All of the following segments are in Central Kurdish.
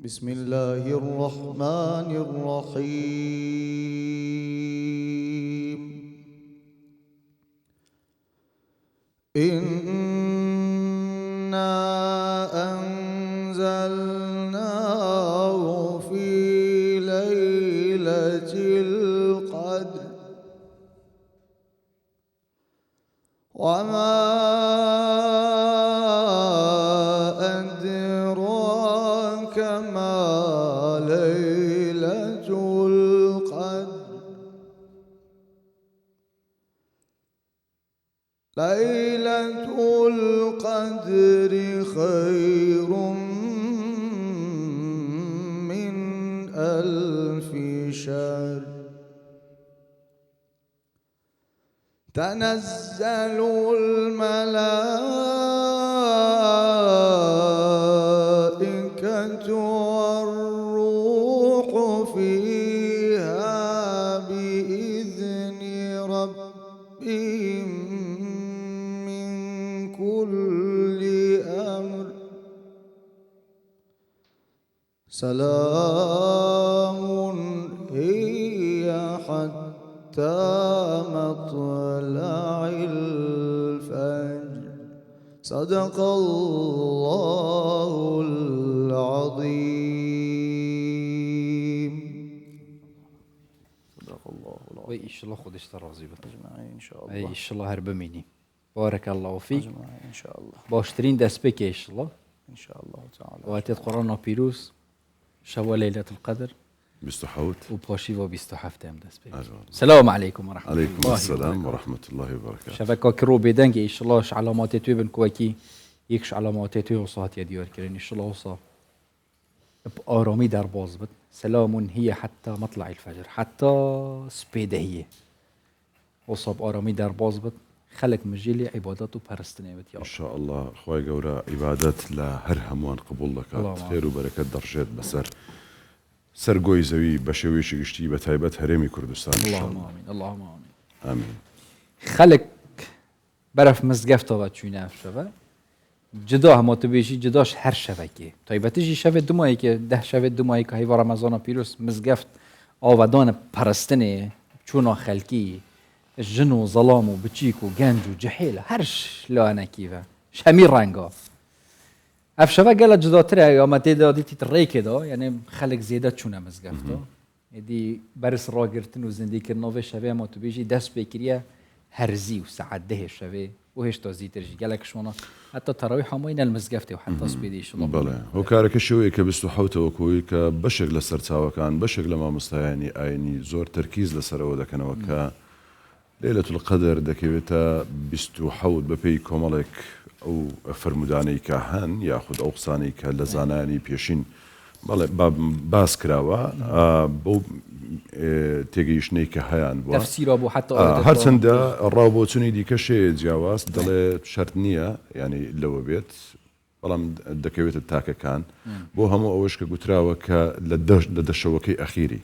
بسم الله الرحمن الرحيم. إنا أنزلناه في ليلة القدر وما أدراك ما ليلة القدر. ليلة القدر خير من 1000 شهر. تنزل الملائكة والروح فيها بإذن ربهم من كل أمر. سلام هي حتى مطلع الفجر. صدق الله العظيم. صدق الله العظيم. وي إن شاء الله خودش ترازي بت أجمعين إن شاء الله. أي إن شاء الله هربميني. بارك الله فيك. أجمعين إن شاء الله. باشترين دست بك إن شاء الله. إن شاء الله تعالى. واتيت قرآن بيروس شوا ليلة القدر بيستحوت وباشي وبيستحفت أم دست بك. أجمل. السلام عليكم ورحمة الله. عليكم السلام ورحمة الله وبركاته. شبكة كرو بدنج إن شاء الله علامات توبن كوكي يكش علامات تو وصات يديار كرين إن شاء الله وصا بآرامي در باز بد. سلام هي حتى مطلع الفجر حتى سبيده هي وصا بآرامي در باز بد. خلق مجيلي عبادات وبرستني بد يا إن شاء الله خواهي قورا عبادات لهر هموان قبول لك اللهم خير وبركات درجات بسر سرقوي زوي بشويش قشتي بتايبت هرمي كردستان إن شاء اللهم الله. آمين اللهم آمين. آمين. خلق برف مزگفت و چونه شوه جدا هم تو بیشی جداش هر شوه که تایبتیجی شوه دمایی که 10 شوه دمایی که هیوا رمضان پیروز مزگفت آودان پرستنه چونا خلکی جن و ظلام و بچیک و گنج و جحیل هرش لانه کیوه شمی رنگا اف شوه گله جدا تره یا متی دادی تیتر که دا یعنی خلق زیاده چونه مزگفت دی برس را گرتن و زندگی کردن شوه ما تو بیشی دست بکریه هرزي وساعات ده شوي وهيش توزي ترجي قالك شونا حتى تراويح همين المزقفتي وحتى سبيدي شو بله هو كارك شوي كبستحوت وكوي كبشق لسرتاوا كان بشق لما مستعيني ايني زور تركيز لسروا ده كان وكا ليلة القدر دكيبتا بستحوت ببي كومالك او فرموداني كهان ياخذ اوقساني كلزاناني بيشين بله باس كراوا بو تيجيشني كهيان بوا تفسير ابو حتى هرچنده الرابطوني دي كشي جواز دل شرط نية يعني لو بيت بلام دكويت التاكا كان بو همو اوش كقتراوة لدشوكي اخيري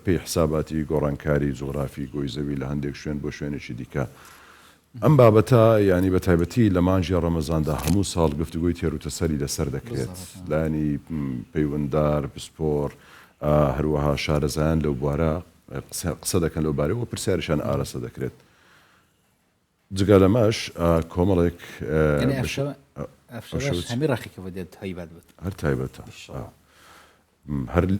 بي حساباتي قرانكاري جغرافي قوي زوي لهنديك شوين بو شوين شديكا ام بابتا يعني بتايبتي لما نجي رمضان ده همو سال قفت قوي تيرو تسالي لسر دكريت لاني بيوندار بسبور هروها شارزان لو بوارا قصدا كان لو باري وبرسارشان آرسا دكريت جقال ماش كومالك يعني افشاش همي راخي كفديت هايبات بت هر تايبتا هر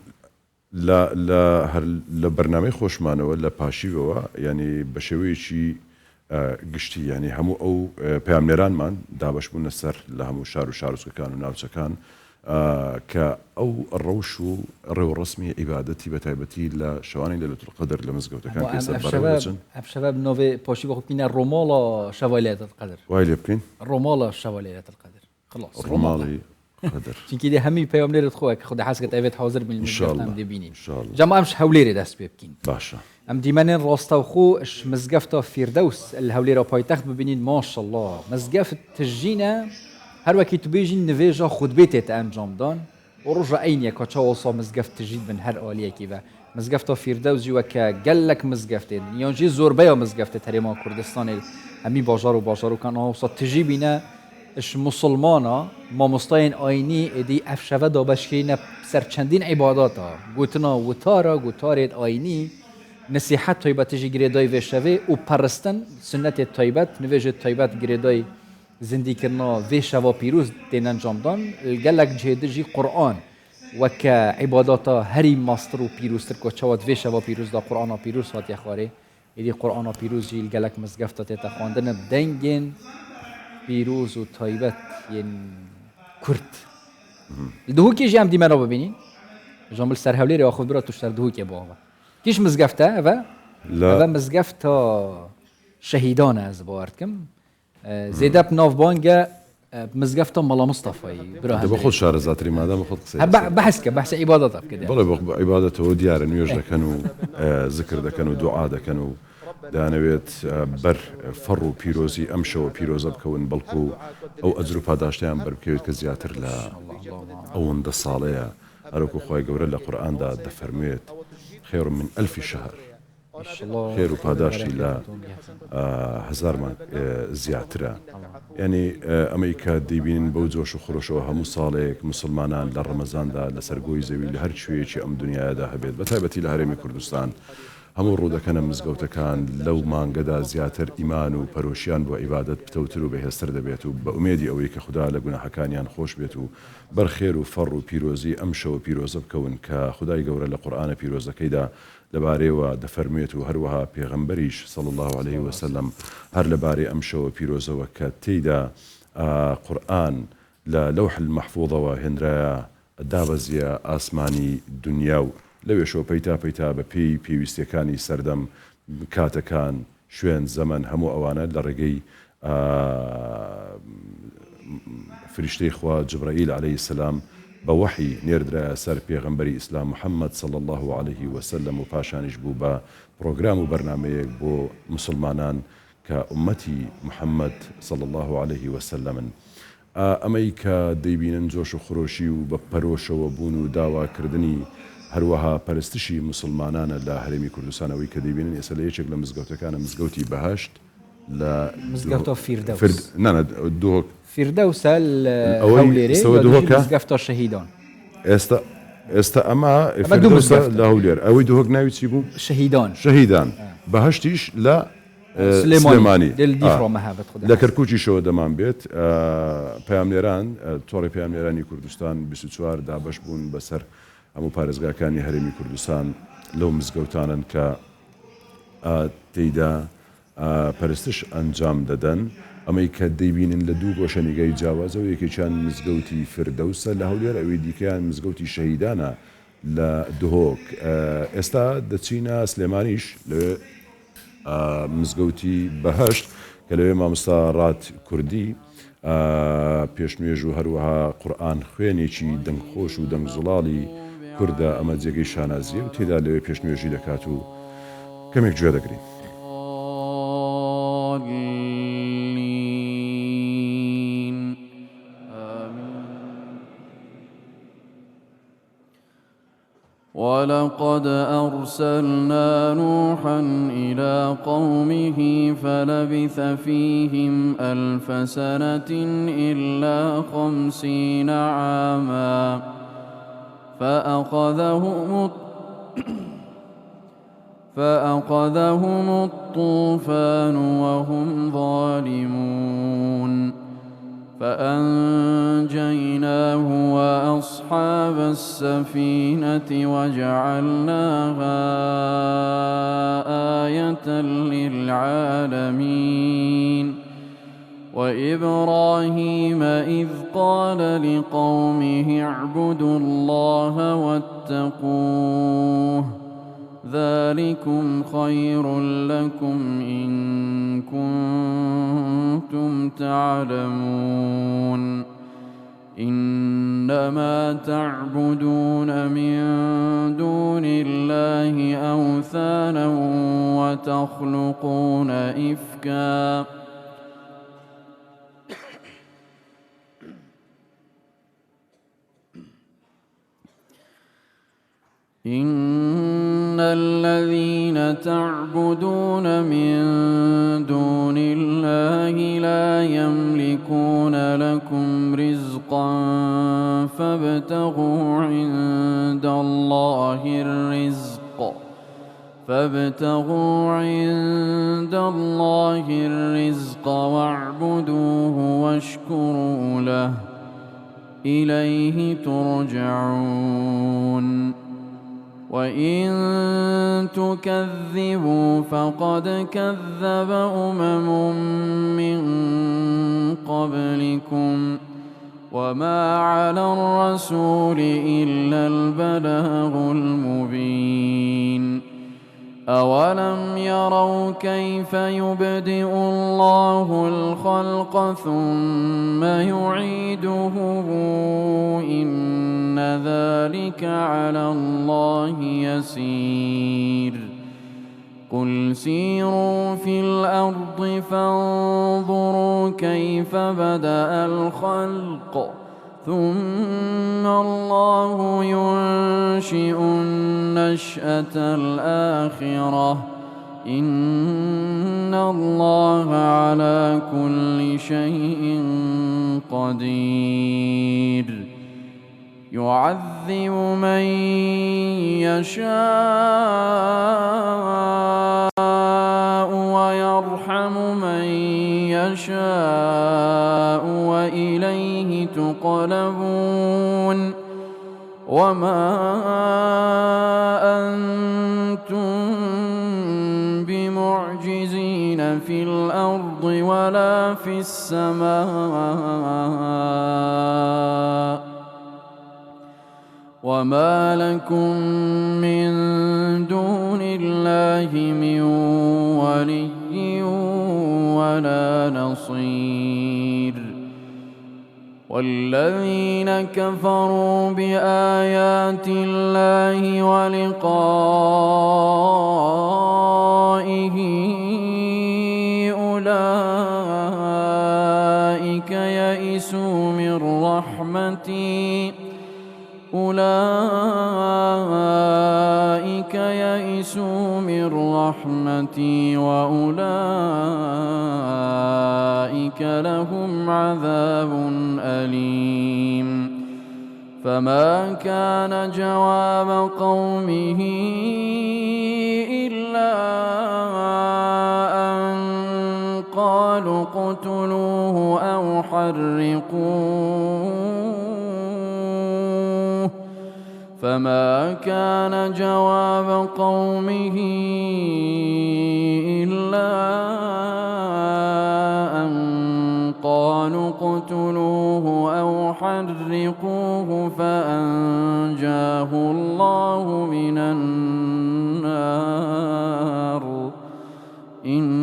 لا هر لبرنامج خوش مانه ولا باشيفوا يعني بشوي شي قشتي يعني همو او بيامنيران مان دابش بون السر لهمو شارو كانوا ناوچ كان كأو الروشو الرو الرسمي عبادتي بتايبتي لشواني ليلة القدر لمزقوته كان كيسر برا شباب نوفي باشي بخو بينا الرومالا شوالية القدر وايل يبكين الرومالا شوالية القدر خلاص الرومالي قدر چون كده همي بيامنير تخوك خود حاسك ايفت حاضر من ان شاء الله ان شاء الله جماعة مش هوليري دست بيبكين باشا ام ديمانين راستا خو اش مزقفتا فيردوس الهوليرا بايتخت ببينين ما شاء الله مزقفت تجينا هر وقت تبيجين نفيجا خود بيتت انجام دان ورجع عينيا كاتشا وصا مزقفت تجيد من هر آلية كيفا مزقفتا فيردوس جوا كجلك مزقفتين يانجي زوربيا مزقفت تريما كردستان همي باجار وكان وصا تجي بينا اش مسلمانا ما مستين آینی دی افشوه دا بشکینه سر چندین عباداتا گوتنا و تارا گوتارید آینی نصیحت طیبت جی گریدای وشوه و پرستن سنت طیبت نویج طیبت گریدای زندگی کرنا وشوه پیروز دین انجام دان گلک جهد جی قرآن وک عباداتا هری ماستر و پیروز تر کو چواد وشوه پیروز دا قرآن پیروز هات یخواره ایدی قرآن پیروز جی گلک مزگفت تا خواندن دنگین پیروز و طیبت ین کرد دهوکی جی هم دیمنا ببینین جامل سرهولی رو آخود برا توش سر دهوکی باوا کیش مزگفته و لا مزگفتا شهیدان از باورد کم زیده بناف بانگه مزگفتا ملا مصطفی برا دابا خۆ شارەزاتری مادام خۆت قسەی بحث که بحث عبادت بکده بەڵێ عیبادەتەوە دیارە نوێژ دەکەن و ذکر دەکەن و دوعا دەکەن و دەیانەوێت بەر فەڕ و پیرۆزی ئەم شەوە پیرۆزە بکەون بەڵکو ئەو ئەجر و پاداشتیان بەربکەوێت کە زیاتر لە ئەوەندە ساڵەیە هەروەکو خۆی گەورە لە قورئاندا دەفەرموێت خێر من ئەلفی شەهر خێر و پاداشتی لە هەزارمان زیاترە یعنی ئەمەی کە دەیبینن بەو جۆش و خۆشەوە هەموو ساڵێک مسلمانان لە ڕەمەزاندا لە سەرگۆی زەوی لە هەر کوێیەکی ئەم دنیادا هەبێت بە تایبەتی لە هەرێمی کوردستان هەموو ڕوودەکەنە مزگەوتەکان لەو مانگەدا زیاتر ئیمان و پەرۆشیان بۆ عیبادەت پتەوتر و بەهێزتر دەبێت و بە ئومێدی ئەوەی کە خوددا لە گوناحەکانیان خۆش بێت و بەرخێر و فەڕ و پیرۆزی ئەم شەوە پیرۆزە بکەون کە خودای گەورە لە قورئانە پیرۆزەکەیدا لەبارەیەوە دەفەرموێت و هەروەها پێغەمبەریش صلی الله عليه وسلم هەر لەبارەی ئەم شەوە پیرۆزەوە کە تێیدا قورئان لە لەوح المەحفوظەوە هێنرایە دابەزیە ئاسمانی دنیا و لەوێشەوە پەیتا پەیتا بە پێی پێویستیەکانی سەردەم کاتەکان شوێن زەمن هەموو ئەوانە لە ڕێگەی فریشتەی خوا جبرائیل عليه السلام بوحي نيردرا سر پیغمبری اسلام محمد صلى الله عليه وسلم و پاشانش بو با پروگرام و برنامه بو مسلمانان كأمتي محمد صلى الله عليه وسلم أمريكا ديبينن جوش و خروشي و بپروش و بونو داوا کردنی هەروەها پەرستشی مسلمانانە لە هەرێمی کوردستانەوەی کە دەیبینن ئێستا لە یەکێک لە مزگەوتەکانە مزگەوتی بەهەشت لە مزگەوتە فیردەوس دووەک فیردەوسە هەولێرێ مزگەوتە شەهیدان ئێستا ئەمە فیردەوسە لە هەولێر ئەوەی دووەک ناوی چی بوو شەهیدان بەهەشتیش لە سلێمانی لە کەرکووکیشەوە دەمان بێت پەیامنێران تۆڕی پەیامنێرانی کوردستان 24 دابەش بوون بەسەر هەموو پارێزگاکانی هەرێمی کوردستان لەو مزگەوتانن کە تێیدا پەرستش ئەنجام دەدەن ئەمەی کە دەیبینن لە دوو گۆشەنیگەی جیاوازەوە یەکێکیان مزگەوتی فردەوسە لە هەولێر ئەوەی دیکەیان مزگەوتی شەهیدانە لە دهۆک ئێستا دەچینە سلێمانیش لەوێ مزگەوتی بەهەشت کە لەوێ مامۆستا ڕات کوردی پێشنوێژ و هەروەها قورئان خوێنێکی دەنگخۆش و دەنگزوڵاڵی کوردە ئەمە جێگەی شانازیە و تێدا لەوێ پێشنوێژی دەکات و کەمێک گوێ دەگرین ولقد أرسلنا نوحا إلى قومه فلبث فيهم 1000 سنة إلا 50 عاما فأخذهم الطوفان وهم ظالمون فأنجيناه وأصحاب السفينة وجعلناها آية للعالمين وإبراهيم إذ قال لقومه اعبدوا الله واتقوه ذلكم خير لكم إن كنتم تعلمون إنما تعبدون من دون الله أوثانا وتخلقون إفكا إن الذين تعبدون من دون الله لا يملكون لكم رزقا فابتغوا عند الله الرزق واعبدوه واشكروا له إليه ترجعون وإن تكذبوا فقد كذب من قبلكم وما على الرسول إلا البلاغ المبين أولم يروا كيف يبدئ الله الخلق ثم يعيده إن ذلك على الله يسير قل سيروا في الأرض فانظروا كيف بدأ الخلق ثم الله ينشئ النشأة الآخرة إن الله على كل شيء قدير يعذب من يشاء ويرحم من يشاء وإليه تقلبون وما أنتم بمعجزين في الأرض ولا في السماء وما لكم من دون الله من ولي ولا نصير والذين كفروا بآيات الله ولقائه أولئك يئسوا من رحمتي وأولئك لهم عذاب أليم فما كان جواب قومه إلا أن قالوا اقتلوه أو حرقوه فما كان جواب قومه إلا أن قالوا اقتلوه أو حرقوه فأنجاه الله من النار إن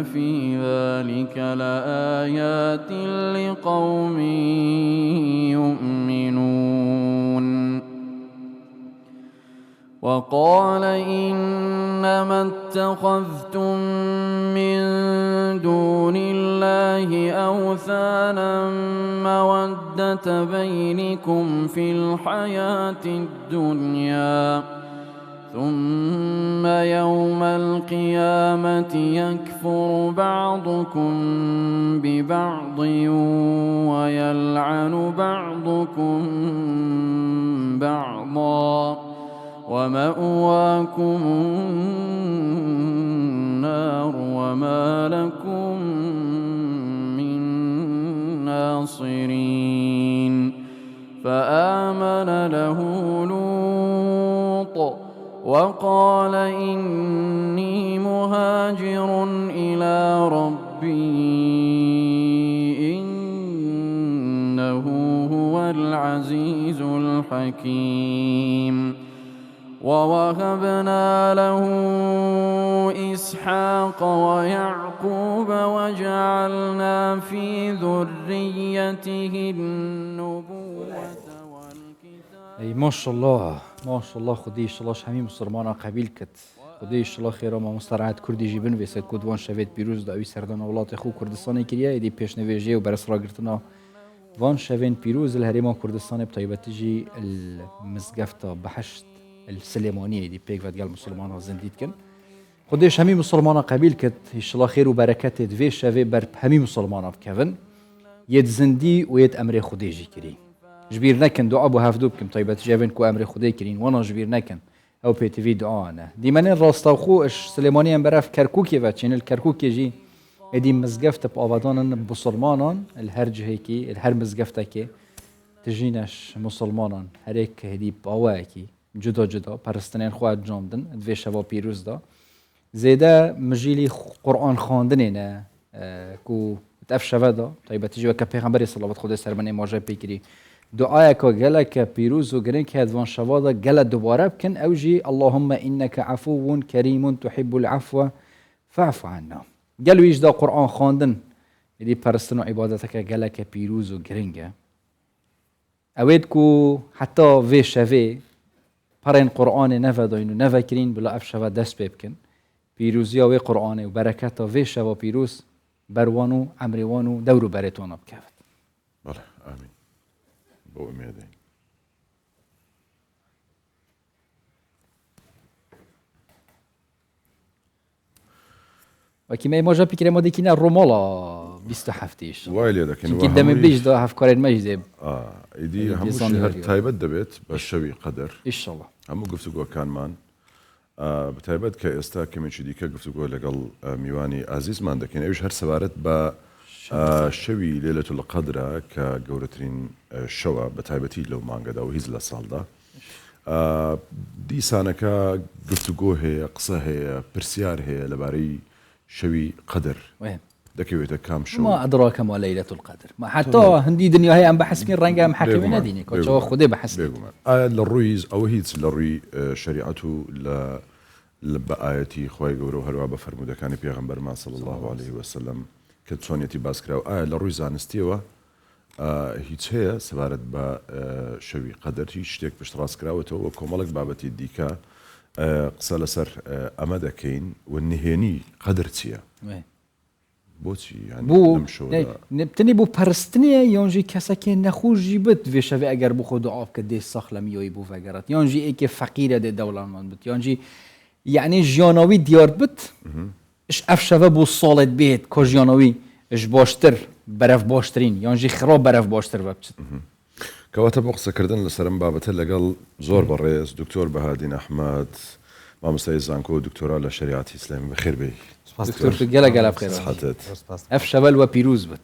في ذلك لآيات لقوم يؤمنون وقال إنما اتخذتم من دون الله أوثانا مودة بينكم في الحياة الدنيا ثم يوم القيامة يكفر بعضكم ببعض ويلعن بعضكم بعضا ومأواكم النار وما لكم من ناصرين فآمن له لوط وقال إني مهاجر إلى ربي إنه هو العزيز الحكيم ووهبنا له إسحاق ويعقوب وجعلنا في ذريته النبوة والكتاب ای ماشاءالله ماشاءالله خدای ایشالله همین مسلمان قبیل کت خدای ایشالله خیرا ما مسترعت کردی جیبن ویسد کدوان شوید پیروز داوی سردان اولاد خو کردستان کریه ایدی پیشنویجی و برس را گرتنا وان شوین پیروز الهرما کردستان بطیبتی جی المزگفتا بحشت السليمانية دي بيك فات قال مسلمان زنديت كن خديش همي مسلمان قبيل كت إيش الله خير وبركات في شافي بر همي مسلمان بكفن يد زندي ويد أمر خديجي كري جبير نكن دعاء أبو هافدوب كم طيبة جابن كو أمر خدي كرين وانا جبير نكن أو بي تي في دعاء أنا دي منين راستوخو إيش سليمانية برف كركوكي فاتشين الكركوكي جي ادي مزقفت بأبادان بسلمانان الهرج هيكي الهر مزقفتكي تجينش مسلمانان هريك هدي باواكي جدا جدا پرستنين خواد جامدن دوی شبا پیروز دا زیده مجیلی قرآن خواندنه کو تف شبا دا طيب تيجي وكا پیغمبر صلوات خدا سر من ماجه پیکری دعای که گله که پیروز و گرین که ادوان شبا دا گله دوباره بکن او جی اللهم انك عفو كريم تحب العفو فاعف عنا گلو ایش دا قرآن خواندن یدی پرستن و عبادتك گله که پیروز و گرینگه اوید کو حتی وی شوی پرین قرآن نفداین و نفکرین بلا اف شوا دست بکن پیروزی و قرآن و برکت و شوا پیروز بروانو عمروانو دورو برتونا بکفت. بله آمین. با امیده. وکی می ماجا پیکره ما دیکی نه رومالا 27 وایلی دکن. که دم بیش دا هف کارن مجذب. ایدی همش هر تایبت دبیت بشوی قدر. إنشاء الله. همو گفتگو کان من. بتایبت که استا کمی چیدی که گفتگو لگل میوانی عزیز من دکن. ایش هر سوارت با شوی لیلة القدر که گورترین شوا بتایبتی لو مانگا دا و هیز لسال دا. دی سانکا گفتگو هی قصه هی پرسیار هی لباری شوي قدر وين دكيويتا كام شو ما أدراك ما ليلة القدر ما حتى هندي دنيا هي أم بحس مين رنجا محكمين هديني كوتشوا خذي بحس للرويز أو هيتس للروي شريعته لبآياتي خوي جورو هلوا بفرمودا كان بيغمبر ما صلى الله عليه وسلم كتسونيتي باسكراو للروي زانستيوا هيتس هي سبارت با شوي قدر هيشتك بشتراس كراوته وكمالك بابتي ديكا قصة لسر أمدا كين والنهيني قدرتيا بوتي يعني بو نبتني بو پرستنيا يونجي كساكي نخوش جيبت في شفي اگر بو خود عاب كدي ساخلا ميوي بو فقرات يونجي ايكي فقيرة دي دولة من بت يونجي يعني جيانوي ديار بت اش افشفه بو صالت بيت كو جيانوي اش باشتر برف باشترين يونجي خراب برف باشتر ببت كواتب مقصة كردن لسرم بابته لقل زور بالرئيس دكتور بهادين أحمد ما مستعد زانكو دكتوراه لشريعة الإسلام بخير بي دكتور تقلا بخير صحتت اف شبل وبيروز بت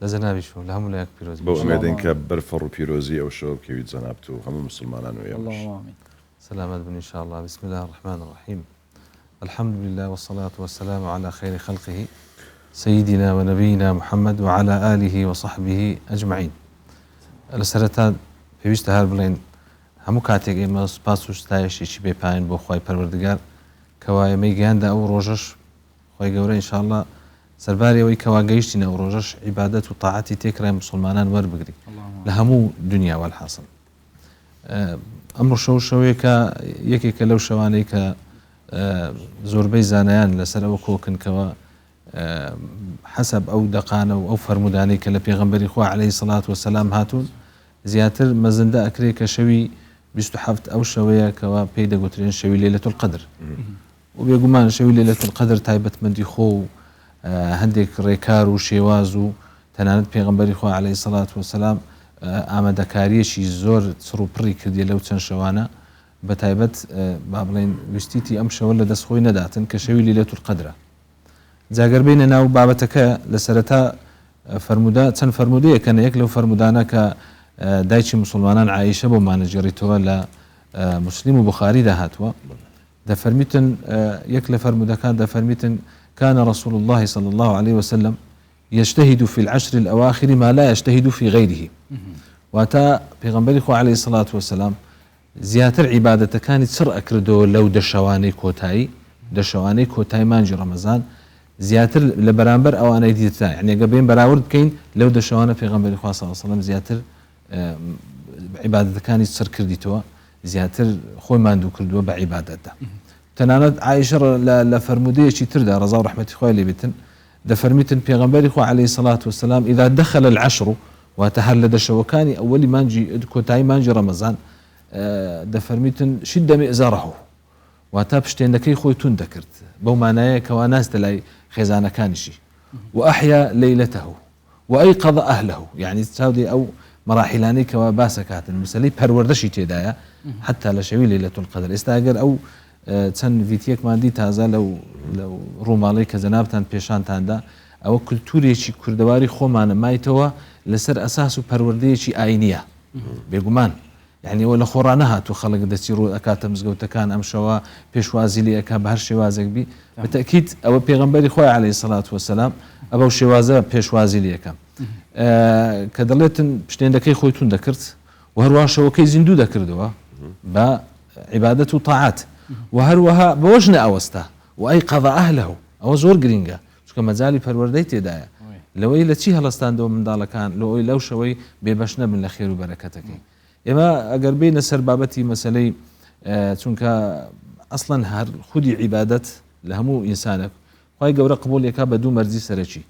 لزنابي شو لهم ولا بيروز بو اميدين كبرفر بيروزي او شو كيوت زنابتو هم مسلمان ويا اللهم امين سلامات بن ان شاء الله بسم الله الرحمن الرحيم الحمد لله والصلاة والسلام على خير خلقه سيدنا ونبينا محمد وعلى آله وصحبه أجمعين السرطان پێویستە هەر بڵێن هەموو کاتێک ئێمە سپاس و ستایشێکی بێپایان بۆ خوای پەروەردگار کەوا ئێمەی گەیاندا ئەو ڕۆژەش خۆی گەورە ئینشاءالله سەرباری ئەوەی کەوا گەیشتینە ئەو ڕۆژەش عیبادەت و تاعەتی تێکرای مسلمانان وەربگری لە هەموو دنیا والحاصل ئەمڕۆ شەوەیە کە یەکێکە لەو شەوانەی کە زۆربەی زانایان لەسەر ئەوە کۆکنکەوە حسب أو دقانة أو فرموداني كلا بيغمبري خوا عليه الصلاة والسلام هاتون زياتر مزندا أكريك شوي بيستحفت أو شوية كوا بيدا قترين شوي ليلة القدر وبيقومان شوي ليلة القدر تايبت مندي خو هنديك ريكار وشيوازو تنانت بيغمبري خوا عليه الصلاة والسلام آمد كاريشي زور صرو بري كردي لو تنشوانا بتايبت بابلين وستيتي أمشا ولا دسخوي نداتن كشوي ليلة القدر جاگر بین ناو بابتک لسرتا فرمودا چند فرمودیه کنه یک لو فرمودانه که دایچی مسلمانان عایشه بو مانجری تو لا مسلم و بخاری ده هاتوا ده فرمیتن یک لفرمودا كان ده فرمیتن كان رسول الله صلى الله عليه وسلم يجتهد في العشر الأواخر ما لا يجتهد في غيره واتا پیغمبر خو عليه الصلاة والسلام زياتر عبادته كانت سر أكردو لو دشواني كوتاي مانجي رمضان زياتر لبرامبر او انا ديتا يعني قبين براورد كاين لو دشوانا في پیغمبر صلى الله عليه وسلم زياتر عبادته كان يسر كرديتو زياتر خوي ماندو كردو بعبادته تنانت عائشه لفرموديه شي تردا رضا ورحمه خوي اللي بتن دفرميتن پیغمبر خو عليه الصلاه والسلام اذا دخل العشر وتهلد شوكاني اول مانجي كوتاي مانجي رمضان دەفەرمیتن شد مئزره واتە پشتێنەکەی خۆی تون دەکرد بەو مانایە کەوا ناستە لای خێزانەکانیشی وأحيا ليلته وأيقظ أهله يعني تساودي أو مراحلاني كوا باسكات المسلي پروردشي تێدایە حتى لشوي ليلة القدر استاجر أو چەند ڤیدیۆکمان تازە لەو ڕووماڵەی کە جەنابتان پێشانتاندا ئەوە کولتورێکی کوردەواری خۆمانە مایتەوە لەسەر ئەساس و پەروەردەیەکی ئاینیە بێگومان یعنی ئەوە لە خۆڕان نەهاتوو خەڵک دەچی ڕوو ئەکاتە مزگەوتەکان ئەم شەوە پێشوازی لێ ئەکا بە هەر شێوازێک بی بەتەکید ئەوە پێغەمبەری خۆی عەلەیهی سەڵات وەسەلام ئەوە شێوازە پێشوازی لێ ئەکا کە دەڵێتن پشتێنەکەی خۆی تون دەکرد و هەروەها شەوەکەی زیندوو دەکردەوە بە عیبادەت و تاعات و هەروەها بەوەش نەئەوەستا و ئەیقەظ ئەهلەه ئەوە زۆر گرینگە چونکە مەجالی پەروەردەی تێدایە لەوەی لە چی هەڵەستاندەوە منداڵەکان لەوەی لەو شەوەی بێبەش نەبن لە خێر و بەرەکەتەکەی ئێمە ئەگەر بینە سەر بابەتی مەسەلەی چونکە ئەسڵەن هەر خودی عیبادەت لە هەموو ئینسانێک خی گەورە قبولێکا بە دوو مەرجی سەرەکی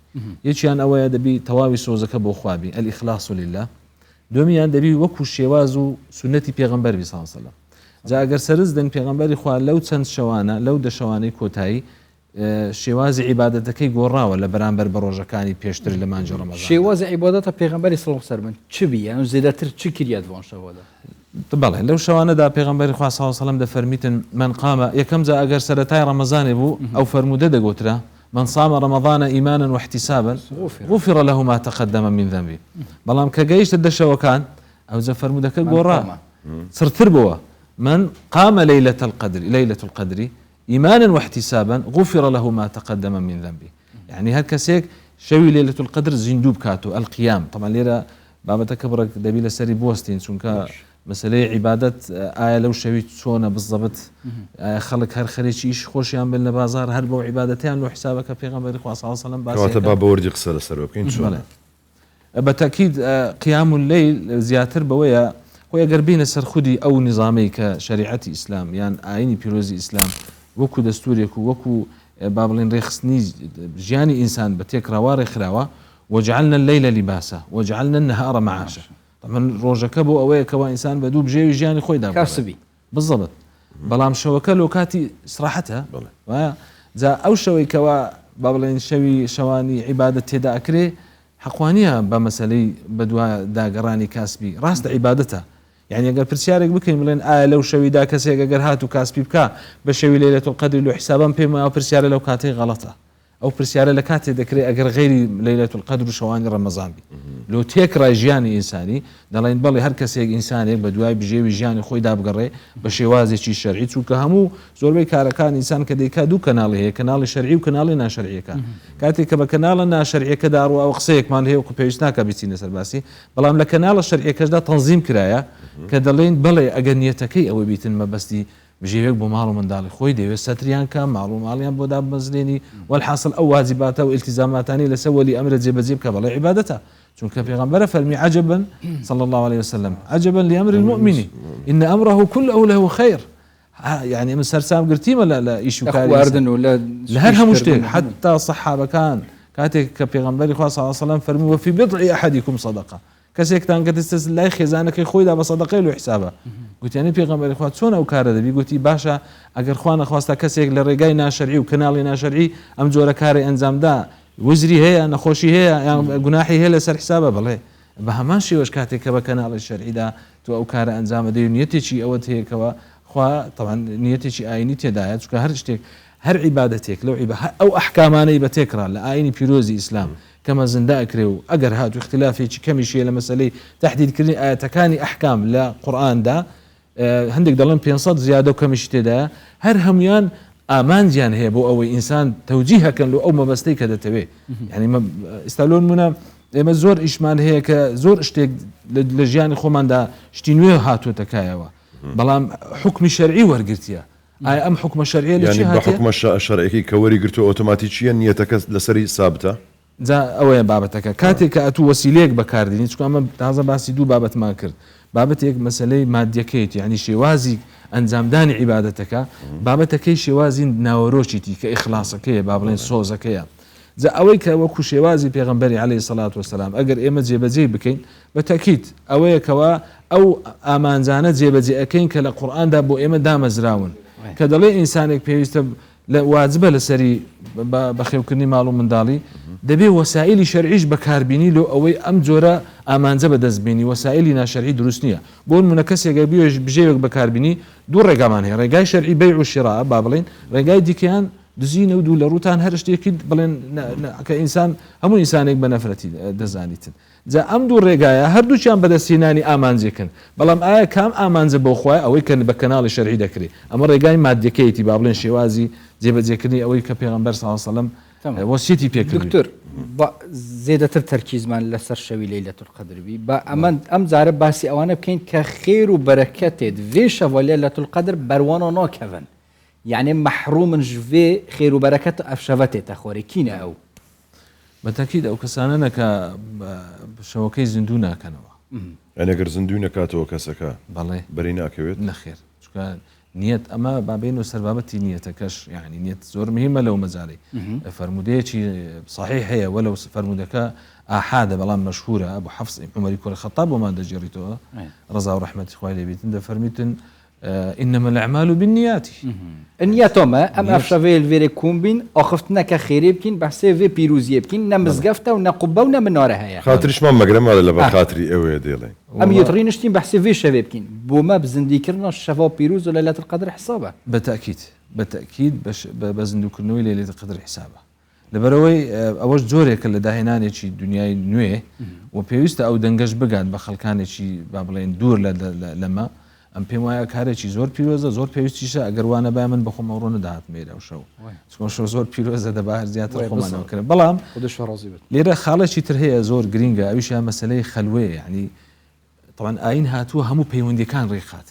یەکیان ئەوەیە دەبی تەواوی سۆزەکە بۆ خوابی ئەلئیخلاص لله دومیان دەبی وەکو شێواز و سنەتی پێغەمبەر صلی الله علیه وسلم جا ئەگەر سەرز دەن پێغەمبەری خوا لەو چەند شەوانە لەو دە شەوانەی کۆتایی شێوازی عیبادەتەکەی گۆڕاوە لە بەرامبەر بە ڕۆژەکانی پێشتر لە مانجی ڕەمەزان شێوازی عیبادەتە پێغەمبەری صلی الله علیه وسلم چ بیە زیاتر چ کریات بۆ شەوەدا بەڵێ لەو شەوانەدا پێغەمبەری خوا صلی الله علیه وسلم دەفەرمیتن من قام یەکەم جا ئەگەر سەرەتای ڕەمەزانێ بوو ئەو فەرموودە دەگوترا من صام رمضان إيمانا واحتسابا غفر له ما تقدم من ذنبه بلام كجيش الدشوا كان أو زفر مدك جورا صرت بوا من قام ليلة القدر إيمانا واحتسابا غفر له ما تقدم من ذنبه يعني هالكسيك شوي ليلة القدر زندوب كاتو القيام طبعا ليرة بابا تكبرك دبيل سري بوستين شونكا مسألة عبادة آية لو شويت سونا بالضبط خلق هر خريج إيش خوش يعمل بالنا بازار هر بو عبادتين لو حسابك في غمر صلى الله عليه وسلم كواتا بابا وردي قصة سروكين شو بالتأكيد قيام الليل زياتر بويا ويا قربين سر خدي أو نظامي كشريعة إسلام يعني آيني بيروزي إسلام وكو دستوريك وكو بابلين ريخسني جياني إنسان بتيك رواري خراوة وجعلنا الليل لباسا وجعلنا النهار معاشا طبعا روجك بو أوي كوا إنسان بدوب جيوي جياني خوي دابا كاسبي بالضبط بلام شوكا لوكاتي صراحتها زا أو شوي كوا بابلين شواني عبادة تدا أكري حقوانيها بمسألة بدوا داقراني كاسبي راست عبادتها يعني اگر پرسیارێک بکەین بڵێن ئایا لەو شەویدا کەسێک ئەگەر هاتو کاسبی بکە بە شەوی لەیلەتول قەدر لە حسابم پێم وایە پرسیارە لەو کاتەی غەڵەتە ئەو پرسیارە لە کاتێ دەکرێت ئەگەر غەیری لەیلەتول قەدر و شەوانی ڕەمەزان بی لۆ تێکڕای ژیانی ئینسانی دەڵێن بەڵێ هەر کەسێک ئینسانێک بە دوای بژێوی ژیانی خۆی دابگەڕێ بە شێوازێکی شەرعی چونکە هەموو زۆربەی کارەکان ئینسان کە دەیکا دوو کەناڵی هەیە کەناڵی شەرعی و کەناڵی ناشەرعیەکە کاتێک کە بە کەناڵە ناشەرعیەکەدا ڕوە ئەو قسەیەکمان هەیە و پێویست ناکە بچینە سەر باسی بەڵام لە کەناڵە شەرعیەکەشدا تەنزیم کرایە کە دەڵێن بەڵێ ئەگەر نیەتەکەی ئەوەی بیتن مەبەستی بژێوێک بۆ ماڵ و منداڵی خۆی دەوێت سەتریان کە ماڵ و ماڵیان بۆ دابمەزرێنی والحاصل ئەو واجباتە و التزاماتانی لەسەر وەلی ئەمرە جێبەجێ بکە بەڵێ عیبادەتە چونکە پێغەمبەر فەرمی عجبا صلى الله عليه وسلم عجبا لأمر المؤمن إن أمره كله له خير يعني من سرسام قرتيمة لا إيش واردن ولا لهر همشتك حتى صحابة كان كاتك كبيغمبر صلى الله عليه وسلم فرمي وفي بضع أحدكم صدقة كسيكتان كتستس لا خزانك خوي دا بصدقه له حسابه قلت يعني بيغمبر خوا چۆن ئەو کارە دەبی گوتی باشە ئەگەر خوا نەخواستا کەسێک لە ڕێگای ناشەرعی و کەناڵی ناشەرعی ئەم جۆرە کاری ئەنجامدا وزری هەیە نەخۆشی هەیە یان گوناحی هەیە لەسەر حسابە بڵێ بە هەمان شێوەش کاتێک کە بە کەناڵی شەرعیدا تو ئەو کارە ئەنجامە دەی نیەتێکی ئەوەت هەیەکەوە خوا طبعا نیەتێکی ئاینی تێدایە چونکە هەر شتێک هەر عیبادەتێک لەو ئەو ئەحکامانەی بە تێکرا لە ئاینی پیرۆزی ئیسلام كما زندا أكريو أجر هاتو اختلافي كم شيء لمسألة تحديد كرني آياتكاني أحكام لا قرآن دا هندك دلنا بينصد زيادة وكم شيء دا هر هميان آمان جان هي بو أو إنسان توجيهها كان له أو ما بستيك هذا تبي يعني ما استعلون منا ما زور إشمان هي كزور اشتيك لجيان خومان دا اشتينوه هاتو تكايوا بلام حكم شرعي ورقرتيا أم حكم شرعي يعني بحكم الشرعي كوري قرتو أوتوماتيكيا نيتك لسري ثابتة جا ئەوەیە بابەتەکە کاتێک کە ئەتوو وەسیلەیەک بەکاردێنی چونکە ئەمە تازە باسی دوو بابەتمان کرد بابەتێک مەسەلەی مادیەکەیت یعنی شێوازی ئەنجامدانی عیبادەتەکە بابەتەکەی شێوازی ناوەڕۆکیتی کە ئیخلاسەکەیە با بڵێن سۆزەکەیە جا ئەوەی کە وەکو شێوازی پێغەمبەری عەلەیهی سەڵات وەسەلام ئەگەر ئێمە جێبەجێ بکەین بەتەکید ئەوەیەکەوە ئەو ئامانجانە جێبەجێ ئەەکەین کە لە قورئاندا بۆ ئێمە دامەزراون کە دەڵێ ئینسانێک پێویستە واجبە لەسەری بەخێوکردنی ماڵ و منداڵی دەبێ وەسائلی شەرعیش بەکاربینی لۆ ئەوەی ئەم جۆرە ئامانجە بەدەستبینی وەسائلی ناشەرعی دروست نییە بۆ نمونە کەسێک بژێوێک بەکاربینی دوو ڕێگامان هەیە ڕێگای شەرعی بەیع و شیرا با بڵێن ڕێگای دیکەیان دزینە و دوو لە ڕووتان هەر شتێکی بڵێن کە ئینسان هەموو ئینسانێک بە نەفرەتی دەزانیتن جا ئەم دوو ڕێگایە هەردووچیان بەدەستهێنانی ئامانجێکن بەڵام ئایا کام ئامانجە بۆ خوای ئەوەی کە بە کەناڵی شەرعی دەکرێت ئەمە ڕێگای مادیەکەیەتی با بڵێن شێوازی جێبەجێکردنی ئەوەی کە پێغەمبەر صلی الله علیه و سلم وەسیەتی پێکرد دکتۆر زێدەتر تەرکیزمان لەسەر شەوی لەیلەتول قەدر بی با ئەم جارە باسی ئەوانە بکەین کە خێر و بەرەکەتێت vê şeva lêletul qedr berwana nakevin yani mehrumin ji vê xêr û bereket ev şeva tê texwarê kîne ew بەتەکید ئەو کەسانە کە شەوەکەی زیندوو ناکەنەوە ئەگەر زیندوو نەکاتەوە کەسەکە بەڵێ بەری ناکەوێت نەخێر چکە نیەت ئەمە بابێن و سەربابەتی نیەتەکەش یعنی نیەت زۆر مهمە لەو مەجارەی فەرمودەیەکی صحیح هەیە وەلەو فەرمودەکە ئاحادە بەڵام مەشهورە بۆ حەفس عومەری کوڕی خەتاب بۆمان دەجێڕیتەوە ڕەزا و ڕەحمەتی خوای لێبێتن دەفەرمیتن إنما الأعمال بالنيات. النيات ما أم أفشافيل فيري كومبين أخفتنا كخيري بكين بحسي في بيروزي بكين نمزقفتا ونقبا ونمنارها هي. خاطرش ما مقرم على لبا خاطري أوي ديلي. أم يطرينشتين بحسي في شباب بكين بوما بزندي كرنا الشفا بيروز ولا ليلة القدر حسابه. بالتأكيد بزندو كرنوي ليلة القدر حسابه. لبروي أوش جوري كل داهناني شي دنياي نويه وبيوست أو دنجش بقعد بخلكاني شي بابلين دور لما ئەم پێم وایە کارێکی زۆر پیرۆزە زۆر پێویستیشە ئەگەروانە با من بەخۆم ئەوڕۆ نەداهات مێرە و شەو زۆر پیرۆزە دەبا زیاتر خۆمانەوە کرد بەڵام لێرە خاڵێکی تر هەیە زۆر گرینگە ئەویشیان مەسلەی خەلوەیە یعنی طبعا ئاین هاتووە هەموو پەیوەندیەکان ڕێخات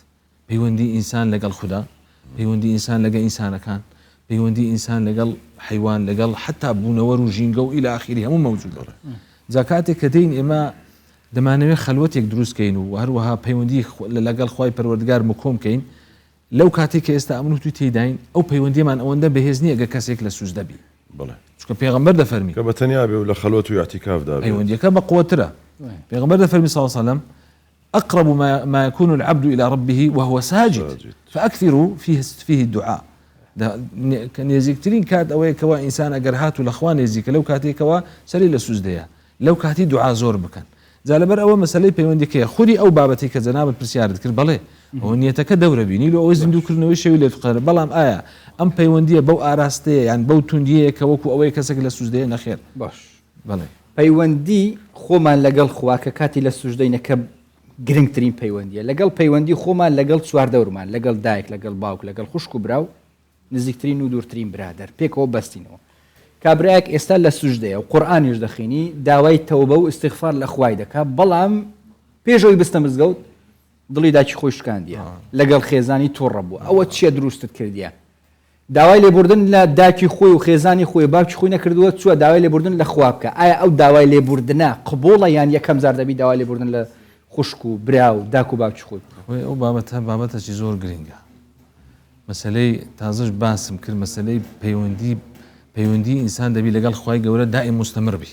پەیوەندی ئینسان لەگەڵ خوددا پەیوەندی ئینسان لەگەڵ ئینسانەکان پەیوەندی ئینسان لەگەڵ حیوان لەگەڵ حتا بوونەوە و ژینگە و ئیلا ئاخیری هەموو مەوجودە جا کاتێک کە دەین ئێمە دەمانەوێت خەلوەتێک دروستکەین و هەروەها پەیوەندی لەگەڵ خوای پەروەردگار مکۆمکەین لەو کاتێک کە ئێستا ئەمن و توی تێداین ئەو پەیوەندیمان ئەوەندە بەهێز نییە ئەگەر کەسێک لە سوز دەبی چونکە پێغەمبەر دەفەرمی کە بەتەنیا بێ و لە خەلوەت و اعتیکافدا پەیوەندیەکە بە قووەترە پێغەمبەر دەفەرمی صلی الله عليه وسلم أقرب ما يكون العبد إلى ربه وهو ساجد فأكثروا فيه الدعاء كان يزيكترين كات أو كوا إنسان أجر هاتو الأخوان يزيك لو كاتي كوا سري لسوز ديا لو كاتي دعاء زور بكن زالبر أول مسألة بيوندك خودي أو بابتي كجناب البرسيار ذكر بالله هو نيتك دورة بيني لو أوزن دوكر نويش ولا تقدر بلام آية أم بيوندية بو أراستي يعني بو توندية كوكو أوي كسك للسجدين أخير باش بالله بيوندي خوما لقل خواك كاتي للسجدين كب گرنگترین پەیوەندیە لەگەڵ پەیوەندی خۆمان لەگەڵ چواردەورمان لەگەڵ دایک لەگەڵ باوک لەگەڵ خوشک و براو نزیکترین و دوورترین برادر پێکەوە بەستینەوە کابراایك ئێستا لە سوژدەیە و قورئانیش دەخوێنی داوای تەوبە و استیغفار لە خوای دەکات بەڵام پێشەوەی بستە مزگەوت دڵی داچی خۆی شکاندیە لەگەڵ خێزانی تۆڕە بووە ئەوە چیە دروستت کردیە داوای لێبوردن لە داکی خۆی و خێزانی خۆی باوکی خۆی نەکردووە چووە داوای لێبوردن لە خوا بکە ئایا ئەو داوای لێبوردنە قبوڵە یان یەکەم زار دەبی داوای لێبوردن لە خوشک و برا و داک و باوکی خۆی ئەو بابەتەی زۆر گرنگە مەسەلەی تازەش باسم کرد مەسەلەی پەیوەندی ئینسان دەبی لەگەڵ خوای گەورە دائیم مستمر بی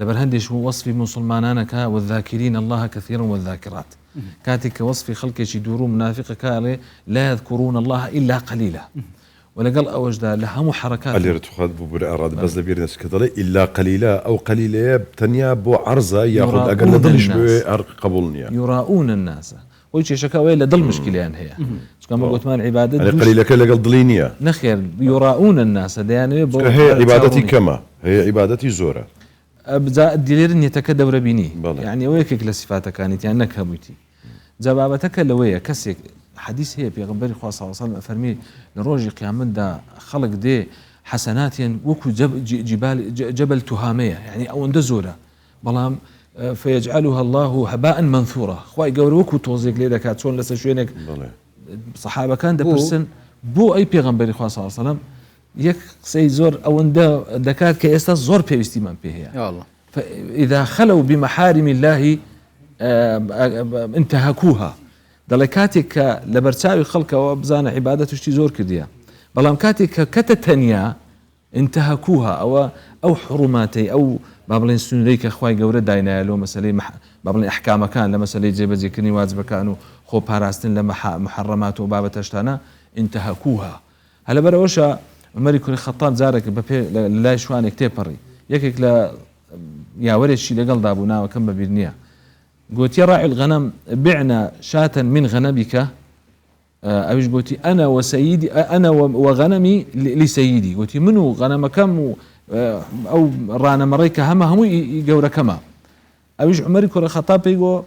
لەبەر هەندێش وەصفی مسلمانانەکە والذاکرین الله كثيرا والذاکرات کاتێک کە وەصفی خەڵکێکی دوور و منافقەکە ئەڵێ لا يذكرون الله إلا قليلا ولەگەڵ ئەوەشدا لە هەموو حرکات ئەلێرە توخات بوو بەر ئاراد بەس لەبیر دەست کە دەڵێ إلا قليلا ئەو قليلەیە تەنیا بۆ عەرزە یاخود ئەگەر لە دڵیش بوێ قبول نییە يراؤون الناس بۆی کێشەکە ئەوەیە لە دڵ مشکلیان هەیە چکەمە گوتمان عیبادەت قليلەکە لەگەڵ دڵی نییە نەخێر يراؤون الناس دەیانەوێت بۆ هەیە عیبادەتی کەمە هەیە عیبادەتی زۆرە دیلێر نیەتەکە دەورە بینی یعنی ئەوە یەکێک لە سیفاتەکانیتیان نەکەبوویتی جەبابەتەکە لەوەیە کەسێک حديث هي بيغمبري خواه صلى الله عليه وسلم أفرمي لروجي قيامت دا خلق دي حسناتين وكو جبل تهامية يعني أو اندزورة بلام فيجعلها الله هباء منثورا خواهي قوري وكو توزيق ليدا كاتشون لسا شوينك صحابة كان دا برسن بو أي بيغمبري خواه صلى الله عليه وسلم يك سي زور أو اندا دكات كيستا زور بيوستي من بيه يا الله فإذا خلوا بمحارم الله انتهكوها دەڵێ کاتێک کە لە بەرچاوی خەڵکەوە بزانە عیبادەت شتی زۆر کردیە بەڵام کاتێک کە کەتە تەنیا انتهكوها أو حرماتي أو بابلين سنريك أخوي جورة داينا لو مسألة بابلين أحكام كان لما مسألة جيب ذكرني واجب كانوا خو باراستن لما محرمات وباب تشتانا انتهكوها هلا بروشة عمر كل خطاب زارك لا شوان كتيبري يكك لا يا ورد شيء لقل دابونا وكم ببيرنيا قلت يا راعي الغنم بعنا شاة من غنمك أبيش قلت أنا وسيدي أنا وغنمي لسيدي قلت منو غنم كم أو رانا مريك هم يجور كما أبيش عمر كل خطاب يقول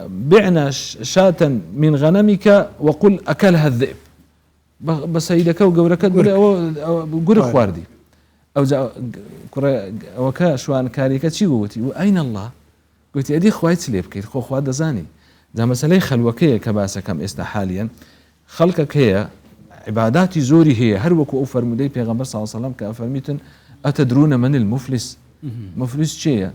بعنا شاة من غنمك وقل أكلها الذئب بس سيدك وجورك قول خواردي أو وكا شوان كاريكا شي قلت وأين الله قلت أدي خوات سليب كي خو خوات دزاني ذا مسألة خلوكية كباسة كم إستا حاليا خلقك هي عباداتي زوري هي هر وكو أفر مدي بيغمبر صلى الله عليه وسلم كأفرميتن أتدرون من المفلس مفلس شيء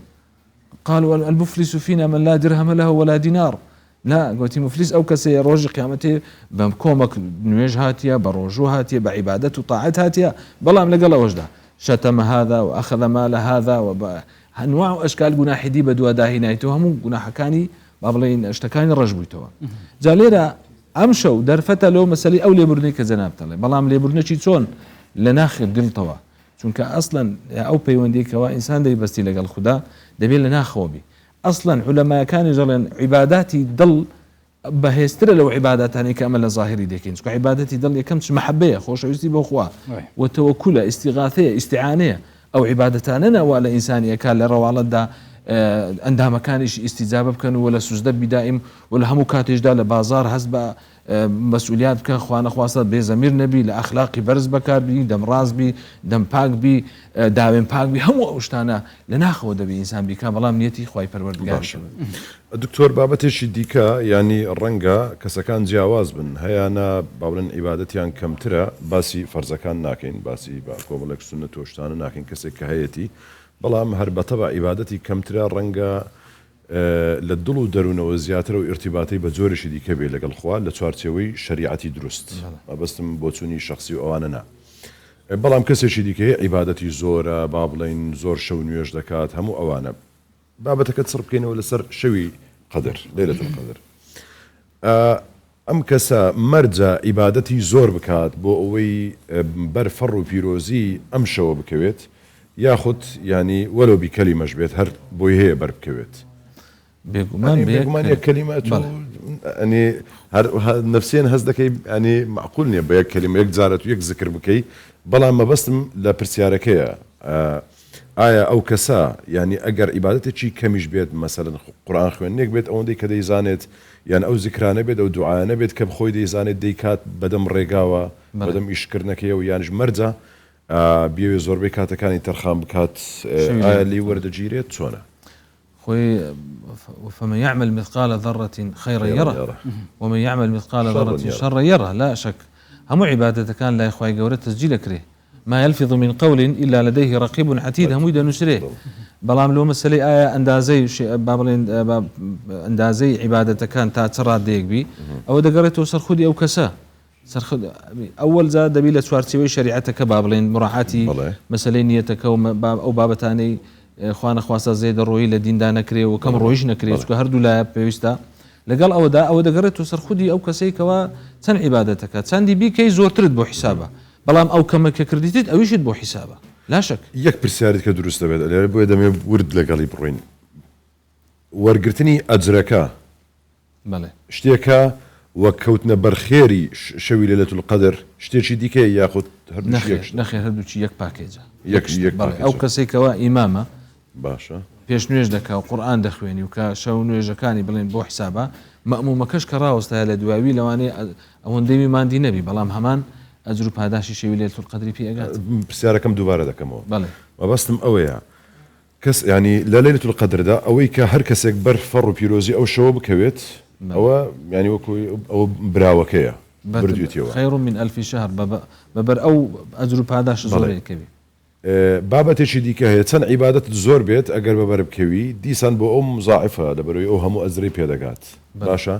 قالوا المفلس فينا من لا درهم له ولا دينار لا قلت مفلس أو كسي روج قيامته بكومك نويج هاتيا بروجو هاتيا بعبادته طاعت هاتيا بلا ملقى الله وجده شتم هذا وأخذ مال هذا أنواع أشكال جناح دي بدو داهنايته هم جناح كاني بابلين اشتكاني الرجبيتوا جاليرا أمشوا درفتا لو مسألة أو ليبرني كزناب تلا بلام ليبرني شيء شون لناخر دلتوا چونك أصلا أو بيوندي كوا إنسان ده بس تلقى الخدا دبي لناخو بي أصلا علماء كان يجرن عباداتي ضل بهستر لو عباداتني كامل ظاهري ديكين شكو عبادتي ضل يكمش محبية خوش عيسي بأخوة وتوكل استغاثية استعانية أو عبادتاننا ولا إنسان يكال لروا على دا عندها مكانش استجابة بكن ولا سجدة بدائم ولا هم كاتج دا لبازار حسب مسؤوليات بك اخوان اخواصات بزمير نبي لاخلاقي برز بكار بي دم راز بي دم باك بي داوين باك بي هم اوشتانا لناخذ بي انسان بي كان والله نيتي خوي پروردگار الدكتور بابتش ديكا يعني الرنگا كسكان جواز بن هيانا باولن عبادتيان كم ترى باسي فرزكان ناكين باسي باكوبلك سنه توشتانا ناكين كسك هيتي بلام هر بتبع عبادتي كم ترى الرنگا للدلو درون وزياتر وارتباطي بزورش دي كبير لقل خوال لتوارتيوي شريعتي درست ما بس بوتوني شخصي واننا بلام كسي دي كي عبادتي زورا بابلين زور شو نيوش دكات همو اوانا بابتك تصرف كينه ولا سر شوي قدر ليله القدر ام كسا مرجا عبادتي زور بكات بو اوي برفر وبيروزي ام شو بكويت ياخذ يعني ولو بكلمه جبت هر بوي هي بربكويت بيقومان كلمات يعني نفسيا هزدك يعني معقولني بيك كلمه يك زارت ويك ذكر بكي بلا ما بس لا برسياركيه آية أو كسا يعني أجر عبادتك شيء كمش بيت مثلا قرآن خوينك بيت أو دي كده يزانت يعني أو ذكرانه بيت أو دعاء بيت كم خوي دي يزانت ديكات بدم رجاوة بدم يشكرنك يا ويانج مرزا بيو زور بكات كان يترخام بكات آية اللي ورد جيريت سونا خوي فمن يعمل مثقال ذرة خيرا يره ومن يعمل مثقال ذرة شرا يره لا شك هم عبادة كان لا إخوة جورة تسجيل كره ما يلفظ من قول إلا لديه رقيب عتيد هم يدا نشره بلام لو مسألة آية أندازي بابلين أندازي عبادة كان تاترات ديك بي أو دقرته سرخودي أو كسا سرخد أول زاد دبيلة سوارتي شريعتك بابلين مراعاتي مسألة نيتك أو بابتاني خوان خواسا زيد الروي لدين دا نكري وكم رويش نكري سكو هردو لا بيستا لقال أو دا قريتو سرخودي أو كسي كوا تن عبادتك تن دي بي كي زور ترد بو حسابه بلام أو كما كرديتت أو يشد بو حسابه لا شك يك برسالة كدروس تبعد اللي بو يدم ورد لقالي بروين ورقرتني أجركا بله اشتيكا وكوتنا برخيري شوي ليلة القدر اشتيكي ديكي ياخد هردو شي نخير هردو شي يك باكيجا يك أو كسي كوا إمامة باشا پێش نوێژ دەکا و قورئان دەخوێنی و کە شەو نوێژەکانی بڵێن بۆ حسابە مەئمومەکەش کە ڕاوەستایە لە دواوی لەوانەیە ئەوەندەی ماندی نەبی بەڵام هەمان ئەجر و پاداشی شەوی لەیلەتول القەدری پێ ئەگات پرسیارەکەم دووبارە دەکەمەوە بەڵێ مەبەستم ئەوەیە کەس يعني لە لەیلەتول القەدردا ئەوەی کە هەر کەسێک بەر فەڕ و پیرۆزی ئەو شەوە بکەوێت ئەوە يعني وەکو ئەو براوەکەیە بردوێتیەوە خەیر من ئەلفی شەهر بەبەر ئەو ئەجر و پاداش زۆرێک کەوی بابەتێکی دیکە هەیە چەند عیبادەت زۆر بێت ئەگەر بەبەر بکەوی دیسان بۆ ئەو مزاعفە لەبەرەوەی ئەو هەموو ئەزرەی پێدەگات باشە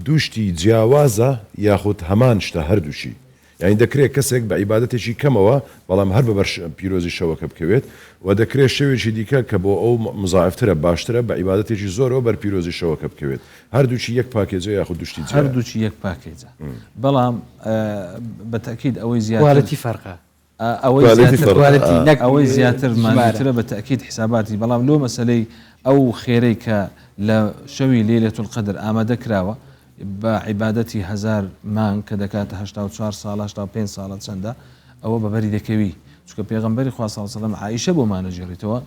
دووشتی جیاوازە یاخود هەمان شتە هەردووشی یعنی دەکرێت کەسێک بە عیبادەتێکی کەمەوە بەڵام هەر بە پیرۆزی شەوەکە بکەوێت و دەکرێت شەوێکی دیکە کە بۆ ئەو مزایفترە باشترە بە عیبادەتێکی زۆرەوە بەر پیرۆزی شەوەکە بکەوێت هەردووچی یەک پاکێجە یاخود دوشتی جێ هەردووچی یەک پاکێجە بەڵام بەتەکید ئەوەی زیاتر کوالەتی فەرقە ئەوەی Quality زیاتر فرق. کوالەتی نەک ئەوەی زیاتر ژمارە. مانیترە بە تەکید حساباتی بەڵام لۆ مەسلەی ئەو خێرەی کە لە شەوی لەیلەتول قەدر ئامادە کراوە بە عیبادەتی 1000 مانگ کە دەکاتە 84 ساڵ 85 ساڵە چەندە ئەوە بەبەری دەکەوی چونکە پێغەمبەری خوا صلی الله علیه و سلم عایشە بۆ مانەجێڕیتەوە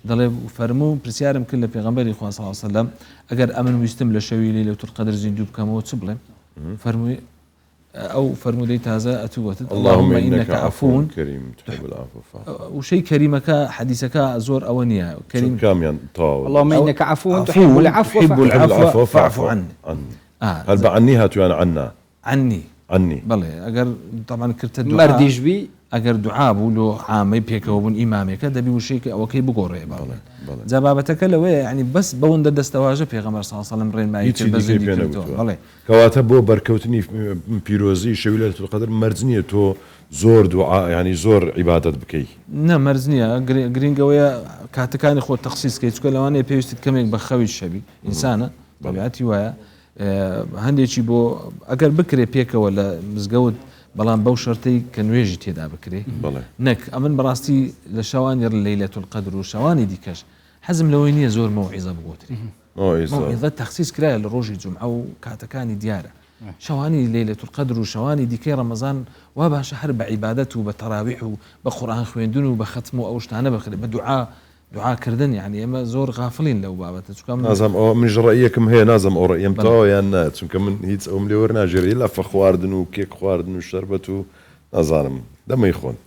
دەڵێ فەرموو پرسیارم کرد لە پێغەمبەری خوا صلی الله علیه و سلم ئەگەر ئەمن ویستم لە شەوی لەیلەتول قەدر زیندوو بکەمەوە چ بڵێم فەرمووی ئەو فەرمودەی تازە ئەتووەتت اللهم إنك عفو عفو كريم تحب العفو فاعف وشەی کەریمەکە حەدیسەکە زۆر ئەوە نییە کەریم كاميان طاول اللهم إنك عفو تحب العفو تحب فاعف. العفو فاعف عني هل بعني هاتو يعني عني عني بەڵێ ئەگەر طبعا کردە دوعا مردیش بی ئەگەر دوعا بوو لۆ عامەی پێکەوە بوون ئیمامێکە دەبی وشەی ئەوەکەی بگۆڕێ باڵێ جا بابەتەکە لەوەیە ینی بەس بەوەندە دەستەواژە پێغەمبەر صلی الله علیه و سلم ڕێنمایی هیچی کرد بە دیکەی زیندی پێ کردەوە نەگوتووە. بەڵێ کەواتە بۆ بەرکەوتنی پیرۆزی شەوی لەیلەتول قەدر مەرج نییە تۆ زۆر دوعا ینی زۆر عیبادەت بکەی نە مەرج نییە گرنگەوەیە کاتەکانی خۆ تەخسیسکەی چکە لەوانەیە پێویستیت کەمێک بە خەوی شەوی ئینسانە طبیعەتی وایە هەندێکی بۆ ئەگەر بکرێ پێکەوە لە مزگەوت بەڵام بەو شەرتەی کە نوێژی تێدا بکرێ بەڵێ نەک ئەمن بەڕاستی لە شەوانی لەیلەتول قەدر و شەوانی دیکەش حەزم لەوەی نییە زۆر مەوعیزە بگۆتری مەوعیزە تەخسیس کرایە لە ڕۆژی جومعە و کاتەکانی دیارە شەوانی لەیلەتول قەدر و شەوانی دیکەی ڕەمەزان وا باشە هەر بە عیبادەت و بە تەراویح و بە قورئان خوێندن و بە ختم و ئەو شتانە بخرێ بە دوعاکردن یعنی ئێمە زۆر غافڵین لەو بابەتە چونکە نازم ئەو منژ ڕەیەکم هەیە نازم ئەو ڕەیم تەواو یان نا چونکە من هیچ ئەوم لێ وەرناژێری لەفە خواردن و کێک خواردن و شەربەت و نازانم دەمەی خۆن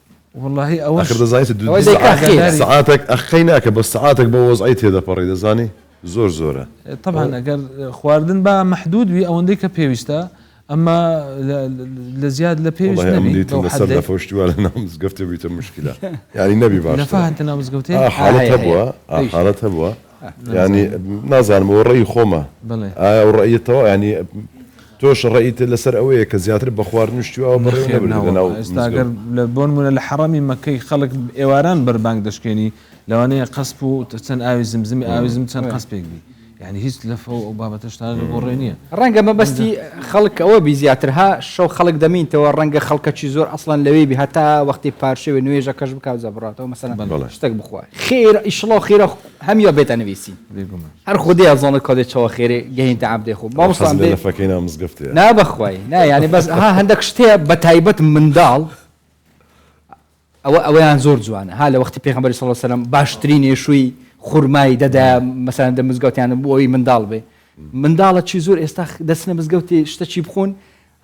والله ئەوە آخر دەزانیت ئەوە دەیکا خێر. سعاتێک ئەخەی ناکە بە سعاتێک بە وەزعی تێدەپەڕی دەزانی زۆر زۆرە طبعا ئەگەر خواردن بە محدود وی ئەوەندەی کە پێویستە ئەمە لە زیاد لە پێویست والله نەبی ئەم دیتم لەسەر لە فۆشتیوە لە ناو مزگەفتە بیتە مشکلە یعنی نەبی لە باش فاهەتە ناوزگەوتێ حالت هەبووە حالت هەبووە ینی نازانم ئەو ڕێی خۆمە بڵێ ئایا ئەو ڕێیتەوە ینی تۆش ڕێیت لەسەر ئەوەیە کە زیاتر بە خواردن شتیوە بڕێ نەبێت ئێستاگەر لە بۆنمونە لە حەڕەمی مەکەی خەڵک ئێواران بەربانگ دەشکێنی لەوانەیە قەسپ و چەند ئاوی زمزمی ئاوی زم چەند قەسپێک بی یعنی هیچ لەفە ئەو بابەتەشتان لە گۆڕێ نییە ڕەنگە مەبەستی خەڵک ئەوە بی زیاترها شەو خەڵک دەمینتەوە ڕەنگە خەڵکەکی زۆر ئەسڵان لەوێ بی هەتا وەختی پارشەوێ نوێژە کەش بکاو زەبڕاتەوە مەسەلەن شتێک بخوا خێر ئیشڵا خێرە هەمیە بێتە نویسی هەر خودی ئەزانە کۆدێک چاوە خێرێ گەهینتە عەبدێ خۆ مامۆستان بێ لەفەکەی ناو مزگەفتەیە نا بەخوای نا یعنی بەس ها هەندێک شتەیە بە تایبەت منداڵ ئەوەیان زۆر جوانە ها لە وەختی پێغەمبەری صلی الله علیه و سلم باشترین ێشووی خورمای دەدا مەسەلەن دە مزگەوتیان بۆ ئەوی منداڵ بێ منداڵە چی زۆر ئێستا دەچنە مزگەوتی شتەچی بخۆن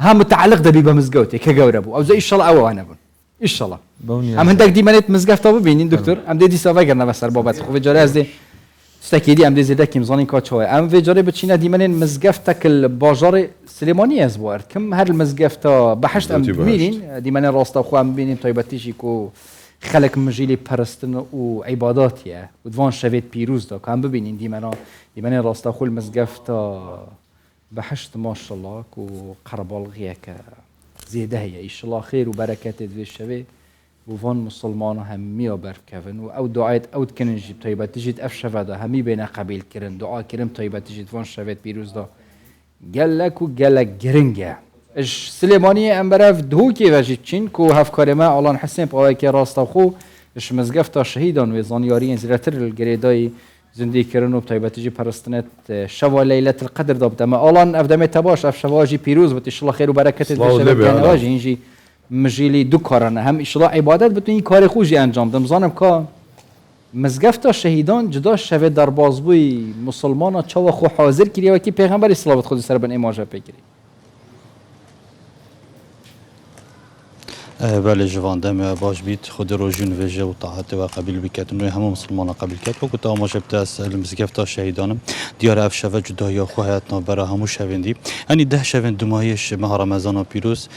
ها متعلق دەبی بە مزگەوتێک کە گەورە بوو ئەوزە ئیشەڵ ئەوانە بوون ئیشەڵە ئەم هەندێک دیمەنێت مزگەفتەوە ببینین دکتۆر ئەم دێ دیسەڤای گەرنە بەسەر بابەت خۆ جارێ ئەز دێ شتێکی ئەم دێ زێدەکیم زانی کاچەوە ئەم vێجارێ بچینە دیمەنێن مزگەفتەکە باژارێ سلێمانی ئەز بوارد کەم هەر مزگەفتە بەحشت ئەم ببینین دیمەنێ ڕاستە خۆ ببینین تایبەتیشی کۆ خەڵک مژیلی پەرستن و عیباداتیە و دوان شەوێت پیرۆزدا کام ببینین دیمەنێ ڕاستەخۆل مزگەفتە بەحشت ماشەڵڵا و قەرەباڵغیەکە زێدە هەیە ئیشڵا خێر و بەرەکەتێت دوێ شەوێ وان مسلمانە هەمیە بەرکەون و ئەو دوعایت ئەو دکەنژی تایبەتیژیت ئەف شەڤەدا هەمی بێنە قەبیلکردن دوعاکردن تایبەتیژیت وان شەوێت پیرۆزدا گەلک و گەلک گرنگە اش سليمانية ام براف دهوكي واجد چين كو هفكار ما علان حسين بقاوكي راستا خو اش مزگفتا شهيدان وزانيارين زرتر الجريداي زندگی کردن و بتایبەتیجی پرستنت شوا لیلة القدر دابد اما علان افدمه تباش اف شواجی پیروز بت ان خير و برکت بشه واجی اینجی مجیلی دو کارانه هم ان عبادت بتونی کار خوشی انجام دم زانم کا مزگفتا شهیدان جدا شوه در بازبوی مسلمانا چاو خو حاضر کردی و کی پیغمبر اسلام خود سر بن اماجه بگیری بله جوان دم باش بیت خود رو جون وجه و طاعت و قبیل بکت نوی همه مسلمان قبیل کت و کتا ما جبت از المزگفت شهیدانم دیار اف شوه جدا یا خو حیاتنا برا همو شوندی یعنی 10 شوند دمایش ماه رمضان و پیروز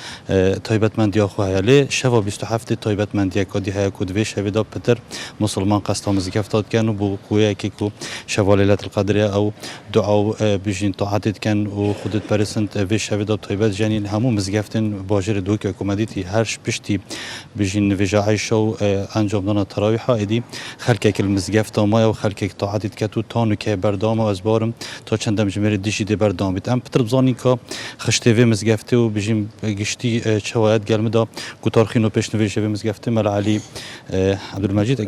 تایبت من دیا خو حیاله شوا 27 تایبت من دیا کدی های کد وی شوه دا پتر مسلمان قصد مزگفتات کن و بو قوی کی کو شوا لیلت القدر او دعا بجین طاعت کن و خودت پرسنت وی شوه دا تایبت جنی همو مزگفتن باجر دو که کومدیتی هرش پشتی بجین وجاعی شو انجام دادن تراویح ایدی خلک کل مزگفت ما و خلک طاعت کتو تانو که بردام و از بارم تا چندم جمعه دیشی دی بردام بیت ام پتر بزانی که خشته و مزگفته و بجیم گشتی چوایت گلم دا گتارخینو پیش نویشه و مزگفته مال علی عبدالمجید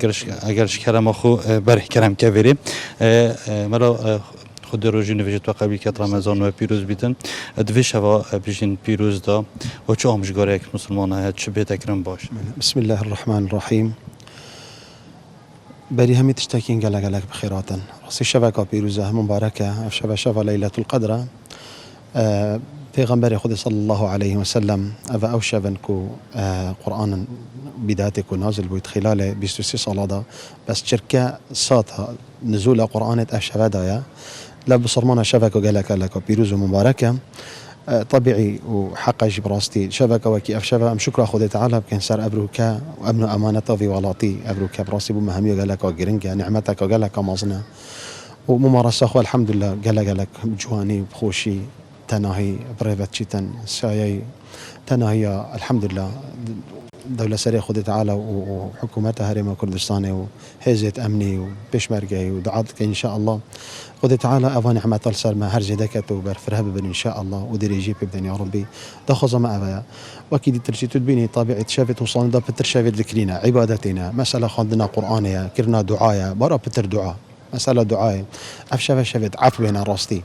اگرش کرم خو بره کرم که وری مال خود روزی نویجت و قبیل کت رمضان و پیروز بیتن دویش هوا بجین پیروز دا و چه آموزگاری یک مسلمان هست چه بیت اکرم باش. بسم الله الرحمن الرحیم. بری همی تشتکین گلک بخیراتن. راستی شبکه پیروزه مبارکه. شبه لیلت القدر. پیغمبر خود صلی الله علیه و سلم او شبن کو قرآن بداية کو نازل بود خلال 23 سال دا بس شركة ساعتها نزول قرآن اشبه دایا لب صرمانا شبكه قالك بيروز مباركه طبيعي وحق براستي شبكه وكي افشبه ام شكرا خذ تعالى كان صار ابروكا وابن امانته في ولاتي ابروكا براستي بمهميه قالك وجرنجا نعمتك قالك مازنا وممارسه اخو الحمد لله قالك بجواني بخوشي تناهي بريفت شيتن سايي تناهي الحمد لله دولة سرية خذ تعالى وحكومتها هرم كردستاني وهيزة أمني وبشمرقي ودعاتك إن شاء الله خذ تعالى أفاني حمات السر ما هرج دكت وبرفرها ببن إن شاء الله ودير يجيب بدن يا ربي دخز ما أبايا وأكيد ترجي تدبيني طبيعة شافت وصلنا دا بتر شافت ذكرينا عبادتنا مسألة خذنا قرآنية كرنا دعايا برا بتر دعاء مسألة دعاء شافت عفونا راستي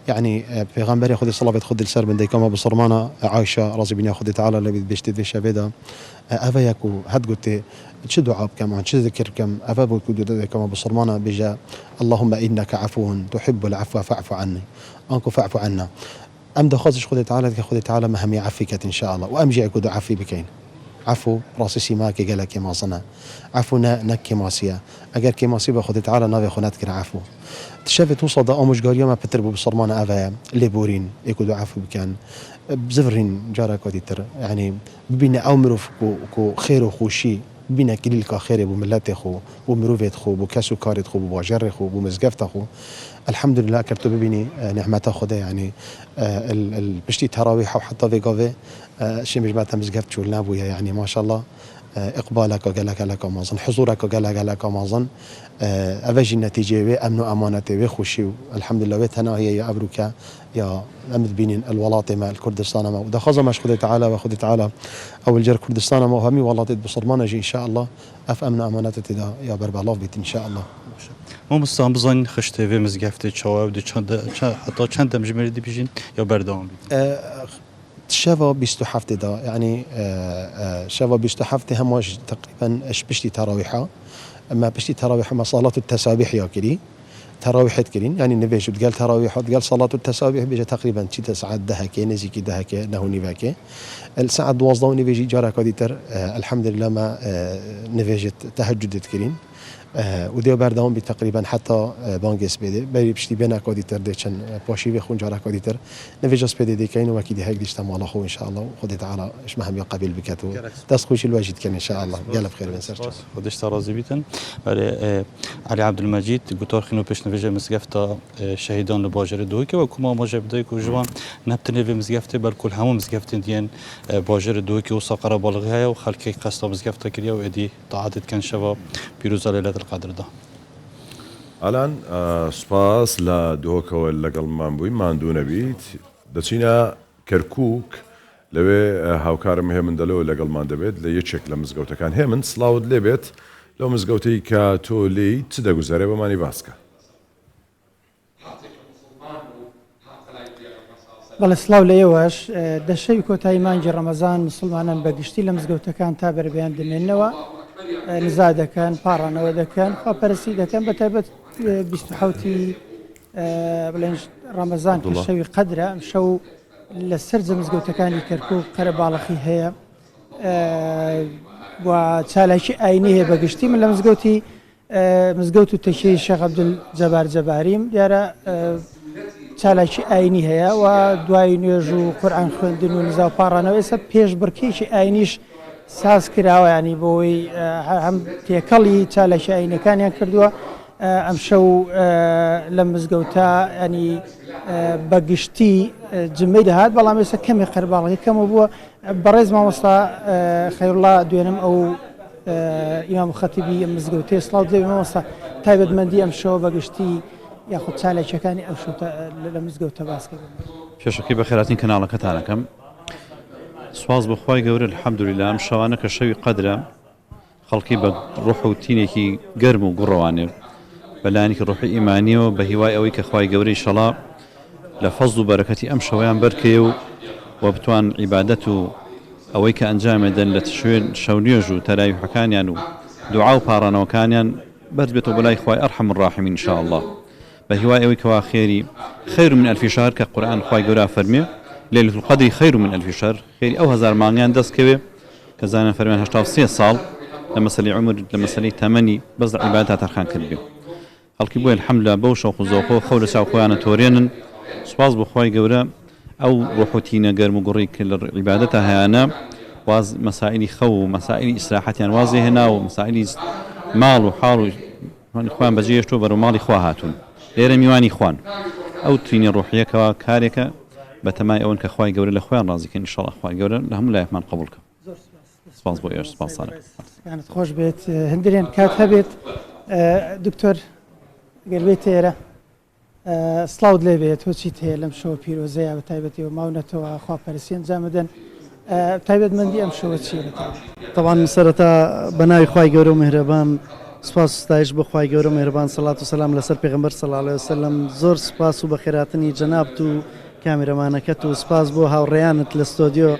يعني پیغمبر خود صلوات خود السر من ديكما بصرمانة عائشة رضي بني خود تعالى اللي بيشتد في شبيدا أفايكو هاد قلت شو دعاء كمان شو ذكر كم أفابو كود كما بصرمانة بجا اللهم إنك عفو تحب العفو فاعف عني أنكو فاعف عنا أم دخلش خود تعالى ما هم يعفيك إن شاء الله وأمجي كود عفي بكين عفو راسي ماكي قال كما صنع عفو نك ماسيا اگر كماسي بخود تعالى ناوي خونات كر عفو تشافت وصل امش غاريا ما بتربو بصرمان افا ليبورين يكودو عفو بكان بزفرين جارا كوديتر يعني ببين عمرو كو خير وخوشي ببين كل خير ابو ملات خو ومروفيت خو بكاسو كارت خو بواجر خو بمزقفت خو الحمد لله كرتو ببيني نعمته خدا يعني البشتي تراويح وحتى في قافي شي مش بعد مزقفت شو النابويا يعني ما شاء الله إقبالك وقالك مازن حضورك وقالك مازن أفاجي النتيجة أمن أمانته وخوشي الحمد لله وتناهي يا أبروكا يا أمد بين الولاطمة الكردستان ما وده خزم مش خذ تعالى أول جر كردستان ما همي ولاطة بصرمان جي إن شاء الله أمن أمانته تدا يا بربلاف بيت إن شاء الله ما مستانبزان خشته و مزگفته چاو دو حتی چند مجموعه دی بیشین یا بردام شوا 27 دا يعني شوا 27 هماش تقريبا اش بشتي تراويحه اما بشتي تراويح ما صلاه التسابيح يا كري تراويح كرين يعني نبيش تقال تراويح تقال صلاه التسابيح بيجي تقريبا 6 ساعات دهكي نزيكي دهكي نهوني باكي الساعه دوازدوني بيجي جارا كوديتر الحمد لله ما نفيجت تهجدت كرين وديو بردام بتقريبا حتى بانجس بده بري بشتي بينا كوديتر ديشن باشي بخون جارا كوديتر نفيجس بده دي كاين وكيد هيك ديش تمام الله ان شاء الله خدي تعالى ايش مهم يقبل بكاتو تسخوش الواجد كان ان شاء الله قال بخير من سرت خدش ترازي بيتن بري علي عبد المجيد قطار خينو بيش نفيجا مسقفتا شهيدان لباجر دوكي وكما ماجب دايك وجوان نبتني في مسقفته بالكل همو مسقفتين ديان باجر دوكي وساقره بالغها وخلكي قصه مسقفتا كريا وادي طاعت كان شباب بيروز ليله القدر ده الان سپاس لا دوکەوە لەگەڵمان بووی ماندوو نەبیت دەچینە کەرکووک لەوێ هاوکارم هێمندەلەوە لەگەڵمان دەبێت لە یەکێک لە مزگەوتەکان هێمن سڵاوت لێبێت لەو مزگەوتەی کە تۆ لێی چ دەگوزارێ بەمانی باسکە بەڵێ سڵاو لەیەوەش دەشەوی کۆتایی مانگی ڕەمەزان مسلمانان بەگشتی لە مزگەوتەکان تا بەربیان دەمێننەوە نزا دەکەن پاڕانەوە دەکەن خواپەرستی دەکەن بە تایبەت 27 بڵێن ڕەمەزان کە شەوی قەدرە ئەم شەو لە سەرجە مزگەوتەکانی کەرکووک قەرە باڵەخی هەیە و چالاکی ئاینی هەیە بەگشتی من لە مزگەوتی مزگەوت و تەکیی شێخ عەبدولجەبار جەباریم دیارە چالاکی ئاینی هەیە و دوای نوێژ و قورئان خوێندن و نزا و پاڕانەوە ئێستا پێش بڕکێکی ئاینیش ساز کراوە ینی بۆی هەم تێکەڵی چالاکی ئاینەکانیان کردووە ئەم شەو لە مزگەوتە ینی بەگشتی جمەی دەهات بەڵام ێستا کەمی قەرباڵغی کەمە بووە بەڕێز مامۆستا خەیروڵڵا دوێنم ئەو ئیمام خەتیبی ئەم مزگەوتەیە سڵاو دەبێ مامۆستا تایبەتمەندی ئەم شەوە بەگشتی یاخود چالاکیەکانی ئەم شەو لە مزگەوتە باسکردن پێشەکەی بە خێراتین کەناڵەکەتانەکەم سواز بەخوای گەورە الحەمدولیلا ئەم شەوانە کە شەوی قەدرە خەڵکی بە ڕوح و تینێکی گەرم و گوڕەوانێ بەلایەنێکی ڕوحی ئیمانیەوە بە هیوای ئەوەی کە خوای گەورەی شەڵا لە فەزڵ و بەرەکەتی ئەم شەوەیان بەرکەیە و بتوان عیبادەت و ئەوەی کە ئەنجامێدەن لە شوێن شەونێژ و تەراویحەکانیان و دوعا و پاڕانەوەکانیان بەرز بێتەوە بەلای خوای ئەرحەم الراحیمین ئینشاء الله بە هیوای ئەوەی کەوا خێر من ئەلفی شەهر کە قورئان خوای گەورە فەرمێ لەیلة القەدری خەیر من ئەلفی شەهر خێری ئەو هەزار مانگیان دەستکەوێ کە زانیان فەرمیان 83 ساڵ لە مەسەلەی عومر لە مەسەلەی تەمەنی بەس لە عیبادەت تەرخان کردبێ خەڵکی بۆیە الحەمدوللا بەو شەوق و زۆقۆ خەو لە چاو خۆیانە تۆرێنن سوپاس بۆ خوای گەورە ئەو ڕوح و تینە گەرم و گوڕی کە لە عیبادەتە هەیانە واز مەسائلی خەو و مەسائلی ئیسراحەتیان وازێ هێنا و مەسائلی ماڵ و حاڵ و خوان بەجێهێشتۆ بەرەو ماڵی خوا هاتوون لێرە میوانی خوان ئەو توینە ڕوحیەکەوە کارێکە بە تەمای ئەوەن کە خوای گەورە لە خۆیان ڕازیکەن ئینشاءڵڵا خوای گەورە لە هەموو لایەکمان قبوڵ کە سپاس بۆ ئێوە سپاسانە یانت خۆش بێت هەندێریان کات هەبێت دکتۆر گەلبێت ئێرە سڵاوت لێ بێت تۆ چیت هەیە لەم شەوە پیرۆزەیە بە تایبەتیەوە ماونەتەوە خواپەرستی ئەنجامەدەن تایبەتمەندی ئەم شەوە چیە طبعا سەرەتا بەناوی خوای گەورە و میهرەبان سپاس و ستایش بۆ خوای گەورە و میهرەبان سەڵات و سەلام لەسەر پێغەمبەر صلی الله علیه وسلم زۆر سپاس و بەخێراتنی جەنابت و کامێرەمانەکەت و سپاس بۆ هاوڕێیانت لە ستۆدیۆ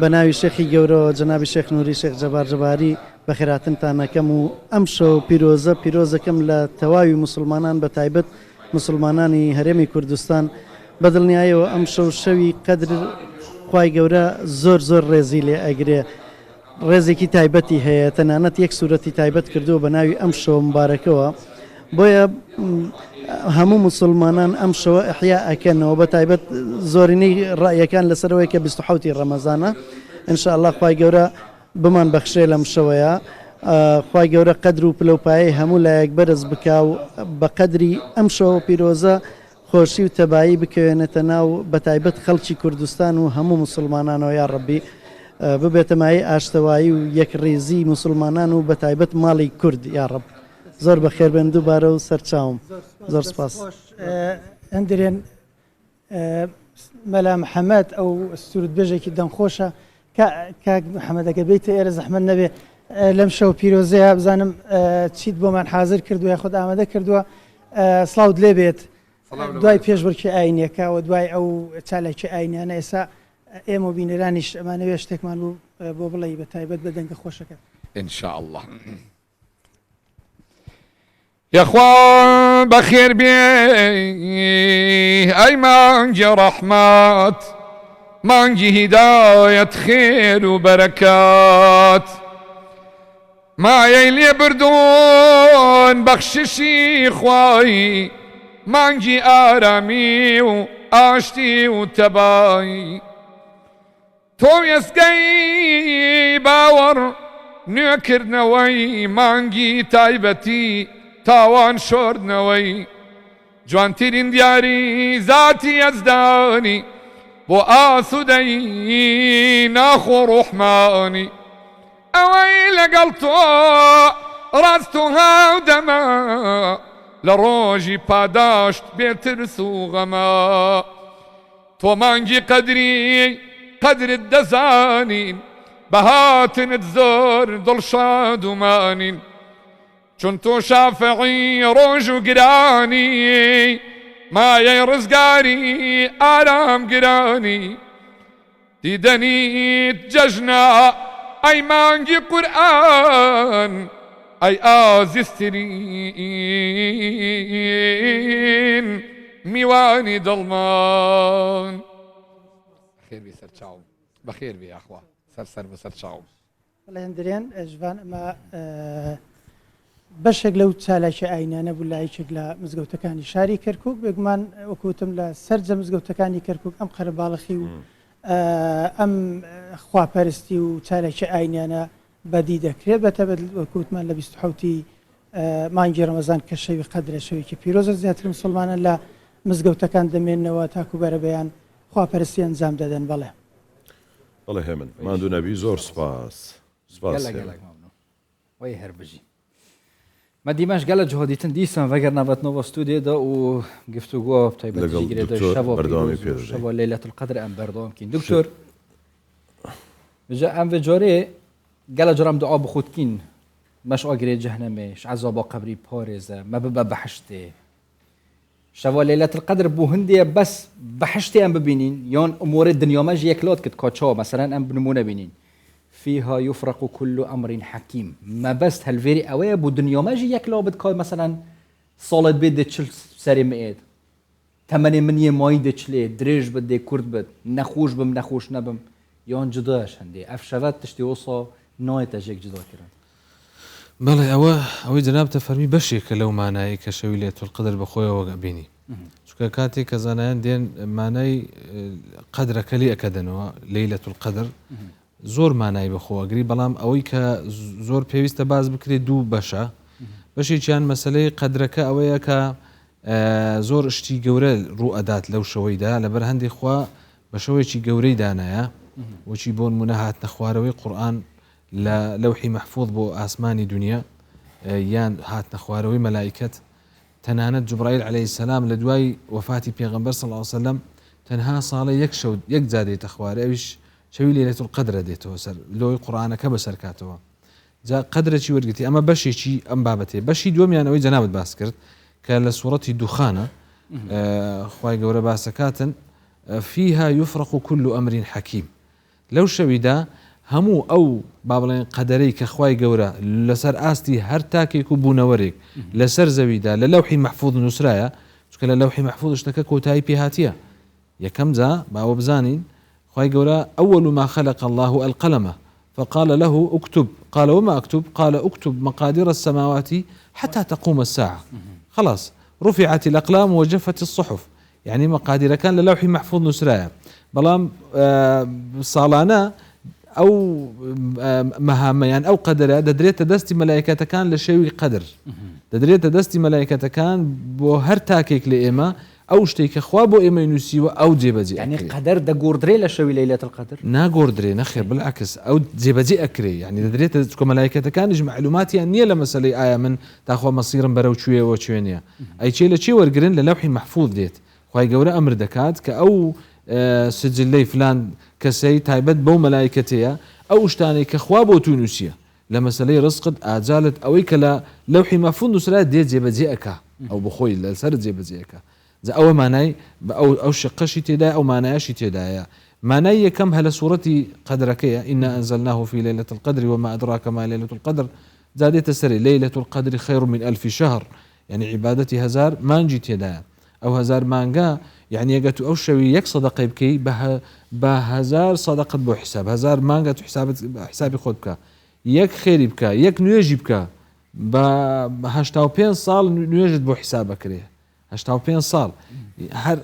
بەناوی شێخی گەورە جەنابی شێخ نووری شێخ جەبار جەباری بەخێراتنتانەکەم و ئەم شەو پیرۆزەکەم لە تەواوی مسلمانان بە تایبەت مسلمانانی هەرێمی کوردستان بەدڵنیایەوە ئەم شەوی قەدر خوای گەورە زۆر ڕێزی لێ ئەگرێ ڕێزێکی تایبەتی هەیە تەنانەت یەک سوورەتی تایبەت کردووە بە ناوی ئەم شەوە مبارەکەوە بۆیە هەموو مسلمانان ئەم شەوە ئەحیا ئەکەنەوە بە تایبەت زۆرینەی ڕایەکان لەسەرەوەی کە 27 ڕەمەزانە ئینشاء الله خوای گەورە بمان بەخشێ لەم شەوەیە خوای گەورە قەدر و پلەپایەی هەموو لایەک بەرز بکا و بە قەدری ئەم شەوە پیرۆزە خۆشی و تەبایی بکەوێنێتە ناو بە تایبەت خەڵکی کوردستان و هەموو مسلمانانەوە یا ڕەبی ببێتە مای ئاشتەوایی و یەکڕێزی مسلمانان و بە تایبەت ماڵی کورد یا ڕەب زۆر بەخێر بێن دووبارە و سەرچاوم زۆر سپاس هەندێریان مەلا محەممەد ئەو سوورت بێژێکی دەمخۆشە کاک محەممەدەکە بیتە ئێرە زەحمەت نەبێ لەم شەو پیرۆزەیە بزانم چیت بۆمان حاضر کردووە خۆت ئامادە کردووە سڵاوت لێ بێت دوای پێشبڕکی ئاینیەکە و دوای ئەو چالاکی ئاینیانە ئێستا ئێمە بینەرانیش ئەمانەوێ شتێکمان و بۆ بڵێ بە تایبەت بە دەنگە خۆشەکە إنشاء الله يا اخوان بخير بيه اي مانجي رحمات مانجي هداية خير وبركات ما يلي بردون بخششي خواي مانجي آرامي وآشتي وتباي تو يسقي باور نوكر نوي مانجي تايبتي تاوان شۆردنەوەی جوانترین دیاری ذاتی ئەزدانی بۆ ئاسوودەی ناخۆ ڕوحمانی ئەوەی لەگەڵ تۆ ڕاست و هاودەمە لە ڕۆژی پاداشت بێترس و غەمە تۆ مانگی قەدرت دەزانین بەهاتنت زۆر دڵشاد و مانین چون تو شافعی ڕۆژ و گرانی مایەی ڕزگاری ئارام گرانی دیدەنیت جەژنە ئەی مانگی قورئان ئەی ئازیزترین میوانی دڵمان خێر بێ سەرچاوم بەخێر بێ ئەخوا سەر بەسەر چاو بەڵێندرێن ژوان ئەمە بەشێک لەو چالاکی ئاینانە بوو لایەکێک لە مزگەوتەکانی شاری کەرکووک بێگومان وەکوتم لە سەرجە مزگەوتەکانی کەرکووک ئەم قەرەباڵخی و ئەم خواپەرستی و چالێکی ئاینیانە بەدی دەکرێت بەتەبەت وەکوتمان لە 27 مانگی ڕەمەزان کە شەوی قەدرە شەوێکی پیرۆزە زیاتر مسلمانان لە مزگەوتەکان دەمێننەوە تاکو بەرەبەیان خواپەرستی ئەنجام دەدەن بەڵێ بەڵێ هێمن ماندوو نەبی زۆر سپاس وی هەر بژی ما دیمەش گەلە جهۆدیتن دیسان وەگەر نابەتنەوە ستودێدا و گفتوگۆ تایبەتگیرێدا شەوە لەیلەت القەدر ئەم بەردەوامکەین دکتۆر بجا ئەم بە جۆرێ گەلە جۆرەم دوعا بخوتکین مەش ئاگرێ جەهنەمێش عەزابا قەبری پارێزە مە ببە بەحشتێ شەوە لەیلەت القەدر بۆ هەندێ بەس بەحشتێ ئەم ببینین یان ئەمورێ دنیامەش یەکلات کرد کاچاوە مەسەلەن ئەم بنمونە بینین فيها يفرق كل أمر حكيم ما بس هالفيري أوي أبو دنيا ماجي يكلا بدكاي مثلا صالت بيد تشل سري مئات 8 منية ماي دتشلي دريج بدي كرد بد نخوش بم نخوش نبم يان جداش هندي أفشفت تشتي وصا نايت أجيك جدا كرا بله أوي جناب تفرمي بشيك لو معناه كشوي ليلة القدر بخويا وقبيني شو كاتي كزانان دين معناه قدر كلي أكدنوا ليلة القدر زۆر مانای بەخۆوەگری بەڵام ئەوەی کە زۆر پێویستە باز بکرێت دوو بەشە بەشێکیان مەسلەی قەدرەکە ئەوەیە کە زۆر شتی گەورە ڕوو ئەدات لەو شەوەیدا لەبەر هەندێک خوا بە شەوەیەکی گەورەی دانایە وەچی بۆ نمونە هاتنە خوارەوەی قورئان لە لەوحی مەحفوظ بۆ ئاسمانی دنیا یان هاتنە خوارەوەی مەلائکەت تەنانەت جوبرائیل عەلەیهی سەلام لە دوای وەفاتی پێغەمبەر صلی الله علیه وسلم تەنها ساڵە یەک جا دێتە خوارە ئەویش شەوی لەیلەت القەدرە دێتەوە سەر لۆی قورئانەکە بەسەر کاتەوە جا قەدرێکی وەرگرتی ئەمە بەشێکی ئەم بابەتێ بەشی دووەمیان ئەوەی جەنابەت باس کرد کە لە سوورەتی دوخانە خوای گەورە باسەکاتن فيها يفرق كل أمر حكيم لەو شەویدا هەموو ئەو با بڵێن قەدەرەی کە خوای گەورە لەسەر ئاستی هەر تاکێک و بوونەوەرێک لەسەر زەویدا لە لەوحی مەحفوظ نووسرایە چونکە لە لەوحی مەحفوظ شتەکە کۆتایی پێهاتیە یەکەم جا باوە بزانین خواهي قولا أول ما خلق الله القلم فقال له اكتب قال وما أكتب قال اكتب مقادير السماوات حتى تقوم الساعة خلاص رفعت الأقلام وجفت الصحف يعني مقادير كان للوحي محفوظ نسرايا بلام صالانا أو مهام يعني أو قدر ددريت دستي ملائكة كان لشيء قدر ددريت دستي ملائكة كان بو هر تاكيك لإما أو شتيك خوابو إما ينسيوا أو جيبزي يعني قدر دا قوردري لشوي ليلة القدر نا قوردري نخير بالعكس أو جيبزي أكري يعني دريت تكون ملائكة كان يجمع معلومات يعني لما سلي آية من تاخوا مصيرا برو شوية وشوينيا أي شيء لشي ورقرين للوحي محفوظ ديت خواهي قورا أمر دكات كأو سجل لي فلان كسي تايبت بو ملائكتيا أو شتاني كخوابو تونسيا لما سلي رزقت آجالت أو إكلا لوحي محفوظ نسرات ديت جيبزي أكا أو بخوي لسرد جيبزي أكا أو معناي أو شقشي تدا أو معنايشي تدا معناي كم هل سورتي قدركية إنا أنزلناه في ليلة القدر وما أدراك ما ليلة القدر زادت السري ليلة القدر خير من 1000 شهر يعني عبادتي هزار مانجي تدا أو هزار مانجا يعني يجت أو شوي يك صدقة بكي بهزار صدقة بو حساب هزار مانجا حسابي خودك يك خيري بك يك نيجي بك بهشتاو بين صال نيجد بو حسابك ليه 85 ساڵ هەر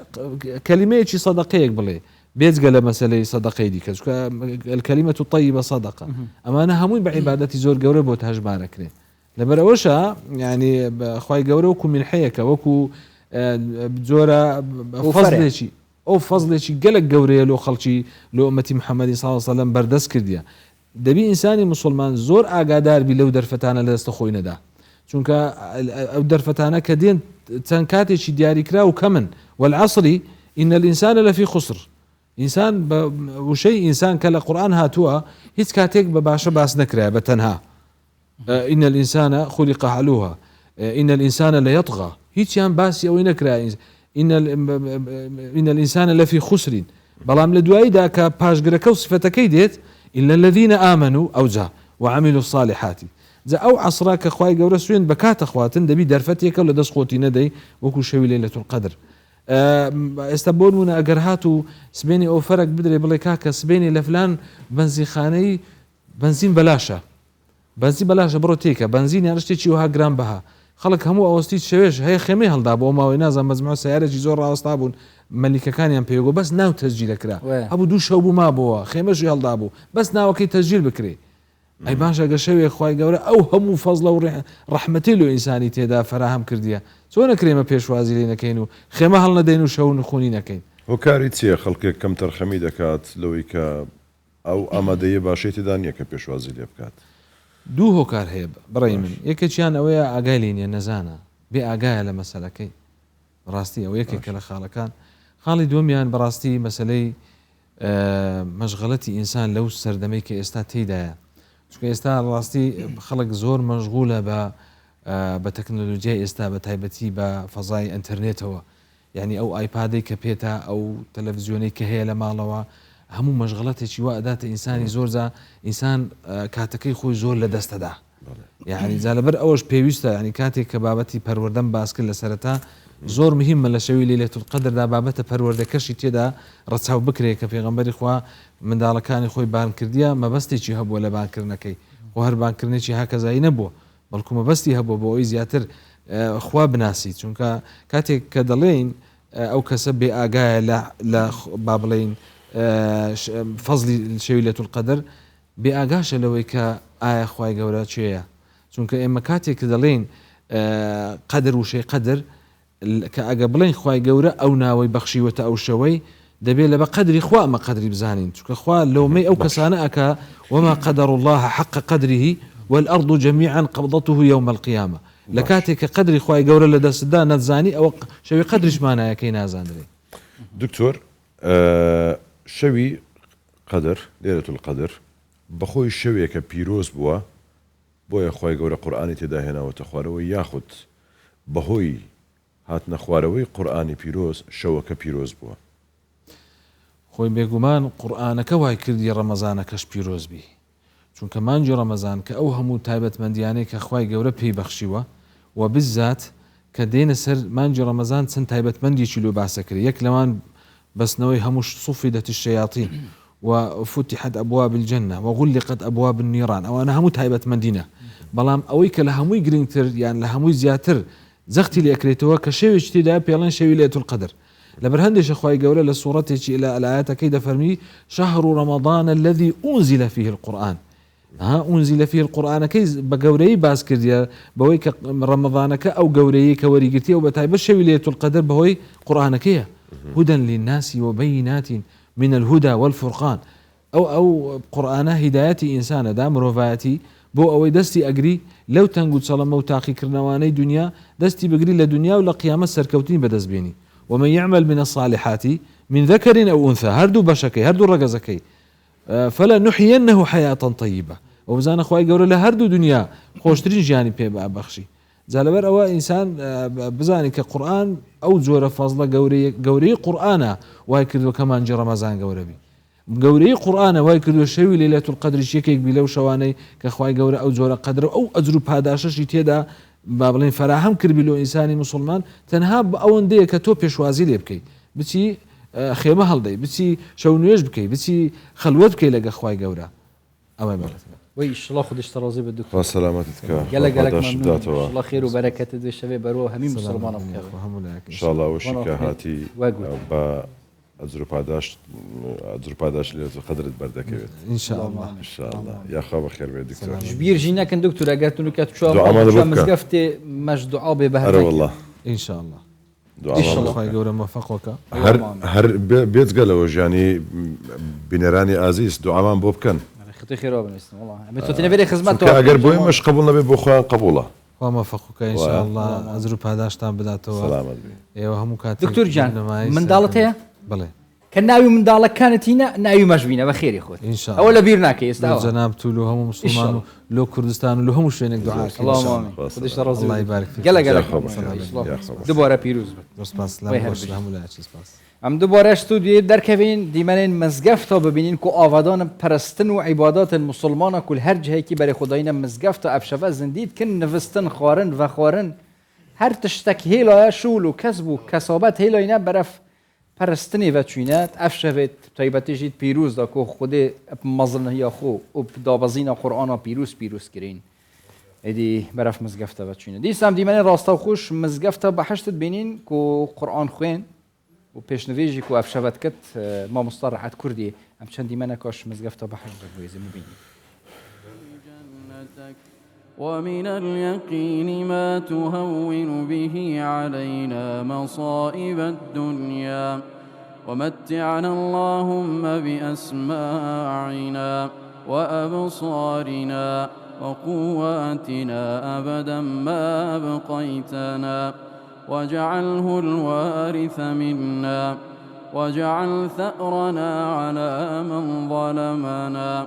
کەلیمەیەکی صدقەیەک بڵێ بێجگە لە مەسەلەی صدقەی دیکە الكلمة الطيبة صدقة ئەمانە هەمووی بە عیبادەتی زۆر گەورە بۆ هەژمارەکرێ لەبەر ئەوەشە یعنی خوای گەورە وەکو منحەیەکە وەکو جۆرە فەزلێکی ئەو فەزلێکی گەلک گەورەیە لۆ خەڵکی لۆ ئومەتی محەممەدی صلی الله علیه وسلم بەردەست کردیە دەبی ئینسانی مسلمان زۆر ئاگادار بی لەو دەرفەتانە لە دەستە خۆی نەدا چونکە ئەو دەرفەتانە کە دێن چەند کاتێکی دیاریکرا و کەمن والعصر إن الإنسان لفي خسر إنسان وشيء إنسان كلا قرآن هاتوا هيت كاتيك بباشا باس نكرا بتنها إن الإنسان خلق علوها إن الإنسان لا يطغى هيت يان باسي أو نكرا إن الإنسان لفي خسر بلام لدواي داك باش جركو صفتك ديت إلا الذين آمنوا أوجا وعملوا الصالحات ذا أو عصراك خواي جورا سوين بكات أخواتن دبي درفتيك ولا دس خوتي ندي وكل شيء ليلة القدر ئێستا بۆ نمونە ئەگەر هات و سبێنی ئەو فەرق بدرێ بڵێ کاکە سبێنی لە فلان بەنزینخانەی بەنزین بەلاشە بەنزی بەلاشە بڕۆ تێکە بەنزین یان شتێکی وها گران بەها خەڵک هەموو ئەوەستی شەوێش هەیە خێمەی هەڵدا بۆ ماوەی نازان مەجموعە سیارێکی زۆر ڕاوەستا بوون مەلیکەکانیان پێگۆ بەس ناو تەسجیل دەکرا هەبوو دوو شەو بوو مابەوە خێمەشی هەڵدا بوو بەس ناوەکەی تەسجیل بکرێ ئەی باشە گە شەوێک خوای گەورە ئەو هەموو فەزڵە و ڕەحمەتی لۆ ئینسانی تێدا فەراهەم کردیە چۆن نەکرێمە پێشوازی لێ نەکەین و خێمە هەڵ نەدەین و شەو نخوونی نەکەین هۆکاری چییە خەڵکێک کەم تەرخەمی دەکات لەوەی کە ئەو ئامادەیە باشەی تێدا نییە کە پێشوازی لێ بکات دوو هۆکار هەیە بڕێ من یەکێکیان ئەوەیە ئاگای لێ نیە نەزانە بێ ئاگایە لە مەسەلەکەی ڕاستی ئەو یەکێکە لە خاڵەکان خاڵی دووەمیان بەڕاستی مەسلەی مەشغەڵەتی ئینسان لەو سەردەمەی کە ئێستا تێدایە چونکە ئێستا ڕاستی خەڵک زۆر مەشغولە بە تەکنۆلۆژیای ئێستا بە تایبەتی بە فەزای ئینتەرنێتەوە یعنی ئەو ئایپادەی کە پێێتە ئەو تەلەڤیزیۆنەی کە هەیە لە ماڵەوە هەموو مەشغەڵەتێکی وا ئەداتە ئینسانی زۆرجا ئینسان کاتەکەی خۆی زۆر لە دەستەدا یعنی جا لەبەر ئەوەش پێویستە ینی کاتێک کە بابەتی پەروەردەم باس کرد لە سەرەتا زۆر مهمە لە شەوی لەیلەتول قەدردا بابەتە پەروەردەکەشی تێدا ڕەچاو بکرێت کە پێغەمبەری خوا منداڵەکانی خۆی بان کردیە مەبەستێکی هەبووە لە بانکردنەکەی خۆ هەر بانکردنێکی هاکەزایی نەبووە بەڵکو مەبەستی هەبووە بۆ ئەوی زیاتر خوا بناسی چونکە کاتێک کە دەڵێین ئەو کەسە بێ ئاگایە لە با بڵێین فەزلی شەوی لەیلەتول قەدر بێ ئاگاشە لەوەی کە ئایا خوای گەورە چێیە چونکە ئێمە کاتێک کە دەڵێن قەدر وشەی قەدر کە ئەگە بڵێن خوای گەورە ئەو ناوەی بەخشیوەتە ئەو شەوەی دەبێت لە بە قەدری خوا ئەمە قەدری بزانین چونکە خوا لەومەی ئەو کەسانە ئەکا وما قدر الله حق قدره والأرض جميعا قبضته يوم القيامة لە کاتێک کە قەدری خوای گەورە لە دەستدا نەتزانی ئەوە شەوی قەدریشمانایەکەی نازانرێ دکتۆر شەوی قەدر لێرەتول قەدر بەخۆی شەوێکە پیرۆز بووە بۆیە خوای گەورە قورئانی تێدا هێناوەتە خوارەوەی یاخود بەهۆی هاتنە خوارەوەی قورئانی پیرۆز شەوەکە پیرۆز بووە خۆی بێگومان قورئانەکە وای کردی ڕەمەزانەکەش پیرۆز بی چونکە مانجی ڕەمەزان کە ئەو هەموو تایبەتمەندیانەی کە خوای گەورە پێی بەخشیوە و بالذات کە دێنە سەر مانجی ڕەمەزان چەند تایبەتمەندێکی لۆ باسەکرێ یەک لەوان بەسنەوەی هەموو صفدت الشياطين وفتحت أبواب الجنة وغلقت أبواب النيران أو أنا همو تايبت مدينة بلام أويك لهموي جرينتر يعني لهموي زياتر زختي لأكريتوا كشيء اجتداء بيلان شيء ليلة القدر لبرهندش أخوي جولة لصورته إلى الآيات كيد فرمي شهر رمضان الذي أنزل فيه القرآن أنزل فيه القرآن كيز بجوري باسكرديا بويك رمضانك أو جوري كوريجتي أو بتايب شيء ليلة القدر بهوي قرآنك هدى للناس وبينات من الهدى والفرقان أو قرآن هداية إنسان دام رفايتي بو أو دستي أجري لو تنقل صلما وتاقي كرنواني دنيا دستي بجري لدنيا ولا قيامة سركوتين بدز بيني ومن يعمل من الصالحات من ذكر أو أنثى هردو بشكي هردو رجزكي فلا نحيينه حياة طيبة وبزان أخوي جور له هردو دنيا خوشترين جاني بخشي زالبر أو إنسان بزاني كقرآن أو زورة فضلة جوري قرآن وهيكدو كمان جرى رمضان جوربي جوري قرآن وهيكدو شوي ليلة القدر شيكيك بلو شواني كخواي جورة أو زورة قدر أو أزرب هذا شيء تيدا بابلين فراهم كربلو إنساني مسلمان تنهاب أو نديه كتوبيش وازيل يبكي بتي خيمة هالدي بتي شونيش بكي بتي خلوت بكي لقى خواي جورة أما بلد ويش الله خدش ترازي بالدكتور سلامتك قالك ممنون الله خير وبركة دو الشباب بروه همين مسلمان إن شاء الله وشكا هاتي با أزرباداش ليلة القدر بردك إن شاء الله إن شاء الله يا خبر خير بيدك دكتور جبير جينا كان دكتور قالت له كتشوف مزقفتي مش دعاء بهذا والله إن شاء الله إن شاء الله خير جورا موفقك هر بيت قالوا يعني بنيراني عزيز دعاء بوب كان خطي خير بالنسبة والله متوتنا بري خدمته كأجر بوي مش قبولنا ببوخان قبوله وموفقك إن شاء الله أزرب هذا شتان بداته سلامة أيوه هم كاتب دكتور جان من دالتها بلى كان ناوي من دالك كانت هنا ناوي مشبينا بخير يا اخوي ان شاء الله اولا بيرناك يستاهل جناب تولو هم مسلمان لو كردستان لو هم شوينك دعاء اللهم امين خدش رازي الله يبارك فيك قال دبوره بيروز بس لا ام دوباره استودیو در کبین دیمنین مزگفت ها ببینین که آوادان پرستن و عبادات مسلمان کل هر جهی که برای خدایین مزگفت و افشفه زندید کن نوستن خارن و خارن هر تشتک هیلا شول و کسب و کسابت هیلا اینا برف پرستنی و چینات افشوت طیبت جید پیروز دا که خود مزن یا خو و دابزین قرآن پیروز کرین ادی برف مزگفته و چینه دیسم دیمن راستا خوش مزگفته به حشت بینین که قرآن خوین و پیشنویجی که افشوت کت ما مصطلحات کردی ام چند دیمن کاش مزگفته به حشت بویزی مبینی ومن اليقين ما تهون به علينا مصائب الدنيا ومتعنا اللهم بأسماعنا وأبصارنا وقواتنا أبدا ما أبقيتنا واجعله الوارث منا واجعل ثأرنا على من ظلمنا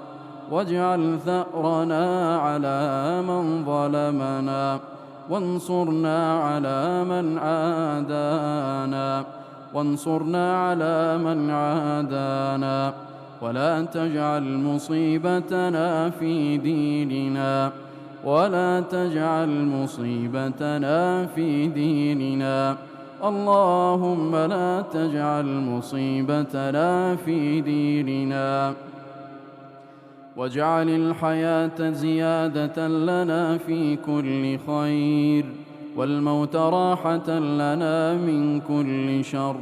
واجعل ثأرنا على من ظلمنا وانصرنا على من عادانا ولا تجعل مصيبتنا في ديننا اللهم لا تجعل مصيبتنا في ديننا واجعل الحياة زيادة لنا في كل خير والموت راحة لنا من كل شر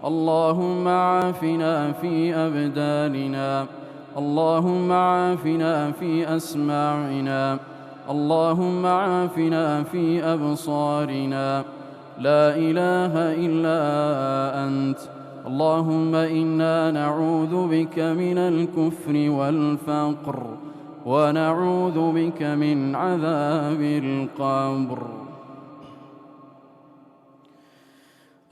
اللهم عافنا في أبداننا اللهم عافنا في أسماعنا اللهم عافنا في أبصارنا لا إله إلا أنت اللهم إنا نعوذ بك من الكفر والفقر ونعوذ بك من عذاب القبر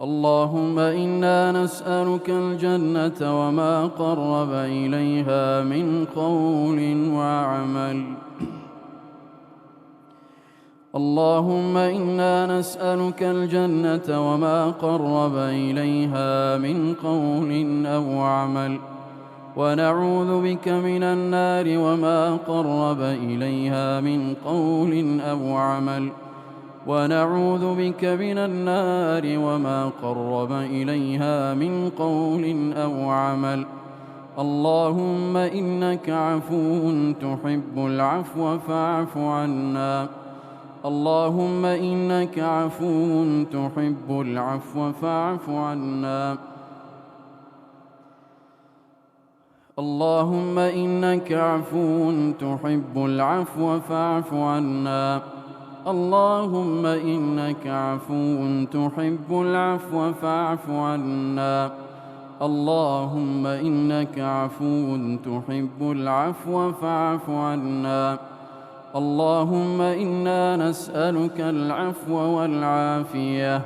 اللهم إنا نسألك الجنة وما قرب إليها من قول وعمل اللهم إنا نسألك الجنة وما قرب إليها من قول أو عمل ونعوذ بك من النار وما قرب إليها من قول أو عمل ونعوذ بك من النار وما قرب إليها من قول أو عمل اللهم إنك عفو تحب العفو فاعف عنا اللهم إنك عفو تحب العفو فاعف عنا اللهم إنك عفو تحب العفو فاعف عنا اللهم إنك عفو تحب العفو فاعف عنا اللهم إنك عفو تحب العفو فاعف عنا اللهم إنا نسألك العفو والعافية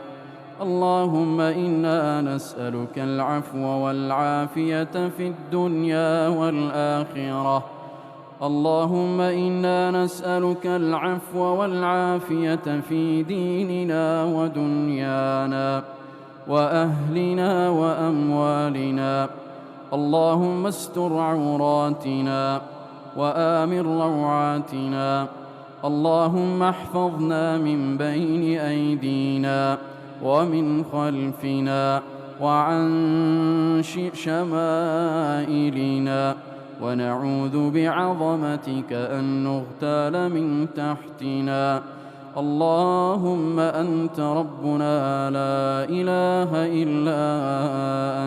اللهم إنا نسألك العفو والعافية في الدنيا والآخرة اللهم إنا نسألك العفو والعافية في ديننا ودنيانا وأهلنا وأموالنا اللهم استر عوراتنا وآمن روعاتنا اللهم احفظنا من بين أيدينا ومن خلفنا وعن شمائلنا ونعوذ بعظمتك أن نغتال من تحتنا اللهم أنت ربنا لا إله إلا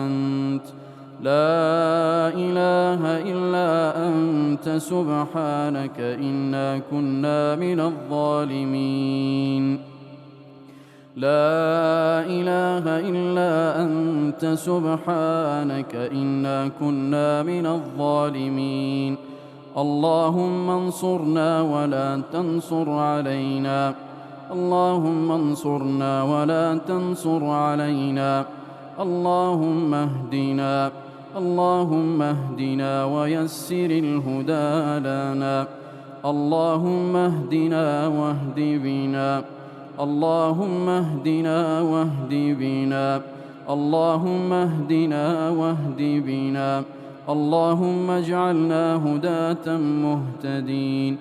أنت لا إله إلا أنت سبحانك إنا كنا من الظالمين لا إله إلا أنت سبحانك إنا كنا من الظالمين اللهم انصرنا ولا تنصر علينا اللهم انصرنا ولا تنصر علينا اللهم اهدنا ويسر الهدى لنا اللهم اهدنا واهد بنا اللهم اهدنا واهد بنا اللهم اهدنا واهد بنا اللهم اجعلنا هداة مهتدين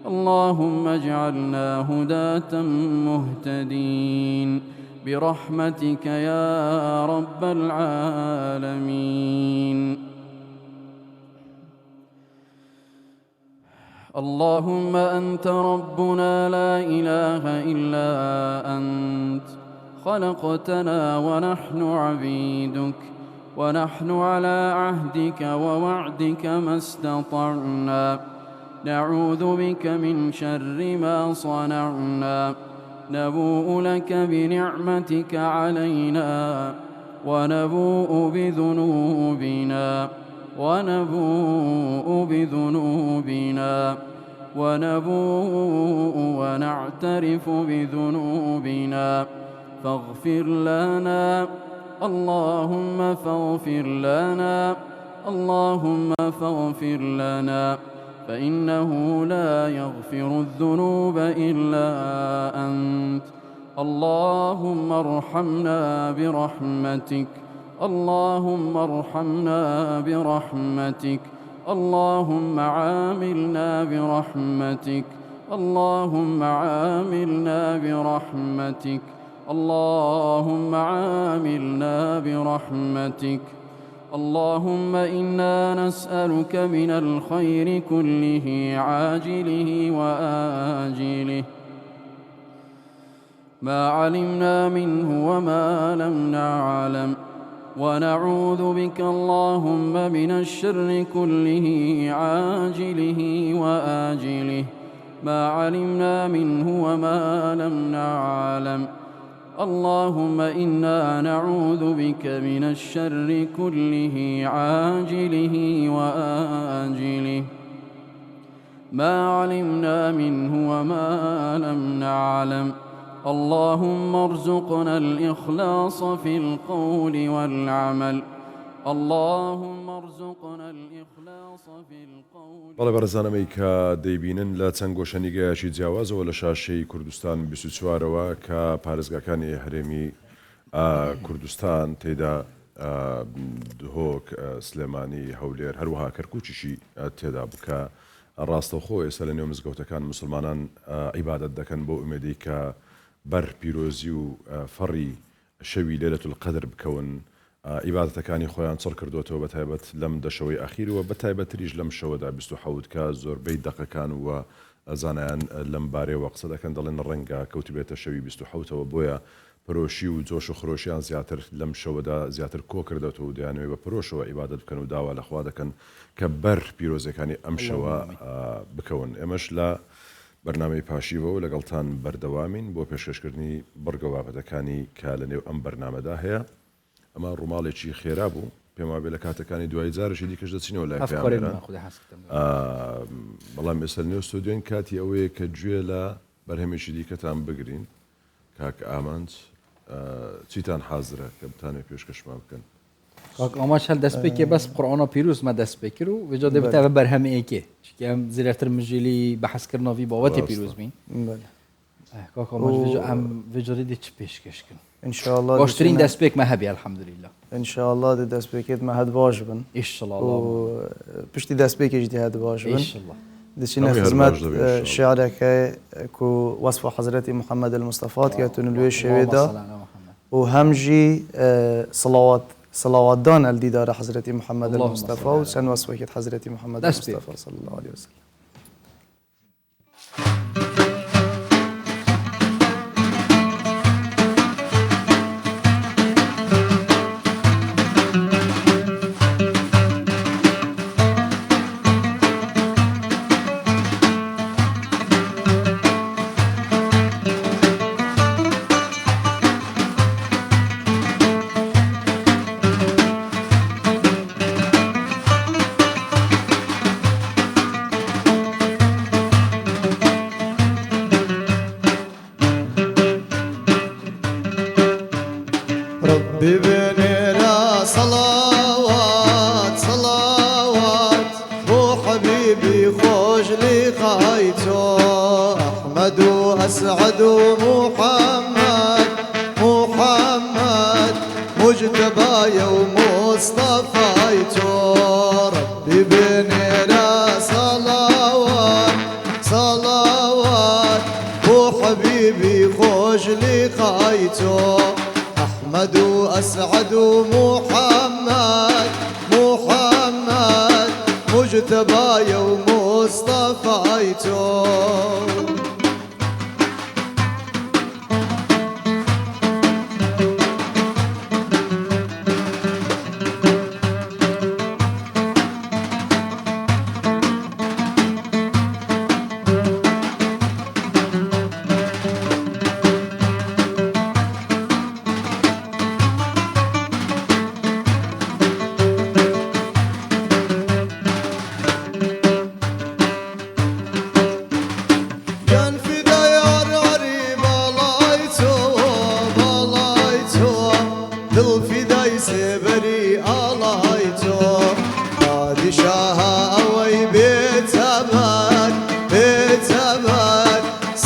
اللهم اجعلنا هداة مهتدين برحمتك يا رب العالمين. اللهم أنت ربنا لا إله إلا أنت، خلقتنا ونحن عبيدك، ونحن على عهدك ووعدك ما استطعنا، نعوذ بك من شر ما صنعنا، نبوء لك بنعمتك علينا ونبوء بذنوبنا ونعترف بذنوبنا، فاغفر لنا اللهم فاغفر لنا اللهم فاغفر لنا، فإنه لا يغفر الذنوب إلا أنت. اللهم ارحمنا برحمتك، اللهم ارحمنا برحمتك، اللهم عاملنا برحمتك، اللهم عاملنا برحمتك، اللهم عاملنا برحمتك. اللهم إنا نسألك من الخير كله عاجله وآجله ما علمنا منه وما لم نعلم، ونعوذ بك اللهم من الشر كله عاجله وآجله ما علمنا منه وما لم نعلم. اللهم إنا نعوذ بك من الشر كله عاجله وآجله ما علمنا منه وما لم نعلم. اللهم ارزقنا الإخلاص في القول والعمل، اللهم ارزقنا الإخلاص في القول. بەڵێ بەڕێزانەمەی کە دەیبینن لە چەند گۆشەنیگەیەکی جیاوازەوە لە شاشەی کوردستان 24ەوە کە پارێزگاکانی هەرێمی کوردستان تێدا هۆک سلێمانی هەولێر هەروەها کەرکووچیشی تێدا بکە ڕاستەوخۆ ئێستا لە نێو مزگەوتەکان مسلمانان عیبادەت دەکەن بۆ ئومێدی کە بەر پیرۆزی و فەڕی شەوی لەیلەتول قەدر بکەون عیبادەتەکانی خۆیان چڕ کردوتەوە بەتایبەت لەم دەشەوەی ئاخیرەوە بەتایبەتریش لەم شەوەدا 27 کە زۆربەی دەقەکان وە زانایان لەم بارەیەوە قسە دەکەن دەڵێن ڕەنگە کەوتی بێتە شەوی 27ەوە بۆیە پرۆشی و جۆش و خۆشیان زیاتر لەم شەوەدا زیاتر کۆ کردەوە و دەیانەوێ بە پرۆشەوە عیبادەت بکەن و داوا لەخوا دەکەن کە بەر پیرۆزەکانی ئەم شەوە بکەون. ئێمەش لە بەرنامەی پاشیوە لەگەڵتان بەردەوامین بۆ پێشکەشکردنی بڕگەوابەتەکانی کە لە نێو ئەم بەرنامەدا هەیە. ئەمە ڕووماڵێکی خێرا بوو پێم وابێ لە کاتەکانی دوای جارشی دیکەش دەچینەوە لای بەڵام ئێستا نێو ستۆدیۆین کاتی ئەوەیە کە گوێ لە بەرهەمێکی دیکەتان بگرین. کاک ئامانج چیتان حازرە کە بتانێت پێشکەشمان بکەن؟ کاک ئامانج هەل دەست پێکێ بەس قورئانە پیرۆزمە دەست پێ کرد و وێجا دەبێتە بەرهەمەیەکێ چکەم زیاتر مژێلی بەحەزکردنەوەی بابەتی پیرۆزبین. کاک ئامانج ئەم وێجاری دێ چ پێشکەشکن؟ انشاءالله باشترین دەستپێکمە هەبێ الحەمدولله. انشاءالله دە دەستپێکێتمە هەت باش بن ئیشەڵڵا پشتی دەستپێکێش دی هەت باش بن. دەچینە خزمەت شیعرەکە و وەصف حەزرەتی محەممەد المستەفات کەتون لێ شێوێدا و هەمژی سڵاواتدان ئەلدیدارە حەزرەتی محەممەد المستەفا و چەند وەصفێکێت حەزرەتی محەممەد المستەفا صلی الله عليه وسلم. أسعد محمد مجتبى يوم مصطفى ربي بني لا صلوات خجلي خايتو أحمد وأسعد ومحمد محمد مجتبى ومصطفيتو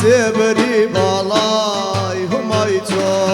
سبري بالاي همايتو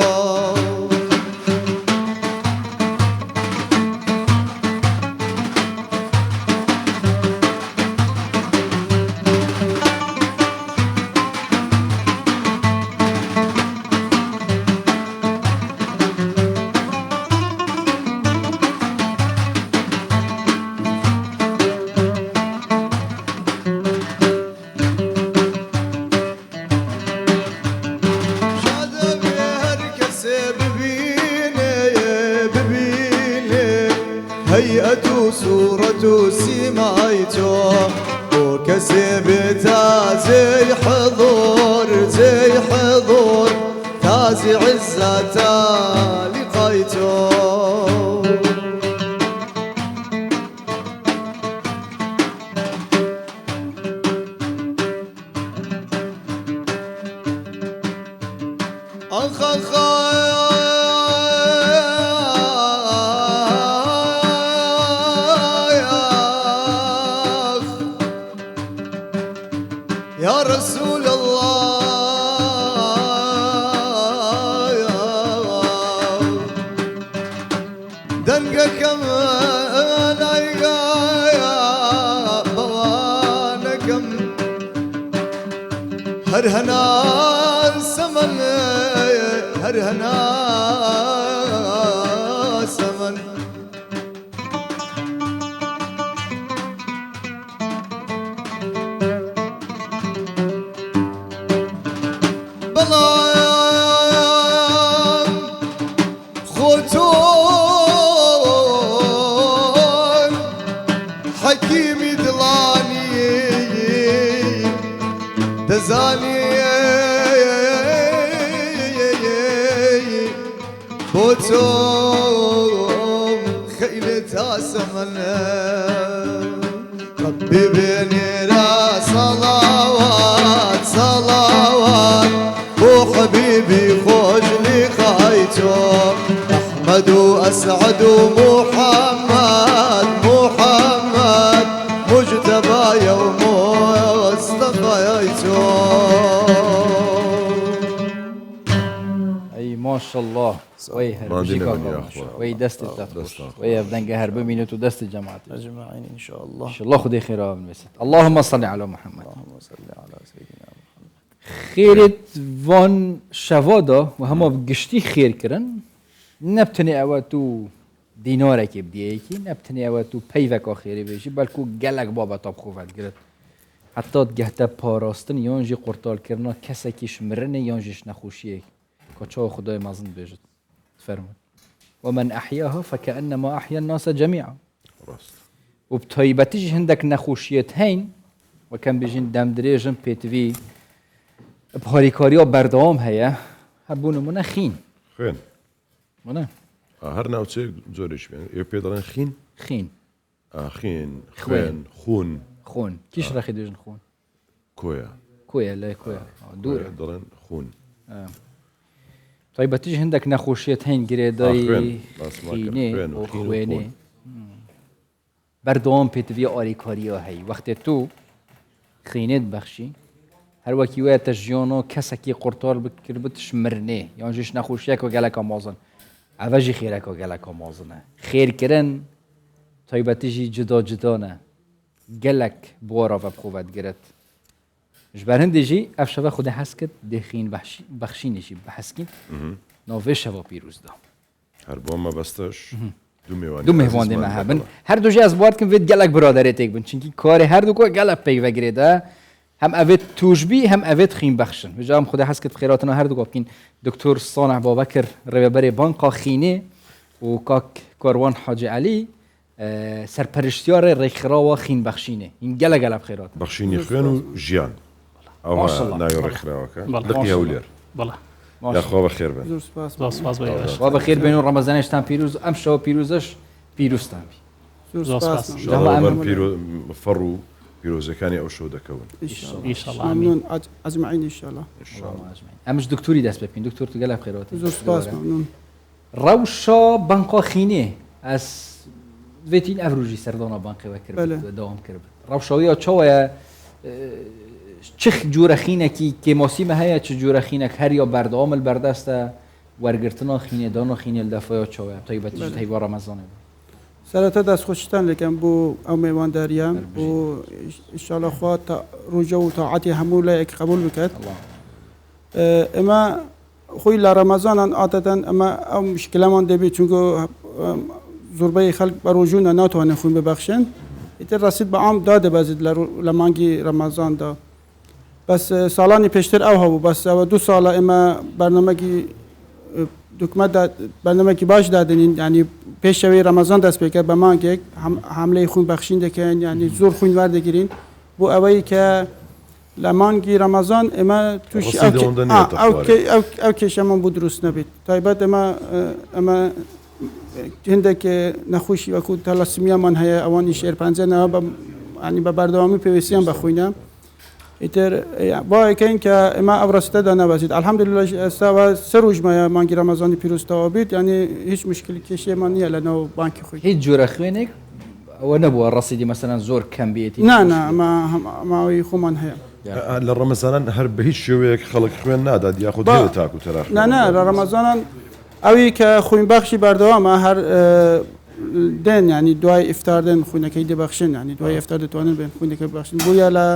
هيئة صورة سمايتو وكسبتا زي حضور تاز عزتا لقيتو يا رسول الله دنقك من يا بوانكم هرهنا السمن هرهنا السمن خوتون حكيمي دلاني دزاني خوتون خيلتها سمن ربي بيني را صلوات وحبيبي خوجلي خايتو أحمد وأسعد ومحمد مجتبى ومصطفيتو أي ما شاء الله وي وي دست التفرش وي بدنجة هرب مينوت ودست الجماعة أجمعين إن شاء الله. إن شاء الله خذي خيرها من مسد. اللهم صل على محمد. اللهم صل على سيدنا محمد. خيرت وان شوادا و همه گشتی خیر کرن نبتنی اوه تو دیناره که بدیه که نبتنی اوه تو پیوکا خیری بشی بلکو گلک بابا تاب خوفت گرد حتی گهته پاراستن یانجی قرطال کرنا کسی کش مرنه یانجیش نخوشیه که چه خدای مزن بیجد فرمود و من احیاها فکأنما احیا الناس جميعا و بطایبتیش هندک نخوشیت هین و کم بیجین دم دریجن پیتوی بهاریکاری ها بردام هیا هبونه منه خین منه هر نوعی زوریش بیان یه پیدران خین خون کیش رخی دیجن خون کویا لا کویا دوره دارن خون طيب تيجي عندك نخوشيت هين قريداي خينه و خوينه بردام بيتوي آریکاریا هی وقتی تو خینت بخشی هر وکی وقت تجیانو کسکی قرطال بکربتش مرنه یعنی جیش نخوشیه که گلک آمازن عوضی خیره که گلک آمازنه خیر کرن طیبتیجی جدا نه گلک بوارا و بخوبت گرد جبر هندجی اف شبه خود حس کرد دخین بخشینشی بحث کن نوه شبه پیروز دا هر بۆ مە بەستەش دو مهوان دێمە هەبن هەردووژی ئەس بوارد کن وێت گەلک برادەرێتێک بن چونکی کاری هەردووکۆ گەلک پێی وەگرێدا هم ئەوێت توشبی هم ئەوێت خین بەخشن بژام خوددا هەست کرد خێراتەوە هەردووکۆ بکەین دکتۆر سانح بابەکر ڕێوەبەرێ بانقا خینێ و کاک کاروان حاجی علی سەرپەرشتیارە ڕێکخراوە خین بەخشینێ این گەلە بخێرات بەخشینی خوێن و ژیان ئەوە ناوی ڕێکخراوەکە دقی هەولێر یاخوا بەخێر بن وا بەخێر بێن و ڕەمەزانێشتان پیرۆز ئەم شەوە پیرۆزەش پیرۆستان فەڕ و پیرۆزەکانی ئەو شەو دەکەون ممنون ئەجمعین ئینشاءالله ئەمش دکتوری دەست بکەین دکتۆر تو گەلە بخێرەوە زۆر سپاس ممنون ڕەوشە بانقا خینێ ئەس دوێتین ئەڤروژی سەردۆنە بانقیەوە کرد داوام کرد ڕەوشەوەیە چاوەیە چ جوورە خینێکی کێماسیمە هەیە چ جوورە خینێک هەر یا بەردەوامل بەردەستە وەرگرتنە خینێدان و خینێل دەفەیە چاوەیە تایبەتیش هەیوا ڕەمەزانێ سەرەتا دەستخۆشتان لەکەم بۆ ئەو میوانداریە بۆ ئینشاءالله خوا ڕوژە و تاعاتی هەموو لایەک قبول بکات ئێمە خۆی لە ڕەمەزانان عادەتەن ئەمە ئەو مشکلەمان دەبێت چونکە زۆربەی خەڵک بە ڕۆژوونە ناتوانن خوێن ببەخشن ئیتر ڕاستید بە عام دادەبەزێت لە مانگی ڕەمەزاندا بەس ساڵانی پێشتر ئەو هەبوو بەس ئەوە 2 ساڵە ئێمە بەرنامەکی بەرنامەکی باش دادنین ینی پێشەوەی ڕەمەزان دەست پێکرد بە مانگێک حملەی خوێن بەخشین دەکەن ینی زۆر خوێن وەردەگرین بۆ ئەوەی کە لە مانگی ڕەمەزان ئێمە تووشی ئەو کێشەمان بوو دروست نەبێت تایبەت ئەمە هندێک نەخۆشی وەکو تەلەسمیامان هەیە ئەوانی شێرپەنجەنەوە ینی بە بەردەوامی پێویستیان بەخۆینە ئیتر باەکەین کە ئێمە ئەو ڕستەدا نەبەزیت الحەمدولله ئێستاوە سە ڕۆژمایە مانگی ڕەمەزانی پیرۆستەوە بیت ینی هیچ مشکلی کێشێمان نییە لەنەوە بانکی خۆی هیچ جۆرە خوێنێک ئەوە نەبووە ڕەسیدی مەسەلەن زۆر کەم بێتی نانە ئەمە ماوەی خۆمان هەیە لە ڕەمەزانان هەر بە هیچ شێوەیەک خەڵک خوێن نادات یاخود تاکو تەراخ نانە لە ڕەمەزانان ئەوی کە خوێن بەخشی بەردەوامە هەر دێن ینی دوای ئیفتار دێن خوێنەکەی دەبەخشن ینی دوای ئیفتار دەتوانن بێن خوێنەکەی بەخشن بۆیە لە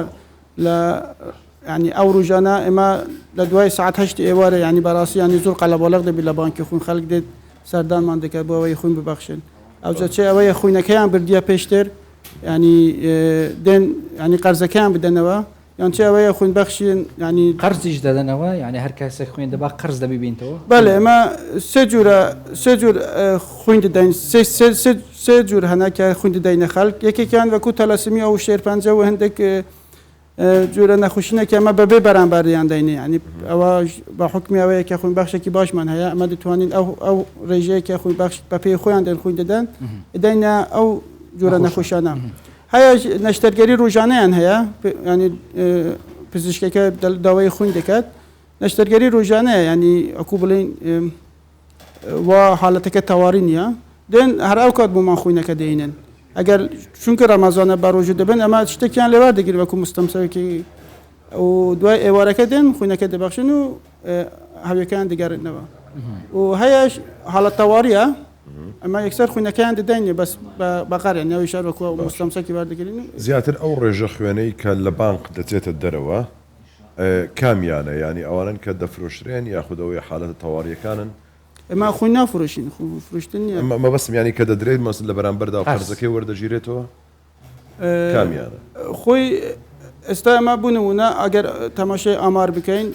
ینی ئەو ڕۆژانە ئێمە لە دوای ساعت هەشت ئێوارە ینی بەڕاستی ینی زۆر قەلەباڵغ دەبێت لە بانکی خوێن خەڵک دێت سەردانمان دەکات بۆ ئەوەی خوێن ببەخشن ئەوجا چێ ئەوەیە خوێنەکەیان بردیە پێشتر ینی دێن ینی قەرزەکەیان بدەنەوە یان چێ ئەوەیە خوێن بەخشین ینی قەرزیش دەدەنەوە ینی هەر کەسێک خوێن دەبا قەرز دەبی بینتەوە بەڵێ ئێمە سێ جور خوێن دەدەین سێ جور هەنا کە خوێن دەدەینە خەڵک یەکێکیان وەکو تەلەسمی ئەو شێرپەنجە و هەندێک جورە نەخۆشینێکی ئەمە بەبێ بەرامبەریان دەینێ ینی ئەوە بە حکمی ئەوەیە کە خوێن بەخشێکی باشمان هەیە ئەمە دەتوانین ئەو ڕێژەیەکە خوێن بەخش بە پێی خۆیان دەن خوێن دەدەن دەینە ئەو جورە نەخۆشانە هەیە نەشتەرگەری ڕۆژانەیان هەیە ینی پزیشکەکە داوای خوێن دەکات نەشتەرگەری ڕۆژانەیە ینی ئەکو بڵین وا حاڵەتەکە تەواوی نییە دێن هەر ئەو کات بۆمان خوێنەکە دەینن ئەگەر چونکە ڕەمەزانە بە ڕۆژە دەبن ئەمە شتێکیان لێوار دەگیر وەکو مستەمسەوێکی و دوای ئێوارەکە دێن خوێنەکە دەبەخشن و هەویەکەیان دەگەڕێنەوە و هەیەش حاڵەت تەواویە ئەمە یەکسەر خوێنەکەیان دەدەینێ بەس بەقارێن ناوی شار وەکو مستەمسەکی واردەگرین زیاتر ئەو ڕێژە خوێنەی کە لە بانک دەچێتە دەرەوە کامیانە ینی ئەوانن کە دەفرۆشرێن یاخودەوەی حالەتە تەواویەکانن ئەمە خۆی نافرۆشین فرۆشتن نیە مە بەسم ینی کە دەدرێت مەسن لە بەرامبەردا و قەرزەکەی وەردەگیرێتەوە کامیانە خۆی ئێستا ئەمە بوونەوەە ئەگەر تەماشای ئامار بکەین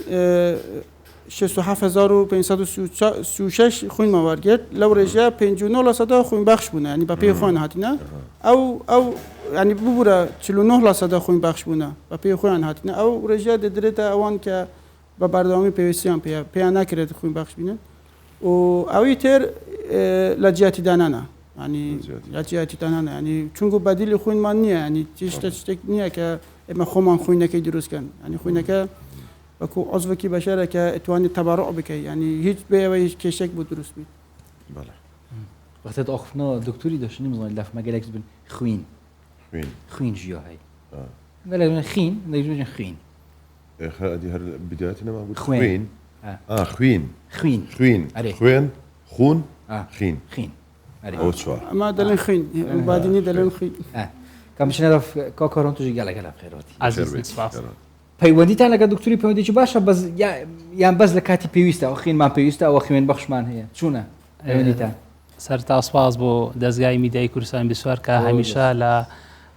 6536 خوین مەوارگرت لەو ڕێژە 59% خوین بەخش بوون ینی بە پێی خۆیان هاتینە ئەو ینی ببوورە 49% خوین بەخش بوونە بە پێی خۆیان هاتینە ئەو ڕێژە دەدرێتە ئەوان کە بە بەردەوامی پێویستیان پێیان ناکرێت خوین بەخش بینن و ئەوی تر لە جیاتی دانانە ینی لە جیاتی دانانە ینی چونکو بەدیلی خوینمان نییە ینی شتێک نییە کە ئێمە خۆمان خوینەکەی دروستکەن ینی خوینەکە وەکو عضوێکی بەشەرە کە ئەتوانی تەبارڕع بکەیت ینی هیچ بێەوە هیچ کێشێک بۆ دروست بیت وەختت ئاخفنەوە دکتوری دەشنی مزانین لە مەگەلێک بن خوین ژیا هەی گەلێک خین دەیژن خوین هەر بدایەتی نەما گوت خوێن خوین خون خین ئەمە دەڵێن خوین بادینی دەڵێن خوین کامشنەرە کاکارۆن توژی گەلەگەلە بخێرەوەتی پەیوەندیتان لەگە دکتوری پەیوەندێکی باشە بەس یان بەس لە کاتی پێویستە ئەو خوێنمان پێویستە ئەوە خوێن بەخشمان هەیە چوونە پەیوەندیتان سەرتا سپاس بۆ دەستگای میدیای کوردستان بسوار کە هەمیشە لە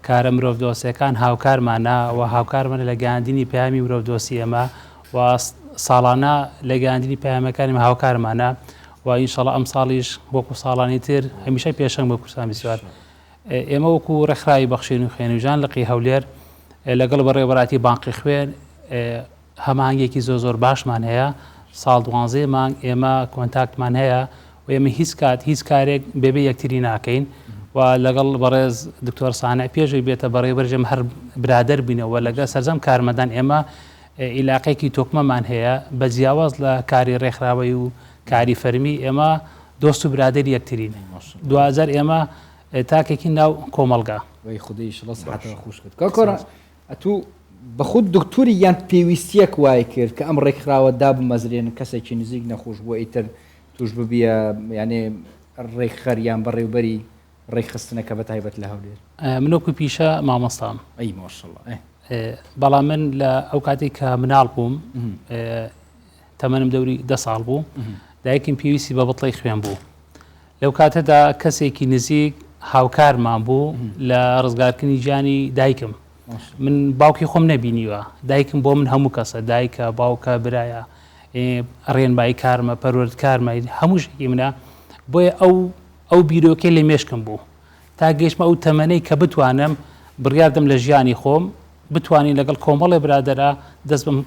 کارە مرۆڤ دۆسیەکان هاوکارمانە و هاوکارمانە لە گەیاندنی پەیامی مرۆڤ دۆسی ئێمە و ساڵانە لە گەیاندنی پەیامەکانی هاوکارمانە و ئینشەڵا ئەم ساڵیش وەکو ساڵانی تر هەمیشە پێشەنگ بۆ کوردستان بسوار ئێمە وەکو ڕێکخراوی بەخشین و خوێنوژان لەقی هەولێر لەگەڵ بەڕێوەبەراتی بانقی خوێن هەماهنگێکی زۆر باشمان هەیە ساڵ 12 مانگ ئێمە کۆنتاکتمان هەیە و ئێمە هیچ کارێک بێبێ یەکتری ناکەین و لەگەڵ بەڕێز دکتۆر سانە پێشی بێتە بەڕێوەبەرژێم هەر برادەر بینەوە لەگە سەرجەم کارمەدان ئێمە عیلاقێکی تۆکمەمان هەیە بە جیاواز لە کاری ڕێکخراوەی و کاری فەرمی ئێمە دۆست و برادر یەکترین 2000 ئێمە تاکێکی ناو کۆمەلگا وی خودی شڵە سەعاتەوە خوش کرد کاکۆرە ئەتوو بە خود دکتوری یان پێویستیەک وای کرد کە ئەم ڕێکخراوە دابمەزرێن کەسێکی نزیک نەخۆش بۆ ئیتر توش ببیە یانێ ڕێکخەر یان بەڕێوبەری ڕێکخستنەکە بە تایبەت لە هەولێر منۆکو پیشە مامۆستام ئەی ماشەڵڵا بەڵام من لە ئەو کاتێک کە مناڵ بووم تەمەنم دەوری 10 ساڵ بوو دایکم پێویستی بە بڵی خوێن بوو لەو کاتەدا کەسێکی نزیک هاوکارمان بوو لە ڕزگارکردنی گیانی دایکم من باوکی خۆم نەبینیوە دایکم بۆ من هەموو کەسە دایکە باوکە برایە ڕێنمایی کارمە پەروەرد کارمە هەموو شتێکی منە بۆیە ئەو بیرۆکێ لە مێشکم بوو تا گەیشتمە ئەو تەمەنەی کە بتوانم بڕیاردەم لە ژیانی خۆم بتوانین لەگەڵ کۆمەڵی برادەرە دەست بم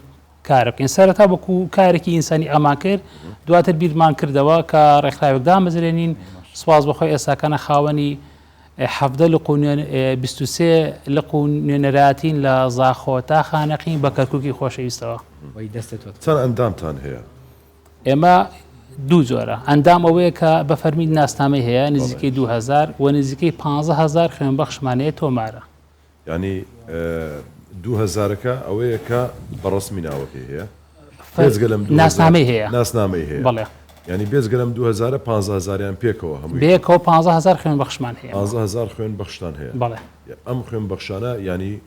کارە بکەین سەرەتا وەکو کارێکی ئینسانی ئەمان کرد دواتر بیرمان کردەوە کە ڕێکخراوێک دامەزرێنین سواز بەخۆی ئێستاکانە خاوەنی 23 لق و نوێنەراتین لە زاخۆ تا خانەقین بە کەرکووکی خۆشەویستەوە چەند ئەندامتان هەیە ئێمە دوو جۆرە ئەندام ئەوەیە کە بە فەرمی ناسنامەی هەیە نزیکەی 2000 و نزیکەی 15000 خوێنبەخشمانەیە تۆمارە ینی 2000ەکە ئەوەیە کە بەڕسمی ناوەکەی هەیە ناسنامەی هەیە ناسنامەی هەیە بەڵێ ینی بێزگەلم 2000 15000یان پێکەوە هەمووی پێکەوە 15000 خوێن بەخشمان هەیە 15000 خوێن بەخشتان هەیە بەڵێ ئەم خوێن بەخشانە ینی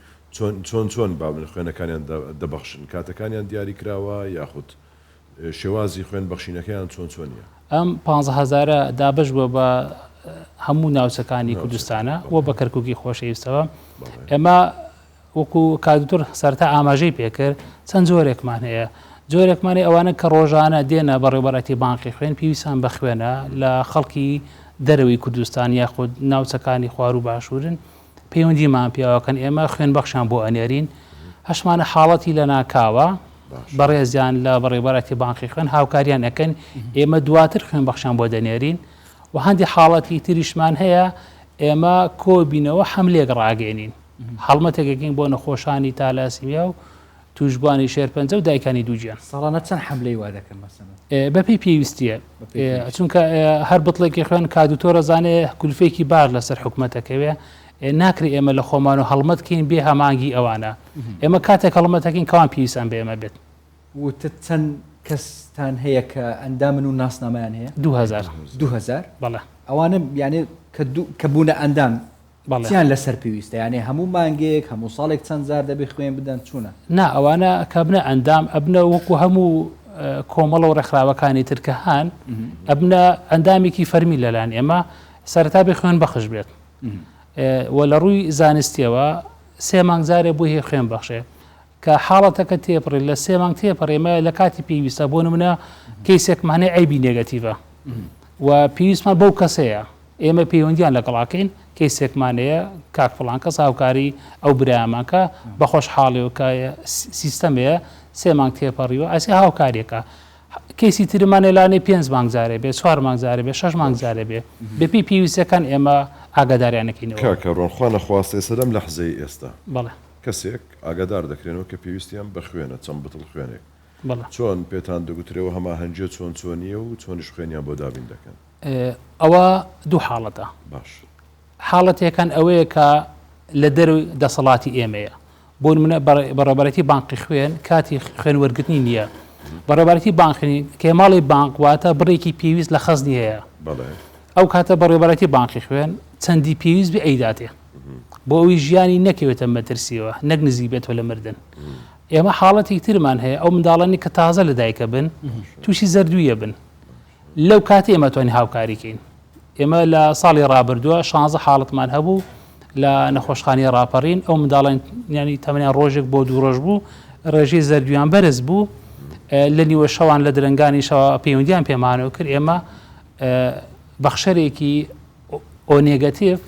چۆن بابن خوێنەکانیان دەبەخشن کاتەکانیان دیاری کراوە یاخود شێوازی خوێن بەخشینەکەیان چۆنیە ئەم 15000 دابش بووە بە هەموو ناوچەکانی کوردستانە و بە کەرکووکی خۆشەویستەوە ئێمە وەکو کادوتر سەرتا ئاماژەی پێکرد چەند جۆرێکمان هەیە جۆرێکمانی ئەوانە کە ڕۆژانە دێنە بەڕێوەبەراتی بانقی خوێن پێویستان بە خوێنە لە خەڵکی دەرەوەی کوردستان یاخود ناوچەکانی خوار و باشوورن پەیوەندیمان پیاوەکەن ئێمە خوێن بەخشان بۆ ئەنێرین هەشمانە حاڵەتی لە ناکاوە بەڕێزیان لە بەڕێوەبەراتی بانقی خوێن هاوکاریان ئەەکەن ئێمە دواتر خوێن بەخشان بۆ دەنێرین و هەندی حاڵەتی تریشمان هەیە ئێمە کۆبینەوە هەملێک ڕاگەێنین هەڵمەتێکەکەین بۆ نەخۆشانی تالاسیمیا و توشبوانی شێرپەنجە و دایکانی دووجیان ساڵانە چەند حملەی وا دەکەن بەپی پێویستیە چونکە هەر بڵێکی خوێن کادوتۆرە زانێ کولفێکی بار لەسەر حکوومەتەکەوێ ناکری ئێمە لە خۆمان و هەڵمەتکەین بێ هەمانگی ئەوانە ئێمە کاتێک هەڵمەتەکەین کەوان پێویستان بێ ئێمە بێت وتە چەند کەستان هەیە کە ئەندامن و ناسنامەیان هەیە 2000 بەڵێ ئەوانە یانێ کە بوونە ئەندام چیان لەسەر پێویستە یانێ هەموو مانگێک هەموو ساڵێک چەند زار دەبێ خوێن بدەن چوونە نا ئەوانە کە بنە ئەندام ئەبنە وەکو هەموو کۆمەڵە و ڕێکخراوەکانی ترکە هاان ئەبنە ئەندامێکی فەرمی لەلایەن ئێمە سەرەتا بێ خوێن بەخش بێت و لە ڕووی زانستیەوە 3 مانگزارێ بۆ هەیە خوێن بەخشێ کە حاڵەتەکە تێپڕی لە 3 مانگ تێپەڕێمە لە کاتی پێویستە بۆ نمونە کەیسێکمانەی ئەیبی نێگەتیڤە و پێویستمان بەو کەسەیە ئێمە پەیوەندیان لەگەڵاکەین کەیسێکمانەیە کاک فڵان کەس هاوکاری ئەو برایمانکە بە خۆشحاڵیەوە سیستەمەیە 3 مانگ تێپەڕیوە ئەسی هاوکاریەکە کەیسی ترمانێ لانەی 5 مانگزارێ بێ 4 مانگزارێ بێ 6 مانگزارێ بێ بەپی پێویستەکان ئێمە ئاگاداریانەکەینەوە کاکە ڕۆنخوا نەخواستێ سەدەم لە حزەی ئێستا بەڵێ کەسێک ئاگادار دەکرێنەوە کە پێویستیان بە خوێنە چەند بتڵ خوێنێک چۆن پێتان دەگوترێەوە هەما هەنجە چۆنیە و چۆنیش خوێنیان بۆ دابین دەکەن ئەوە دوو حاڵەتە باش حاڵەتەکان ئەوەیە کە لە دەروی دەسەڵاتی ئێمەیە بۆ منە بەڕێبەرەتی بانقی خوێن کاتی خوێن وەرگرتنی نییە بەڕێبەرەتی بانقی کێماڵی بانک واتە بڕێکی پێویست لە خەزنی هەیە ئەو کاتە بەڕێبەرەتی بانقی خوێن چەندی پێویست بێ ئەیداتێ بۆ ئەوی ژیانی نەکەوێتە مەترسیەوە نەک نزیک بێتەوە لە مردن ئێمە حاڵەتی ترمان هەیە ئەو منداڵانی کە تازە لە دایکە بن تووشی زەردویە بن لەو کاتی ئێمە توانین هاوکاریکەین ئێمە لە ساڵی ڕابردووە 16 حاڵەتمان هەبوو لە نەخۆشخانەی ڕاپەڕین ئەو منداڵان ینی تەمەنیان ڕۆژێک بۆ 2 ڕۆژ بوو ڕێژەی زەردویان بەرز بوو لە نیوە شەوان لە درنگانی شەوە پەیوەندیان پێمانەوە کرد ئێمە بەخشەرێکی ئۆنێگەتیڤ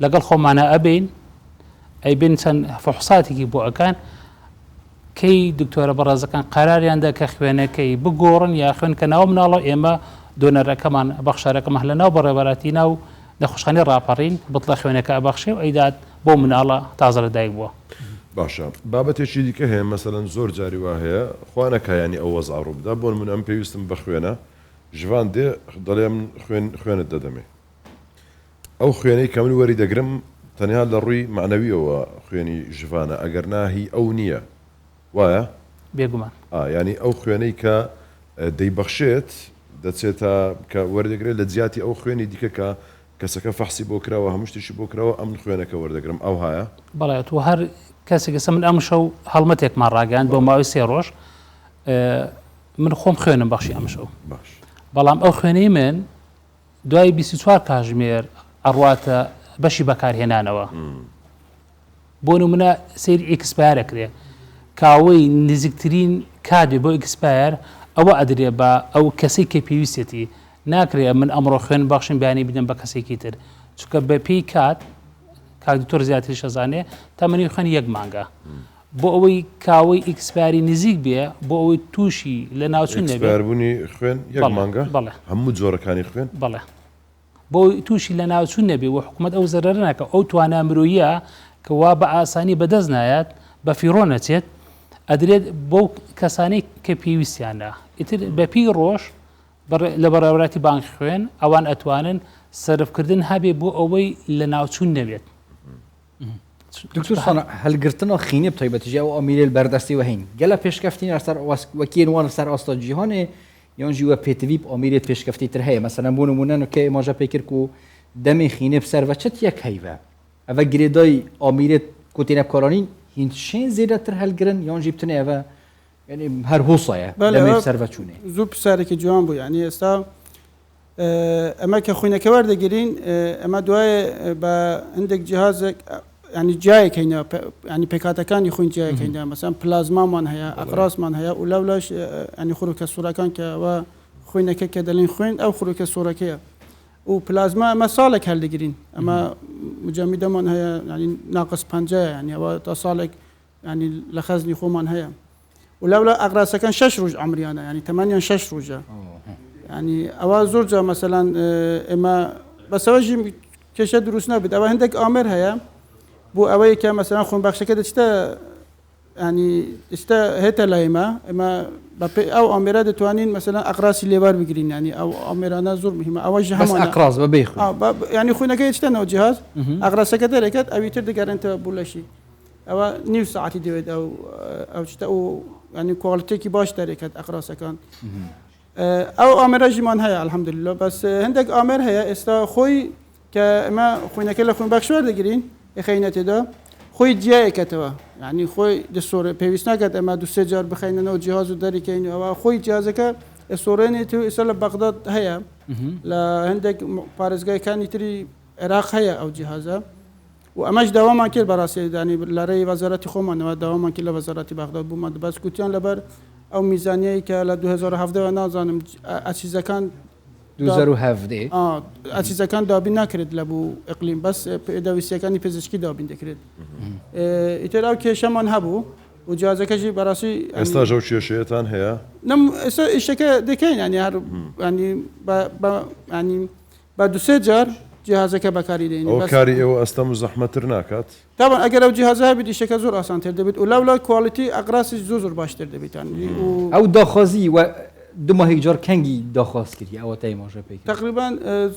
لەگەڵ خۆمانە ئەبین ئەیبین چەند فحوساتێکی بۆ ئەکان کەی دکتۆرە بەڕێزەکان قەراریاندا کە خوێنەکەی بگۆڕن یا خوێن کە ناو مناڵە ئێمە دۆنەرەکەمان بەخشارەکەمە لە ناو بەڕێبەراتی ناو نەخۆشخانەی ڕاپەڕین بڵە خوێنەکە ئەبەخشێ و ئەیدات بۆ مناڵە تازە لە دایک بووە. باشە بابەتێکی دیکە هەیە مەسەلەن زۆر جاری وا هەیە خوانەکایانی ئەو وەزع ڕوو بدا بۆن من ئەم پێویستم بە خوێنە ژوان دێ دەڵێ من خوێنت دەدەمێ ئەو خوێنەی کە من وەری دەگرم تەنیا لە ڕووی معنەویەوە خوێنی ژوانە ئەگەر ناهی ئەو نییە وایە بێگومان ینی ئەو خوێنەی کە دەیبەخشێت دەچێتە کە وەردەگرێت لە جیاتی ئەو خوێنی دیکە کە کەسەکە فەحسی بۆ کراوە هەموو شتێکی بۆ کراوە ئەم خوێنەکە وەردەگرم ئەو هایە بەڵێ تو هەر کەسێک ئێستا من ئەم شەو هەڵمەتێکمان ڕاگەاند بۆ ماوەی 3 ڕۆژ من خۆم خوێنم بەخشی ئەم شەو بەڵام ئەو خوێنەی من دوای 24 کاتژمێر ئەڕواتە بەشی بەکارهێنانەوە بۆ نمونە سەیری ئێکسپایرەکرێ کاوەی نزیکترین کاتێ بۆ ئێکسپایر ئەوە ئەدرێ بە ئەو کەسێک کە پێویستێتی ناکرێ من ئەمڕۆ خوێن بەخشین بیانی بدەم بە کەسێکی تر چونکە بە پێی کات کاکتۆر زیاتری شەزانێ تەمەنی خوێن 1 مانگە بۆ ئەوەی کاوەی ئێکسپاری نزیک بێ بۆ ئەوەی تووشی لە ناوچوون نەبێبوونی خوێن 1 مانگە بەڵێ هەموو جۆرەکانی خوێن بەڵێ بۆ تووشی لە ناوچوون نەبێ و حکوومەت ئەو زەرەر ناکە ئەو توانە مرۆیە کە وا بە ئاسانی بەدەست نایەت بە فیڕۆ نەچێت ئەدرێت بۆ کەسانەی کە پێویستیانە ئیتر بە پێی ڕۆژ لە بەڕێوەبەراتی بانک خوێن ئەوان ئەتوانن سەرفکردن هەبێ بۆ ئەوەی لە ناوچوون نەبێت. دکتۆر سانە هەلگرتنەوە خینێ تایبەتیژی ئەو ئەمیرێل بەردەستی وهین گەلە پێشکەفتین سەر وەکیل وان سەر ئاستا جیهانێ یانجی وە پێتویب ئەمیرێت پێشکەفتی تر هەیە مەسەلەن بۆ نمونە کە ماژە پێکرد و دەمێ خینێ بسەرڤەچەت یەک هەیڤە ئەڤە گرێدای ئەمیرێت کوتێنە بکارانین هین شێن زێدەتر هەلگرن یانجی بتنێ ئەڤە يعني هەر هۆسایە دەمێ سەرڤەچوونێ زوو پرسیارێکی جوان بوو یعنی ئێستا ئەمە کە خوێنەکە وەردەگرین ئەمە دوایە بە هەندێک جیهازێک ینی جایەکەینە ینی پێکاتەکانی خوین جایەکەینە مەسەن پلازمامان هەیە ئەقراسمان هەیە و لەولەش ینی خروکە سوورەکان کەەوە خوێنەکە کە دەڵین خوێن ئەو خروکە سوورەکەیە و پلازما ئەمە ساڵێک هەلدەگرین ئەمە مجامیدەمان هەیە ینی ناقص 50 ینی ئەوە تا ساڵێک ینی لە خەزنی خۆمان هەیە و لەولە ئەقراسەکان 6 ڕۆژ ئەمریانە ینی تەمەنیان 6 ڕۆژە ینی ئەوە زۆر جا مەسەلەن ئێمە بەسەوەژی کێشە دروست نەبێت ئەوە هەندێک ئامر هەیە بۆ ئەوەیە کە مەسەلەن خۆنبەخشەکە دەچتە ینی ئێستا هێتە لایمە ئێمە ئەو ئامێرە دەتوانین مەسەلەن ئەقراسی لێوار بگرین ینی ئەو ئامێرانە زۆر مهمە ئەوەش هەموو ئەقراس بەبێ ینی خوێنەکە هێچتەنەوە جیهاز ئەقراسەکە دەرەکەت ئەوی تر دەگەڕێنتەوە بوولەشی ئەوە نیو ساعتی دەوێت ئەو شتە و ینی کواڵیتێکی باش دەرێکێت ئەقراسەکان ئەو ئامێرەژیمان هەیە الحەمدولله بەس هەندێک ئامێر هەیە ئێستا خۆی کە ئەمە خوێنەکە لە خوێنبەخش وەردەگرین خەینەتێدا خۆی جیایەکەتەوە ینی خۆی دەسۆڕێ پێویست ناکات ئەمە 2-3 جار بخەینەوە جیهاز و دەریکەین ئەوە خۆی جیازەکە ئەسۆڕێنێت و ئێستا لە بەغداد هەیە لە هەندێک پارێزگایەکانی تری عێراق هەیە ئەو جیهازە و ئەمەش داوامان کرد بەڕاستی ینی لەرەی وەزارەتی خۆمانەوە داوامان کرد لە وەزارەتی بەغداد بوومان بەس گوتیان لەبەر ئەو میزانیەی کە لە 2017 نازانم ئەچیزەکان 2017 ئەچیزەکان دابین ناکرێت لە بوو ئەقلیم بەس پێداویستیەکانی پزیشکی دابین دەکرێت ئیتر ئەو کێشەمان هەبوو و جیازەکەشی بەڕاستی ئێستا ژەو کێشەیەتان هەیە ئێستا ئیشەکە دەکەین ینی هەر ینی بە 2-3 جار جیهازەکە بەکاری دێنین ئەو کاری ئێوە ئەستەم و زەحمەتر ناکات تاوان ئەگەر ئەو جیهازە هەبێت ئیشەکە زۆر ئاسانتر دەبێت و لەولا کواڵیتی ئەقراسی زۆر باشتر دەبێت ئەو داخوازی و دو ماهی جار کەنگی داخواست کردی ئەوە تای ماژە پێی تقریبا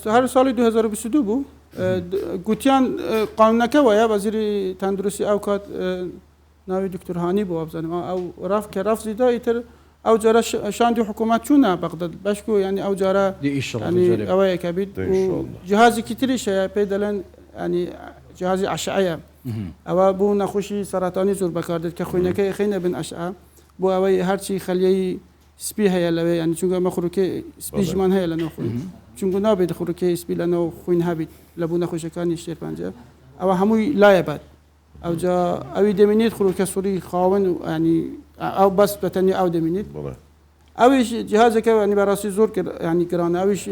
هەر ساڵی 2022 بوو گوتیان قانونەکە وایە وەزیری تەندروستی ئەو کات ناوی دکتۆر هانی بوو بزانم ئەو ڕاف کە ڕافزیدا ئیتر ئەو جارە شاندی حکوومەت چوونە بەغداد بەشک و ینی ئەو جارە ئەوەیەکە بیت جیهازێکی تریش هەیە پێی دەڵێن ینی جیهازی عەشعەیە ئەوە بوو نەخۆشی سەراتانی زۆر بەکاردێت کە خوێنەکەی خینە بن ئەشعا بۆ ئەوەی هەرچی خەلیەی سپی هەیە لەوێ ینی چونکە ئەمە خوڕوکێ سپیژمان هەیە لەنەوە خوێن چونکە نابێت خوڕوکەی سپی لەنەوە خوین هەبیت لە بوو نەخۆشەکانی شێرپەنجە ئەوە هەمووی لایە بات ئەوجا ئەوی دەمێنێت خوڕوکە سووری خاوەن و ینی ئەو بەس بەتەنی ئەو دەمێنێت ئەویش جیهازەکە ینی بەڕاستی زۆر ینی گرانە ئەویش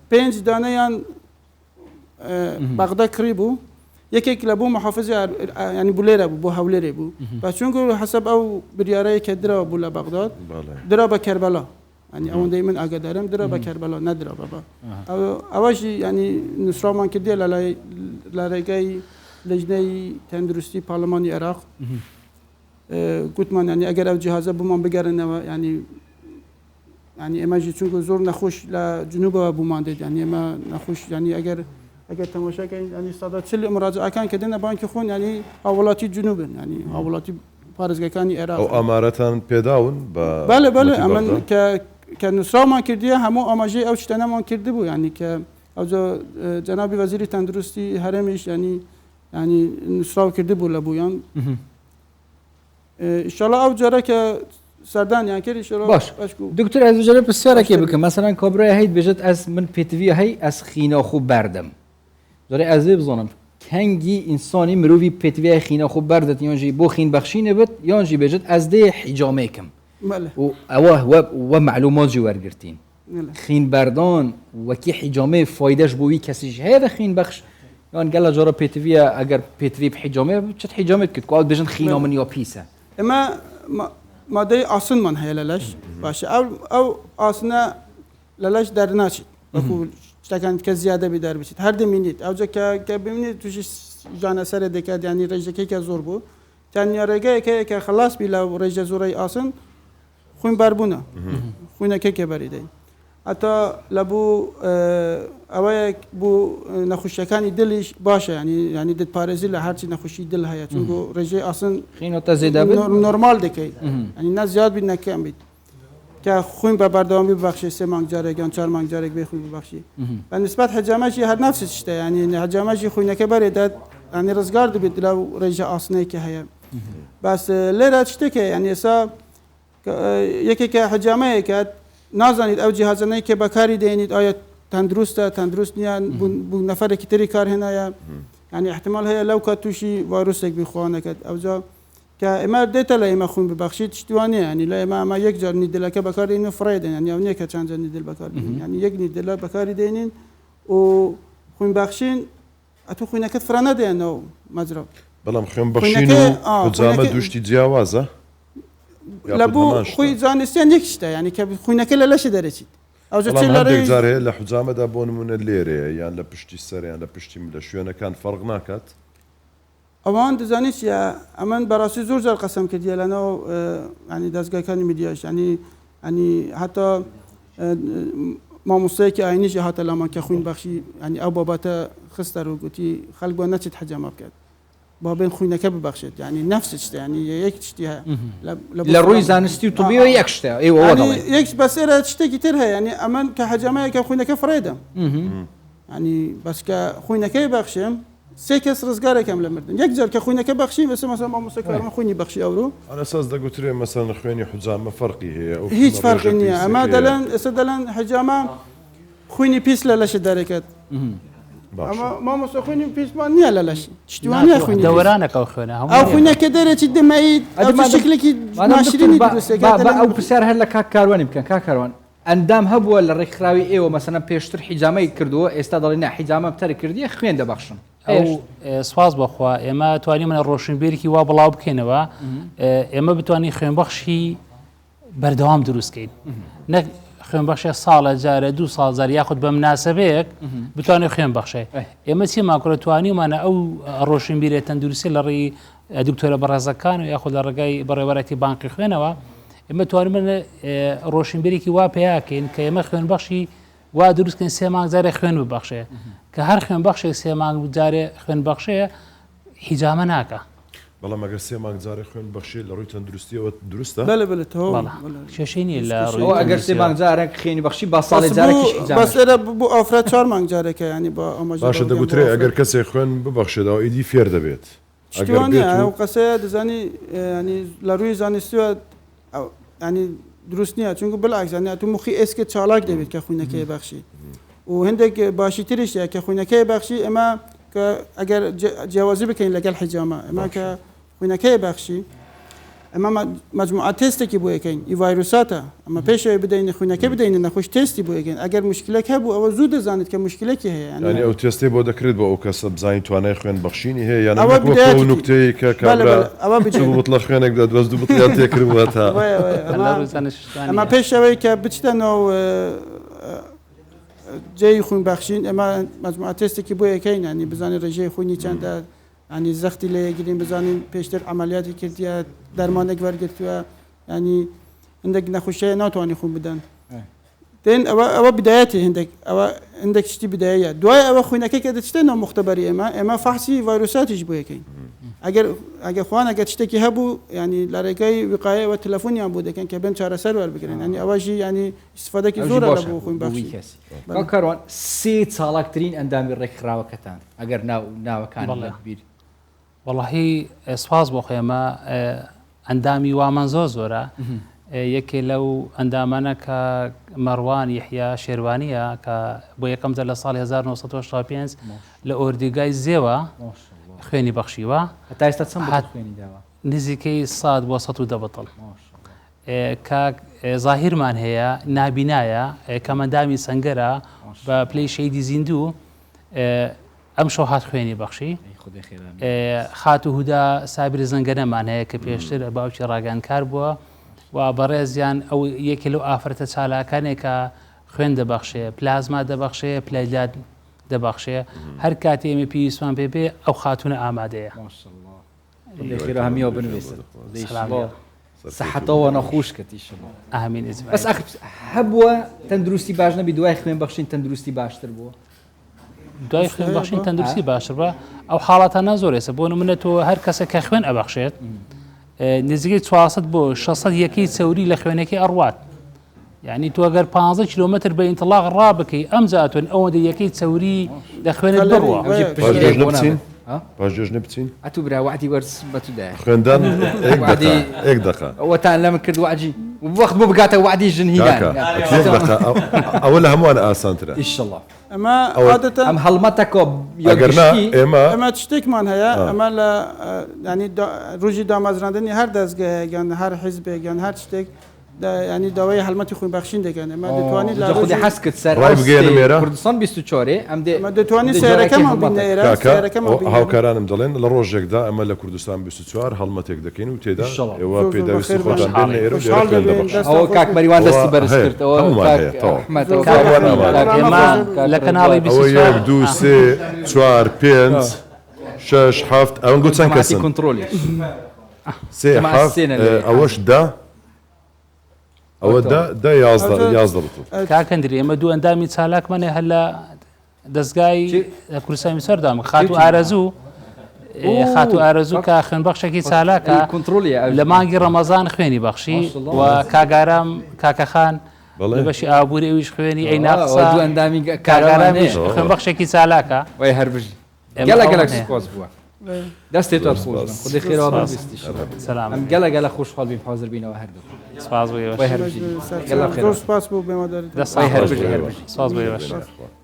5 دانەیان بەغدا کڕی بوو یەکێک لە بوو محافظ ینی بوو لێرە بوو بۆ هەولێرێ بوو بە چونکە حسب ئەو بریارەیە کە درەوە بوو لە بەغداد درا بە کەربەلا ینی ئەوەندەی من ئاگادارم درا بە کەربەلا نەدرا بەبا ئەوەشی ینی نووسرامان کردێ لە ڕێگای لەژنەی تەندروستی پارلەمانی عێراق گوتمان ینی ئەگەر ئەو جیهازە بوومان بگەڕنەوە ینی ئێمەژی چونکە زۆر نەخۆش لە جنوبەوە بوومان دێت ینی ئێمە نەخۆش ینی ئەگەر تەماشاکەین ینی سەدا چل مراجعەکان کە دێنە بانکی خۆن ینی هاوڵاتی جنوبن ینی هاوڵاتی پارێزگەکانی عێراق ئەو ئامارەتان پێداون بەڵێ ئەمن کە نووسرامان کردیە هەموو ئاماژەی ئەو شتەنەمان کردبوو ینی کە ئەوجا جەنابی وەزیری تەندروستی هەرێمیش ینی نووسراو کردبوو لە بوویان ئینشاڵڵا ئەو جارە کە سەردانیان کرد باش دکتۆر ئەز جارە پرسیارێکی بکەم مەسەلەن کابرای هەیت بێژێت ئەس من پێتوی هەی ئەس خینەخۆ بەردەم جارێ ئەزێ بزانم کەنگی ئینسانی مرۆڤی پێتوی خینەخۆ بەردەت یانژی بۆ خین بەخشینە بێت یانژی بێژێت ئەس دێ حیجامێکم ئەوە وە معلوماتی وەرگرتین خین بەردان وەکی حیجامێ فایدەش بۆوی کەسیش هەیە دە خین بەخش یان گەلە جارە پێتویە ئەگەر پێتوی حیجامێ چت حیجامێت کرد کات بێژن خینە من یا پیسە ئێمە مادەی ئاسنمان هەیە لە لەش باشە ئەو ئاسنە لە لەش دەرناچێت وەکو شتەکان کە زیادە بێدار بچێت هەر دەمێنێت ئەوجا کە ببینێت تووشی ژانە سەرە دەکات ینی ڕێژەکەیکە زۆر بوو تەنیا ڕێگەیەکەیە کە خلاص بی لە ڕێژە زۆرەی ئاسن خوین بەربوونە خوینەکەیکە بەریدەین ئەتا لە بوو ئەوەیە بوو نەخۆشیەکانی دڵیش باشە ینی دەتپارێزی لە هەرچی نەخۆشی دڵ هەیە چونکە ڕێژەی ئاسن نۆرمال دەکەیت ئەنی نە زیاد بیت نەکەم بیت کە خوین بە بەردەوامی ببەخشێ 3 مانگ جارێک یان 4 مانگ جارێک بێ خوین ببەخشی بە نسبەت حەجامەشی هەر نەفس شتە ینی حەجامەشی خوینەکە بەرێدات ینی ڕزگار دەبێت لەو ڕێژە ئاسنەیەکە هەیە بەس لێرە شتێکە ینی ئێستا یەکێکە حەجامەیەکە نازانیت ئەو جیهازانەی کە بەکاری دێنیت ئایا تەندروست نیان بوو نەفرێکی تری کار هێنایە ینی احتمال هەیە لەو کات تووشی ڤایرۆسێک بیخواانەکەت ئەوجا کە ئێمە دێتە لە ئێمە خوین ببەخشیت شتوانێ ینی لە ئێمە ئەمە یەک جار نیدلەکە بەکاردێنین فڕێدەن ینی ئەو نییە کە چەند جار نیدل بەکاردێنین ینی یەک نیدلە بەکاری دێنین و خوین بەخشین ئەتو خوینەکەت فرە نەدێنەوە مەجرا بەڵام خوێن بەخشین و حجامە دوشتی جیاوازە لە بوو خۆی زانستیان یەک شتە ینی کە خوینەکە لە لەشە دەرەچیت جارێ لە حجامەدا بۆ نمونە لێرێ یان لە پشتی سەریان لە پشتی لە شوێنەکان فەرق ناکات ئەوان دەزانیت ئەمن بەڕاستی زۆر جار قەسەم کردیە لەنەوە ینی دەستگاکانی میدیاش ینی هەتا مامۆستایەکی ئاینیش هاتە لامان کە خوین بەخشی ینی ئەو بابەتە خستە و گوتی خەڵک بۆ نەچێت حەجامە بکات بابێن خوینەکە ببەخشێت ینی نەفس شتە ینی یەک شتی هەیە لە ڕووی زانستی و طبیەوە یەک شتە یەک بەسێرە شتێکی تر هەیە ینی ئەمن کە حەجامەیەکە خوینەکە فڕێدەم ینی بەس کە خوینەکەی بەخشێم 3 کەس ڕزگارێکم لە مردن یەک جار کە خوینەکە بەخشی بەسە مەسەڵەن مامۆستاکارمان خوینی بەخشی ئەوڕۆ ئەساس دەگوترێ مەسەڵەن خوێنی حجامە فەرقی هەیە هیچ فەرقی نییە ئەمە دەڵێن ئێستا دەڵێن حەجامە خوینی پیس لە لەشە دەرەکەت ئەمە مامۆستا خوینی پیسمان نییە لە لەشی شتوانە خوینی دەوەرانەکە خوێنە ئەو خوینەکە دەرەچی دەمەیت شکلێکی ناشرینی ئەو پرسیار هەر لە کاروانی بکەن کاروان ئەندام هەبووە لە ڕێکخراوی ئێوە مەسەلەن پێشتر حیجامەی کردووە ئێستا دەڵێن نە حیجامە بتەر کردیە خوێن دەبەخشن ئەو سواز بەخوا ئێمە توانین منە ڕۆشنبیرێکی وا بڵاو بکەینەوە ئێمە بتوانین خوێنبەخشی بەردەوام دروستکەین نەک خوێنبەخشە ساڵە جارە 2 ساڵ جار یاخود بە مناسبەیەک بتوانێت خوێن بەخشێ ئێمە چیمان کوڕە توانیمانە ئەو ڕۆشنبیرە تەندروستی لە ڕێی دکتۆرە بەڕێزەکان و یاخود لە ڕێگای بەڕێوەرەتی بانقی خوێنەوە ئێمە توانمە ڕۆشنبیرێکی وا پێیاکەین کە ئێمە خوێنبەخشی وا دروستکەین 3 مانگ جارێ خوێن ببەخشێ کە هەر خوێنبەخشێک 3 مانگ جارێ خوێن بەخشەیە حیجامە ناکە بەڵام ئەگەر 3 مانگ جارێ خوێن بەخشی لە ڕووی تەندروستیەوە دروستە کێشەی نیە لە ئەگەر 3 مانگ جارێک خوێنی بەخشی با ساڵی جارێکیش حیجامە بەسەرە بۆ ئافرەت 4 مانگ جارێکە ینی بە ئەمە باشە دەگوترێ ئەگەر کەسێک خوێن ببەخشێتەوە ئیدی فێر دەبێت شتواني أو قصيدة زاني يعني لروي زاني سوى يعني دروسنيها چونکو بالعكس يعني تو مخي اسك چالاك دبيت كخوينكي بخشي وهندك باشي تريش كخوينكي بخشي اما اگر جوازي بكين لقال حجامه اما كخوينكي بخشي اما مجموعه تيستي بو يكين اي فيروساتا اما پیش بدين خوينكي بدين نخوش تيستي بو يكين اگر مشكله كبو او زود زانت كمشكله كي هي يعني او تيستي بو دكريت بو كسب بزاين تواناي خوين بخشيني هي يعني مكو نكتي كابرا شو بطلع خوينك بس دو بطلع تكربوتها اما پیش اوي كبچتنو جاي خوين بخشين اما مجموعه تيستي كي بو يكين يعني بزاني رجي خويني چند يعني زختي لي يجرين بزانين پیشتر عمليات كرديا درمانك ورگرتوا يعني عندك نخوشه ناتواني خون بدن دين او بداياتي عندك شتي بدايه دواي او خوينك كده تشتنو مختبري اما فحصي فيروسات يجبو يكين اگر خوان اگر تشتكي هبو يعني لاريكاي وقايه وتليفون يام بوده كان كبن چاره سر ور بگرين يعني اواجي يعني استفاده كي زور لبو خوين بخشي كاكروان سي صالكترين اندامي ركراوه كتان اگر ناو كان كبير والله سپاس بۆ خێمە ئەندامی وامان زۆرە یەکێ لەو ئەندامانە کە مەڕوان یحیا شێروانیە کە بۆ یەکەم جار لە ساڵی 1965 لە ئۆردیگای زێوە خوێنی بەخشیوە هەتا ئێستا چەند خوێنی داوە نزیکەی 100 بۆ 110 بەتڵ کە زاهیرمان هەیە نابینایە کەمەندامی سەنگەرە بە پلەی شەیدی زیندوو ئەم شەو هات خوێنی بەخشی خات و هودا سابری زەنگەنەمان هەیە کە پێشتر باوکی ڕاگەنکار بووە و بەڕێزیان ئەو یەکێ لەو ئافرەتە چالاکانێک کە خوێن دەبەخشێ پلازما دەبەخشێ پلەیلات دەبەخشێ هەر کاتێ ئێمە پێویستمان پێ بێ ئەو خاتونە ئامادەیە خێرا هەمیەوە بنوێسن سەحەتەوە نەخۆش کەتیشەوە ئامین بەس هەبووە تەندروستی باش نەبی دوای خوێن بەخشین تەندروستی باشتر بووە دوای خوێن بەخشین تەندروستی باشتر بە ئەو حاڵاتانە زۆر ێسە بۆ نمونە تۆ هەر کەسە کە خوێن ئەبەخشێت نزیکەی 400 بۆ 600 یەکەی چەوری لە خوێنەکەی ئەڕوات یعنی تۆ ئەگەر 15 کیلۆمەتر بە ئینتڵاق ڕابکەی ئەم زاتون ئەوەندە یەکەی چەوری لە خوێنت بڕوە باش نبتين اتو برا وعدي ورس بتودا خوندان اك دقه وتان لما كرد وعدي ووقت مو بقاته وعدي جنهيان اولا هم انا اسانترا ان شاء الله اما عاده ام هلمتك اگرنا اما تشتك مان هيا اما يعني روجي دامازراندني هر دزگاه يعني هر حزب يعني هر تشتك يعني داوای حلمتی خوین بخشین دکن ما دتوانی لا خود حس کت سر کردستان 24 ام ده ما دتوانی سر کم بینه سر کم هاو کارانم دلین لروجک دا اما لکردستان 24 حلمتک دکین و تیدا و پیدا وست خودان بین ایرو او کاک مریوان دستی برس کرد او کاک احمد او ما لکنالی 24 او 2 3 4 5 6 7 اون گوت سان کسن کنترل سي حرف اوش دا او دا يازدرتو كاكندري اما دو اندامي تسالاك مني هلا دزگای کوردستانی سەردام خاتو ئارەزوو خاتو ئارەزوو کە خوێن بەخشێکی چالاکە لە مانگی ڕەمەزان خوێنی بەخشی و کاگارام کاکەخان بەشی ئابووری ئەویش خوێنی ئەی ناقسا کاگارامیش خوێن بەخشێکی چالاکە وای هەربژی گەلە سپاس بووە دەستێت خۆش خودی خێرا بەستی سلام ئەم گەلە خۆشحاڵ بین حاضر بینەوە هەردوو سپاس بۆی زۆر سپاس بۆ بێمەداری سپاس بۆی باش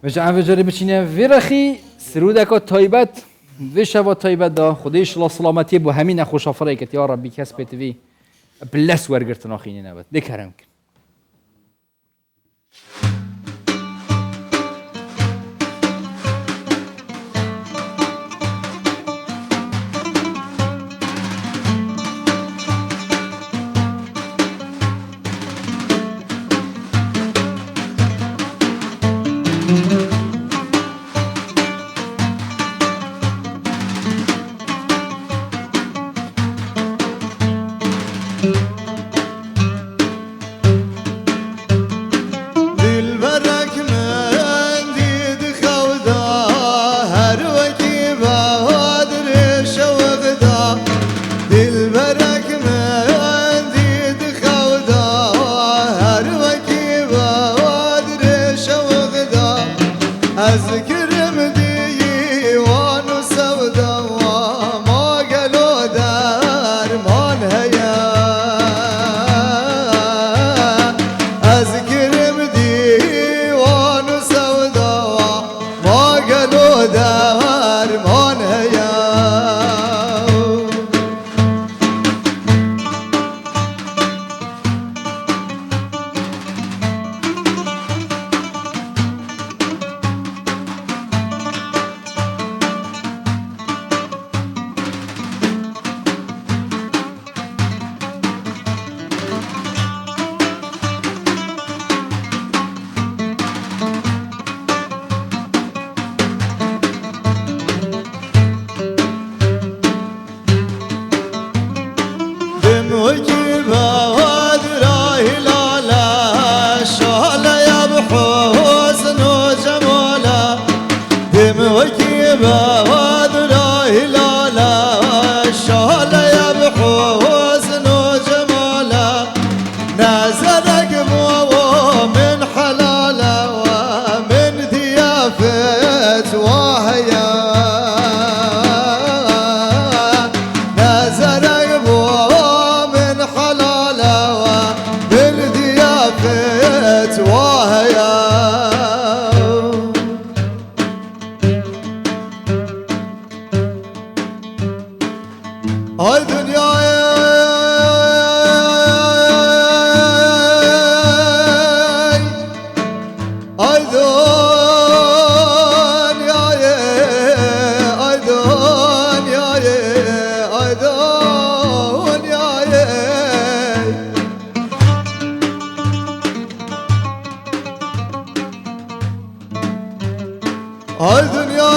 مەجان بەجێری بچینە وێرەخی سرودەکە تایبەت وێ شەوە تایبەتدا خودی ئینشەڵا سڵامەتی بۆ هەمین نەخۆشەفڕێکت یا ڕەبی کەس پێتوی بلەس وەرگرتن ئاخینی نەبێت دێکارم کرد دموكي بواد راهي لالا شهلا يا بحسن وجمالا دموكي بواد راهي لالا شهلا يا بحسن وجمالا نازلك بوابا من حلالا ومن ضيافة وهيا نازلك بوابا من حلالا ومن ضيافة وهيا هاي دنيا هاي دنيا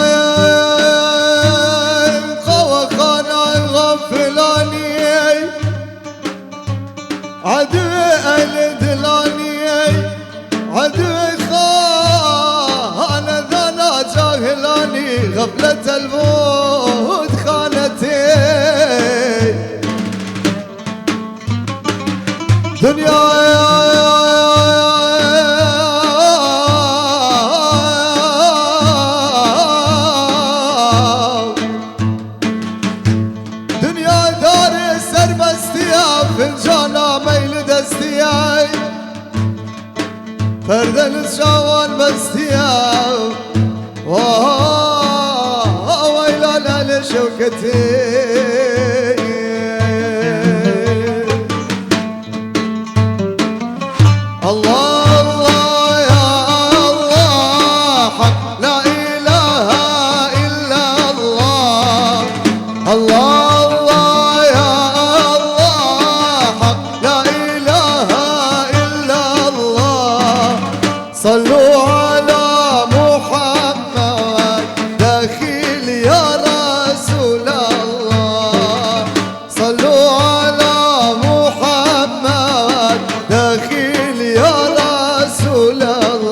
قوى خانا غفلاني عدوي الدلاني عدوي خانا ذنا جاهلاني غفلة الموت خانتي دنيا دار سربستيا فنجانا ميل دستيا فردن الشوان بستيا ويلا لا شوكتي الله الله يا الله حق لا إله إلا الله الله الله يا الله حق لا إله إلا الله صلوا على محمد دخيل يا رسول الله صلوا على محمد دخيل يا رسول الله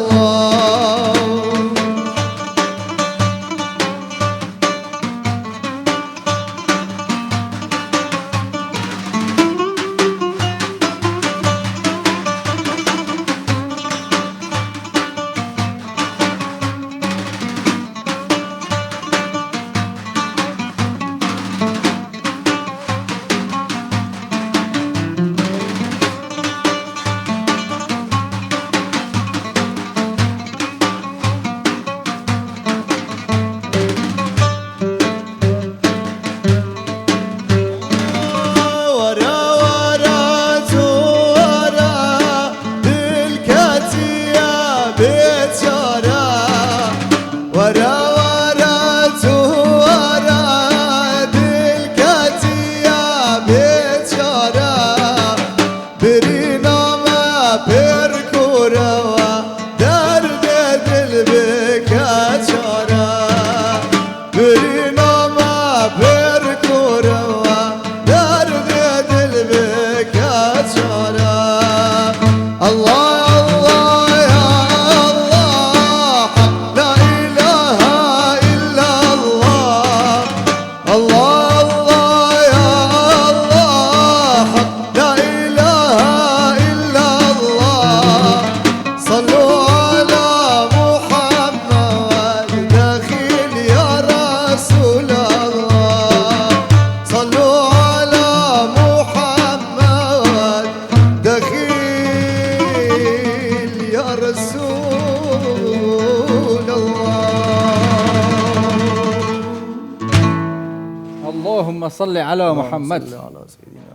اللهم صل على محمد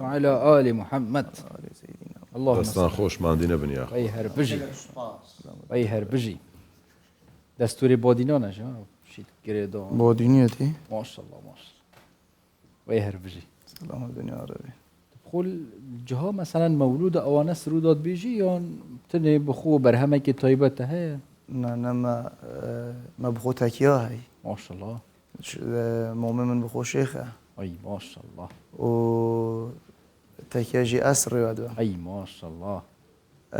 وعلى آل محمد اللهم دستان خوش ماندینە بنیا وی هر بجی وی هر بجی دستور بادینانش شید گریدان بادینیتی ماشاءالله وی هر بجی سلام دنیا عربی خل جها مثلا مولود اوانه سرودات بیجی یا تنه بخو برهمه که طایبته هست نه ما بخو تکیه هی ماشاءالله مؤمن من بخو شیخه ای ماشاءالله و تكيجي أسر يودوا أي ما شاء الله.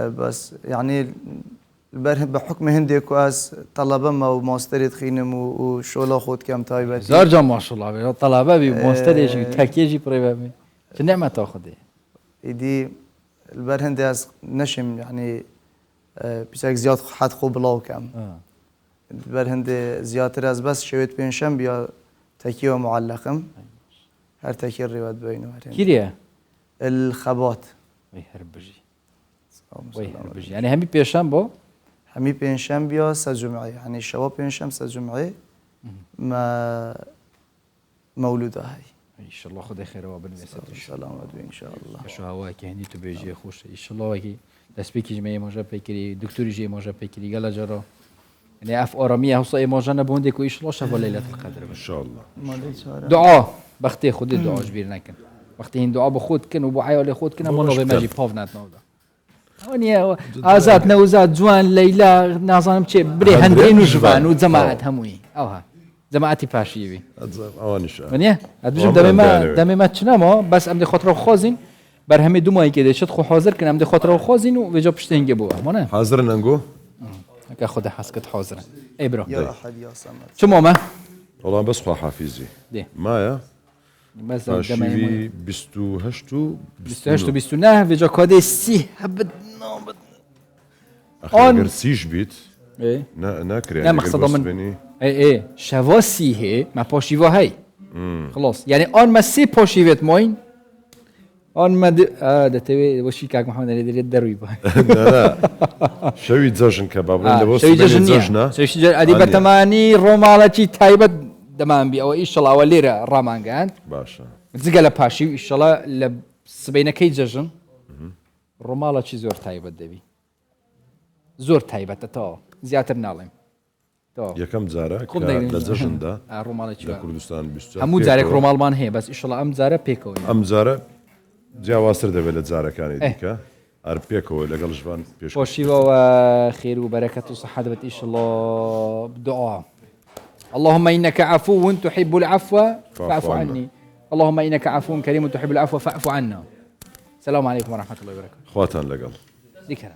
بس يعني البرهم بحكم هندي كواس طلبة ما وماستري تخينم وشولا خود كم تايبتي زارجا ما شاء الله طلبة بي ماستري شو تكيجي بريبامي شو نعمة تاخذي يدي البرهم دي نشم يعني بيساك زياد حد خوب لاو كم البرهم دي زيادة راز بس شويت بينشم بيا تكيو معلقم هر تكير ريوات بينه كيريا الخبات ويهربجي يعني همي بيشام بو همي بينشم بيا سجمعي يعني الشباب بينشم سجمعي ما مولودة هاي ان شاء الله خذ خير وبالنسبه سلامات ان شاء الله شو هواك هني تبيجي خوش ان شاء الله وكي دسبيكي جمعي موجا بكري دكتور جي موجا بكري قال جرا يعني اف اوراميه هوصي موجا نبوندك وان شاء الله شاف ليله القدر ان شاء الله دعاء بختي خذ الدعاء جبير لكن وقت هين دعاء بخود كن وبو حياه خود كن مو نوبي ماجي بوفنات نودا هوني ازات نوزات جوان ليلى نازانم چه بري هندرين وجوان وجماعت هموي اوها جماعتي باشيبي اوانش ونيه ادجم دمي ما تشنامو بس امدي خاطر خوزين برهمي دوماي كده شد خو حاضر كن امدي خاطر خوزين وجا بشتنجي بو مونه حاضر نانجو هكا خد حسكت حاضر اي برو يا احد يا صمد شو ماما والله بس خو حافظي دي مايا بس دمي بستو هشتو نه وجا كده سي هبد نوبد اخر سيش بيت ايه ناكري لا مقصد من اي شواسي هي ما بوشيفا هي خلاص يعني اون ما سي بوشيفت موين اون ما ده تبي وشي كاك محمد اللي يدير الدروي لا شوي زوجن كباب ولا بس زوجنا شوي ادي بتماني رومالتي تايبه دمان بي او ان شاء الله وليره رامان كان باشا تزقل باشي ان شاء الله لسبينا كي زوجن رومالتي زور تايبه دبي زور تايبه تو زياتر نالم یەکەم جارە لە جەژندا لە کوردستان هەموو جارێک ڕۆماڵمان هەیە بەس ئیشەڵا ئەم جارە پێکەوە ئەم جارە جیاوازتر دەبێت لە جارەکانی دیکە هەر پێکەوە لەگەڵ ژوان پێشخۆشیەوە خێر و بەرەکەت و سەحەت بێت ئیشەڵا بدعا اللهم إنك عفو تحب العفو فاعف عني اللهم إنك عفو كريم تحب العفو فاعف عنا السلام عليكم ورحمة الله وبركاته خواتان لەگەڵ ذكرا